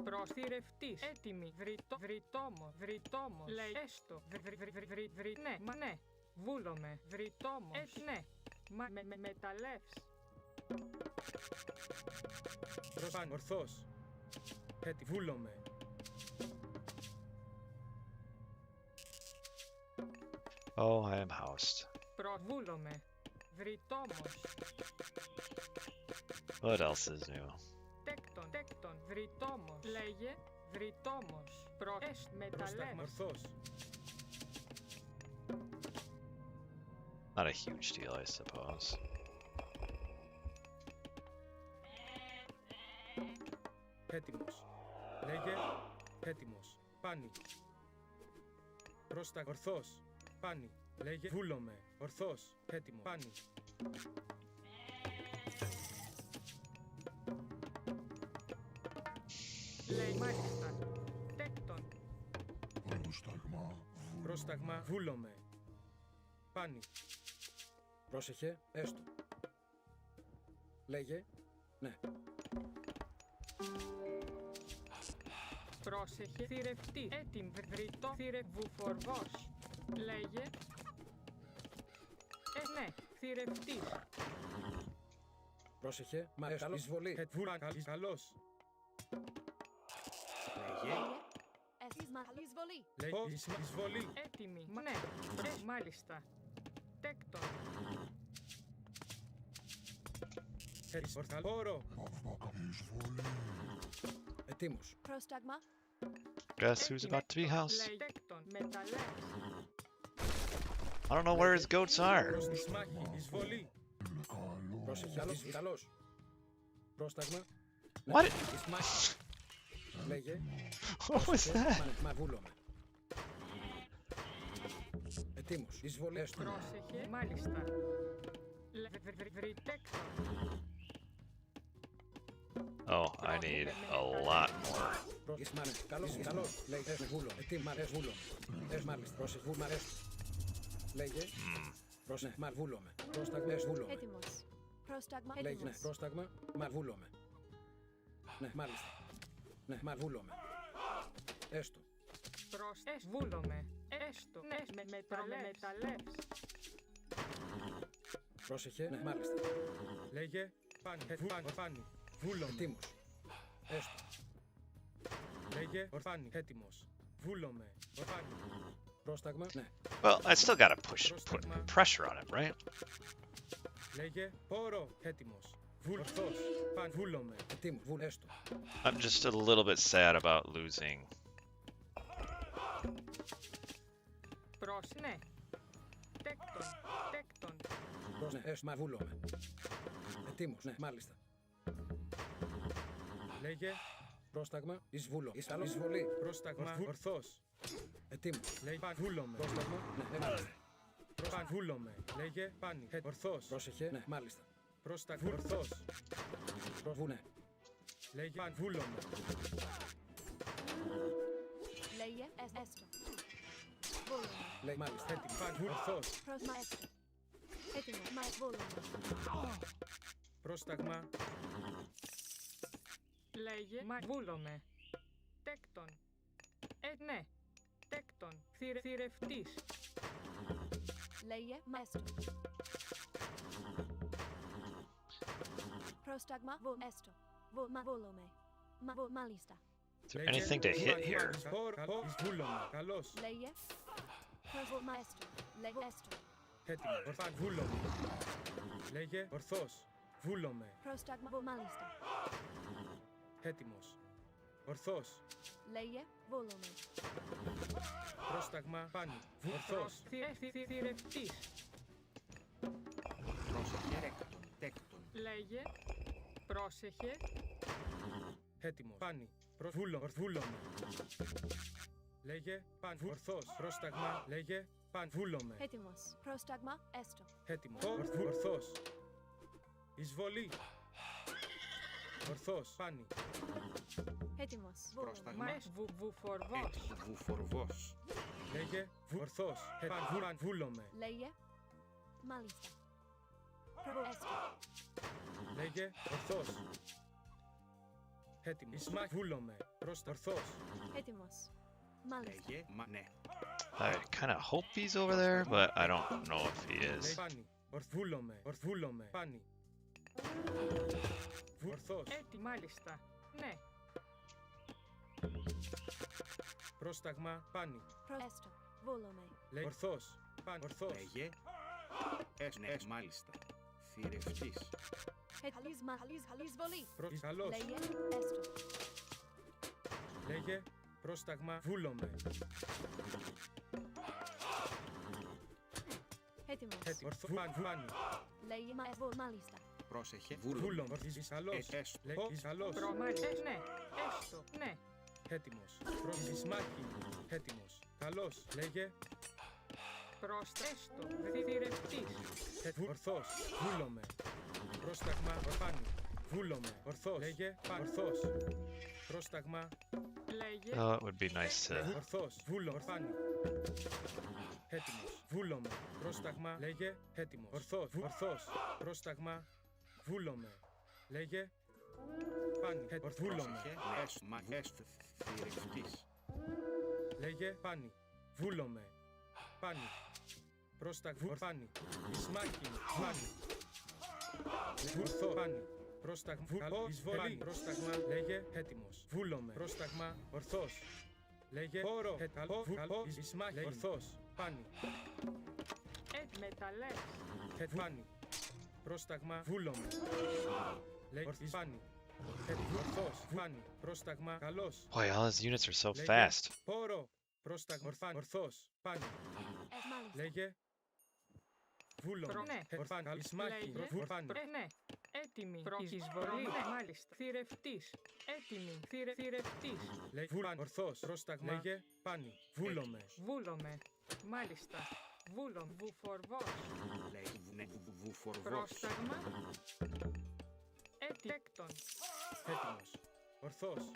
Προσθηρευτής. Έτοιμη. Βρυτόμο. Βρυτόμο. Λέει έστω. Ναι. Μα ναι. Βούλομαι. Βρυτόμο. Ναι. Μα με μεταλλεύς. Προσπάν. Ορθός. Βούλομαι. Oh, I am housed. Προβούλομαι. Βρυτόμος. What else is new? Τέκτον. Τέκτον. Βρυτόμος. Λέγε. Βρυτόμος. Προστάγμα. Μεταλλεύς. Ορθός. Not a huge deal, I suppose. Έτοιμος. Λέγε. Έτοιμος. Πάνι. Πρόστα. Ορθός. Πάνι. Λέγε. Βούλομαι. Ορθός. Έτοιμο. Πάνι. Λέει μάλιστα. Τέκτον. Πρόσταγμα. Βούλομαι. Πάνι. Πρόσεχε. Έστω. Λέγε. Ναι. Πρόσεχε. Θηρευτή. Έτοιμ. Βρυτό. Βουφορβός. Λέγε. Ναι. Θηρευτής. Πρόσεχε. Μα έστω. Εισβολή. Καλός. Λέγε. Εισβολή. Λέγε. Εισβολή. Έτοιμη. Ναι. Μάλιστα. Τέκτον. Χώρο. Ετοίμος. Πρόσταγμα. Guess who's about to be housed? Λέει τέκτον. Μεταλλεύς. I don't know where his goats are. Προς τη σμάχη. Εισβολή. Πρόσεχε. Καλός. Πρόσταγμα. What? Η σμάχη. Λέγε. What was that? Μα βούλομαι. Ετοίμος. Εισβολή. Έστω. Πρόσεχε. Μάλιστα. Βρυτέκτον. Oh, I need a lot more. Καλός. Λέγε. Βούλο. Βούλο. Μάλιστα. Πρόσεχε. Βούλμα. Λέγε. Πρόσεχε. Μα βούλομαι. Πρόσταγμα. Βούλομαι. Έτοιμος. Πρόσταγμα. Λέγε. Ναι. Έτοιμος. Πρόσταγμα. Μα βούλομαι. Ναι. Μάλιστα. Ναι. Μα βούλομαι. Έστω. Βούλομαι. Έστω. Ναι. Μεταλλεύς. Πρόσεχε. Ναι. Μάλιστα. Λέγε. Πάνι. Βούλομαι. Έτοιμος. Έστω. Λέγε. Ορφάνι. Έτοιμος. Βούλομαι. Ορφάνι. Πρόσταγμα. Ναι. Well, I still gotta put pressure on him, right? Λέγε. Πόρο. Έτοιμος. Ορθός. Παν. Βούλομαι. Έτοιμος. Έστω. I'm just a little bit sad about losing. Ναι. Τέκτον. Τέκτον. Ναι. Έστω. Μα βούλομαι. Έτοιμος. Ναι. Μάλιστα. Λέγε. Πρόσταγμα. Εισβούλω. Εισβολή. Πρόσταγμα. Ορθός. Ετοίμος. Λέγε. Παν. Βούλομαι. Πρόσταγμα. Ναι. Μάλιστα. Παν. Βούλομαι. Λέγε. Πάνι. Ορθός. Πρόσεχε. Ναι. Μάλιστα. Πρόσταγμα. Ορθός. Ναι. Λέγε. Παν. Βούλομαι. Λέγε. Έστω. Βούλομαι. Λέγε. Μάλιστα. Έτοιμο. Παν. Ορθός. Πρόσμα έστω. Έτοιμος. Μα βούλομαι. Πρόσταγμα. Λέγε. Μα βούλομαι. Τέκτον. Ναι. Τέκτον. Θηρευτής. Λέγε. Μα έστω. Πρόσταγμα. Έστω. Μα βούλομαι. Μάλιστα. Is there anything to hit here? Βούλομαι. Καλός. Λέγε. Πρόσμα έστω. Λέγε. Έστω. Έτοιμο. Ορθάν. Βούλομαι. Λέγε. Ορθός. Βούλομαι. Πρόσταγμα. Μάλιστα. Έτοιμος. Ορθός. Λέγε, βούλομαι. Πρόσταγμα πάνι. Ορθός. Θηρευτής. Πρόσεχε. Τέκτον. Τέκτον. Λέγε. Πρόσεχε. Έτοιμος. Πάνι. Βούλομαι. Λέγε. Παν. Ορθός. Πρόσταγμα. Λέγε. Παν. Βούλομαι. Έτοιμος. Πρόσταγμα, έστω. Έτοιμος. Ορθός. Εισβολή. Ορθός. Πάνι. Έτοιμος. Πρόσταγμα. Μες βουφορβός. Έτοιμος. Βουφορβός. Λέγε. Ορθός. Παν. Βούλομαι. Λέγε. Μάλιστα. Έστω. Λέγε. Ορθός. Έτοιμος. Ισμάχ. Βούλομαι. Ορθός. Έτοιμος. Μάλιστα. Λέγε. Ναι. I kind of hope he's over there, but I don't know if he Λέγε. is. Πάνι. Βούλομαι. Πάνι. Ορθός. Μάλιστα. Ναι. Πρόσταγμα. Πάνι. Έστω. Βούλομαι. Λέγε. Ορθός. Πάνι. Ορθός. Λέγε. Ναι, μάλιστα. Θηρευτής. Καλής βολή. Καλός. Λέγε. Έστω. Λέγε. Πρόσταγμα. Βούλομαι. Έτοιμος. Ορθός. Πάνι. Λέγε. Μάλιστα. Πρόσεχε. Βούλομαι. Καλός. Έστω. Καλός. Ναι. Έστω. Ναι. Έτοιμος. Ισμάχη. Έτοιμος. Καλός. Λέγε. Έστω. Θηρευτής. Ορθός. Βούλομαι. Πρόσταγμα. Πάνι. Βούλομαι. Ορθός. Λέγε. Ορθός. Πρόσταγμα. Λέγε. Oh, it would be nice to. Ορθός. Βούλομαι. Πάνι. Έτοιμος. Βούλομαι. Πρόσταγμα. Λέγε. Έτοιμος. Ορθός. Πρόσταγμα. Βούλομαι. Λέγε. Πάνι. Βούλομαι. Πρόσεχε. Έστω. Θηρευτής. Λέγε. Πάνι. Βούλομαι. Πάνι. Πρόσταγμα. Πάνι. Ισμάχη. Πάνι. Ορθό. Πάνι. Πρόσταγμα. Εισβολή. Πρόσταγμα. Λέγε. Έτοιμος. Βούλομαι. Πρόσταγμα. Ορθός. Λέγε. Χώρο. Καλό. Ισμάχη. Ορθός. Πάνι. Μεταλλές. Πάνι. Πρόσταγμα. Βούλομαι. Λέγε. Πάνι. Ορθός. Πάνι. Πρόσταγμα. Καλός. Boy, all his units are so Λέγε. fast. Χώρο. Πρόσταγμα. Ορθός. Πάνι. Μάλιστα. Λέγε. Βούλομαι. Ναι. Ισμάχη. Πάνι. Ναι. Έτοιμη. Εισβολή. Ναι. Μάλιστα. Θηρευτής. Έτοιμη. Θηρευτής. Λέγε. Ορθός. Πρόσταγμα. Λέγε. Πάνι. Βούλομαι. Βούλομαι. Μάλιστα. Βουφορβός. Λέγε. Βουφορβός. Πρόσταγμα. Έκτον. Έτοιμος. Ορθός.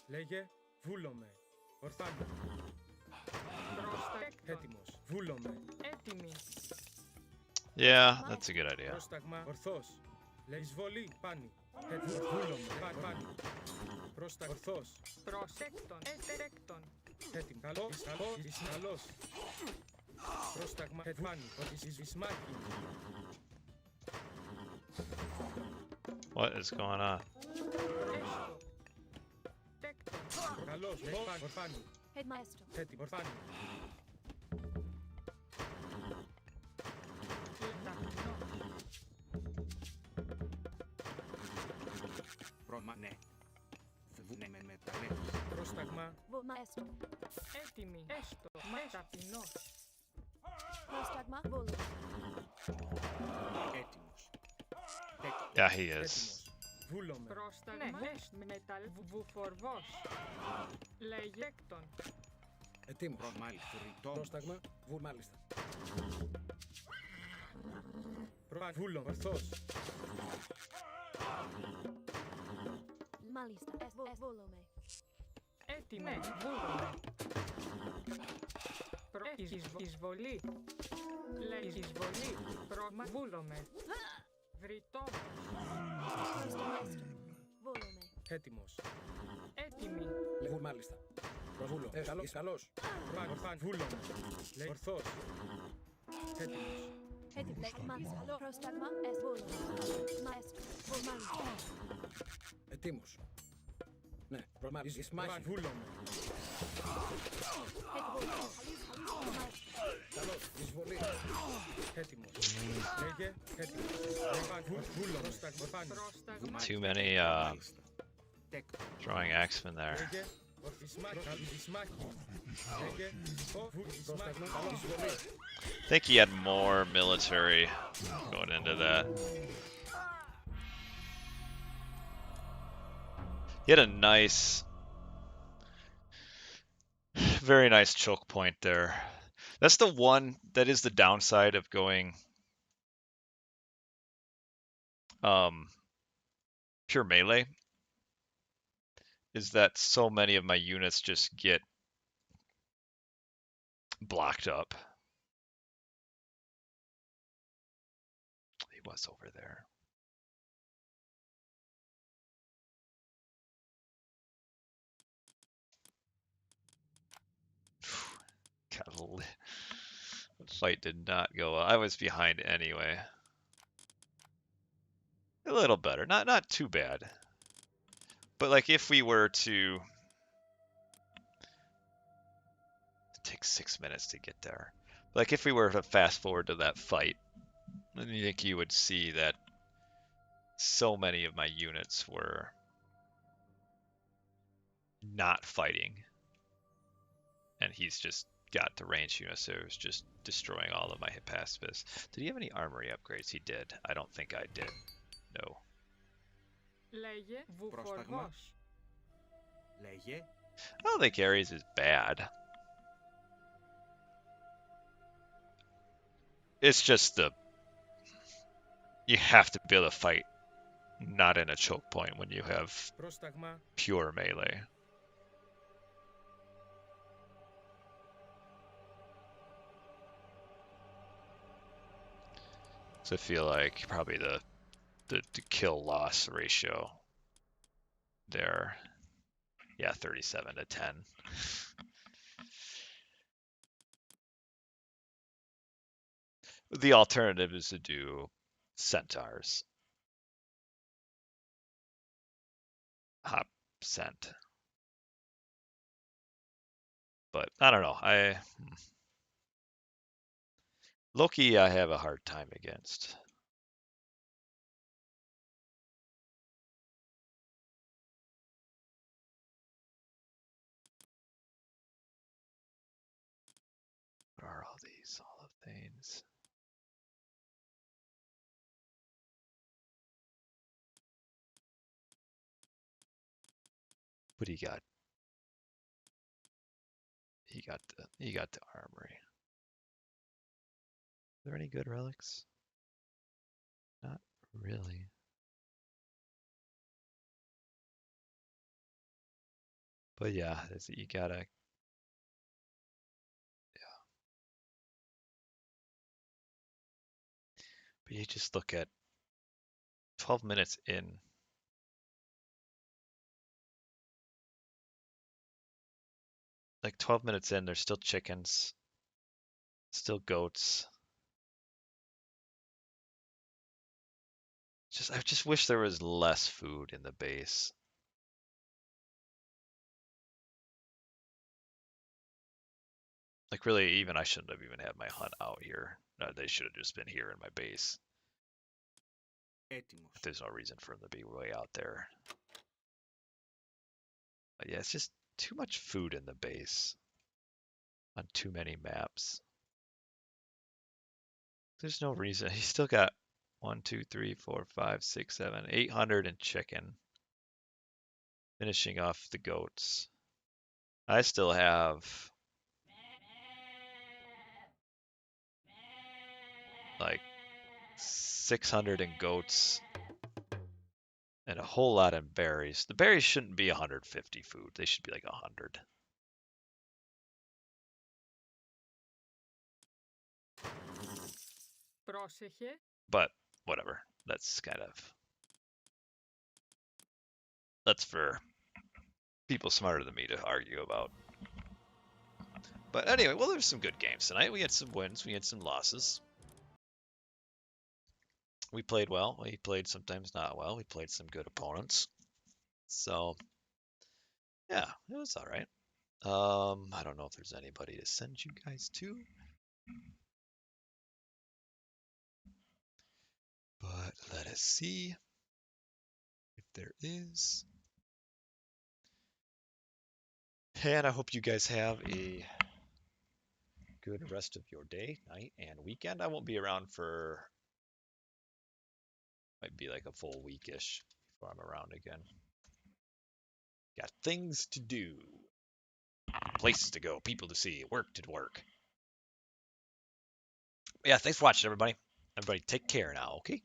Λέγε. Βούλομαι. Ορθάνη. Πρόστακτον. Έτοιμος. Βούλομαι. Έτοιμη. Yeah, that's a good idea. Πρόσταγμα. Ορθός. Λέγε. Εισβολή. Πάνι. Βούλομαι. Πάνι. Πρόσταγμα. Ορθός. Προσέκτον. Έκτον. Έτοιμο. Καλός. Καλός. Πρόσταγμα. Πάνι. Ισμάχη. What is going on? Έστω. Τέκτον. Καλός. Πάνι. Έστω. Έτοιμο. Πάνι. Ναι. Ναι, με μεταλλές. Πρόσταγμα. Έστω. Έτοιμη. Έστω. Ταπεινός. Πρόσταγμα. Βούλομαι. Έτοιμος. Τέκτον. Yeah, he is. Έτοιμος. Βούλομαι. Πρόσταγμα. Βουφορβός. Λέγεκτον. Ετοίμος. Μάλιστα. Ρητόμος. Πρόσταγμα. Μάλιστα. Βούλομαι. Ορθός. Μάλιστα. Βούλομαι. Έτοιμη. Βούλομαι. Εισβολή. Λέει εισβολή. Βούλομαι. Βρυτόμος. Πρόσταγμα. Έστω. Βούλομαι. Έτοιμος. Έτοιμη. Μάλιστα. Προσβούλω. Καλός. Βούλομαι. Λέει. Ορθός. Έτοιμος. Έτοιμη. Μάλιστα. Πρόσταγμα. Βούλομαι. Μάλιστα. Ετοίμος. Ναι. Μάλιστα. Ισμάχη. Βούλομαι. Καλώς. Εισβολή. Έτοιμος. Λέγε. Έτοιμος. Βούλο. Πρόσταγμα. Φάνη. Πρόσταγμα. Too many Μάλιστα. Τέκτο. throwing axemen there. Λέγε. Ισμάχη. Λέγε. Πρόσταγμα. Καλώς. Εισβολή. I think he had more military going into that. He had a nice, very nice choke point there. That's the one that is the downside of going pure melee, is that so many of my units just get blocked up. He was over there. God, the fight did not go well. I was behind anyway. A little better, not too bad. But like if we were to take 6 minutes to get there. Like if we were to fast forward to that fight, I think you would see that so many of my units were not fighting. And he's just got the range units, so it was just destroying all of my hit pacifists. Did he have any armory upgrades? He did. I don't think I did. No. Λέγε. Πρόσταγμα. Βουφοργός. Λέγε. I don't think Ares is bad. It's just you have to be able to fight not in a choke point when you have Πρόσταγμα. pure melee. So I feel like probably the kill loss ratio there, yeah, 37 to 10. The alternative is to do centaurs. Hop cent. But I don't know. Loki I have a hard time against. What are all these olive veins? What he got? He got the armory. Are there any good relics? Not really. But yeah, you gotta. Yeah. But you just look at 12 minutes in. Like 12 minutes in, there's still chickens, still goats. I just wish there was less food in the base. Like really, even I shouldn't have even had my hunt out here. No, they should have just been here in my base. Έτοιμος. There's no reason for them to be way out there. But yeah, it's just too much food in the base on too many maps. There's no reason. He's still got 1, 2, 3, 4, 5, 6, 7, 800 in chicken. Finishing off the goats. I still have like 600 in goats and a whole lot in berries. The berries shouldn't be 150 food. They should be like 100. Πρόσεχε. But whatever. That's for people smarter than me to argue about. But anyway, well, there's some good games tonight. We had some wins. We had some losses. We played well. We played sometimes not well. We played some good opponents. So, yeah, it was all right. I don't know if there's anybody to send you guys to. But let us see if there is. And I hope you guys have a good rest of your day, night, and weekend. I won't be around for, might be like a full weekish before I'm around again. Got things to do, places to go, people to see, work to work. Yeah, thanks for watching, everybody. Everybody take care now, okay?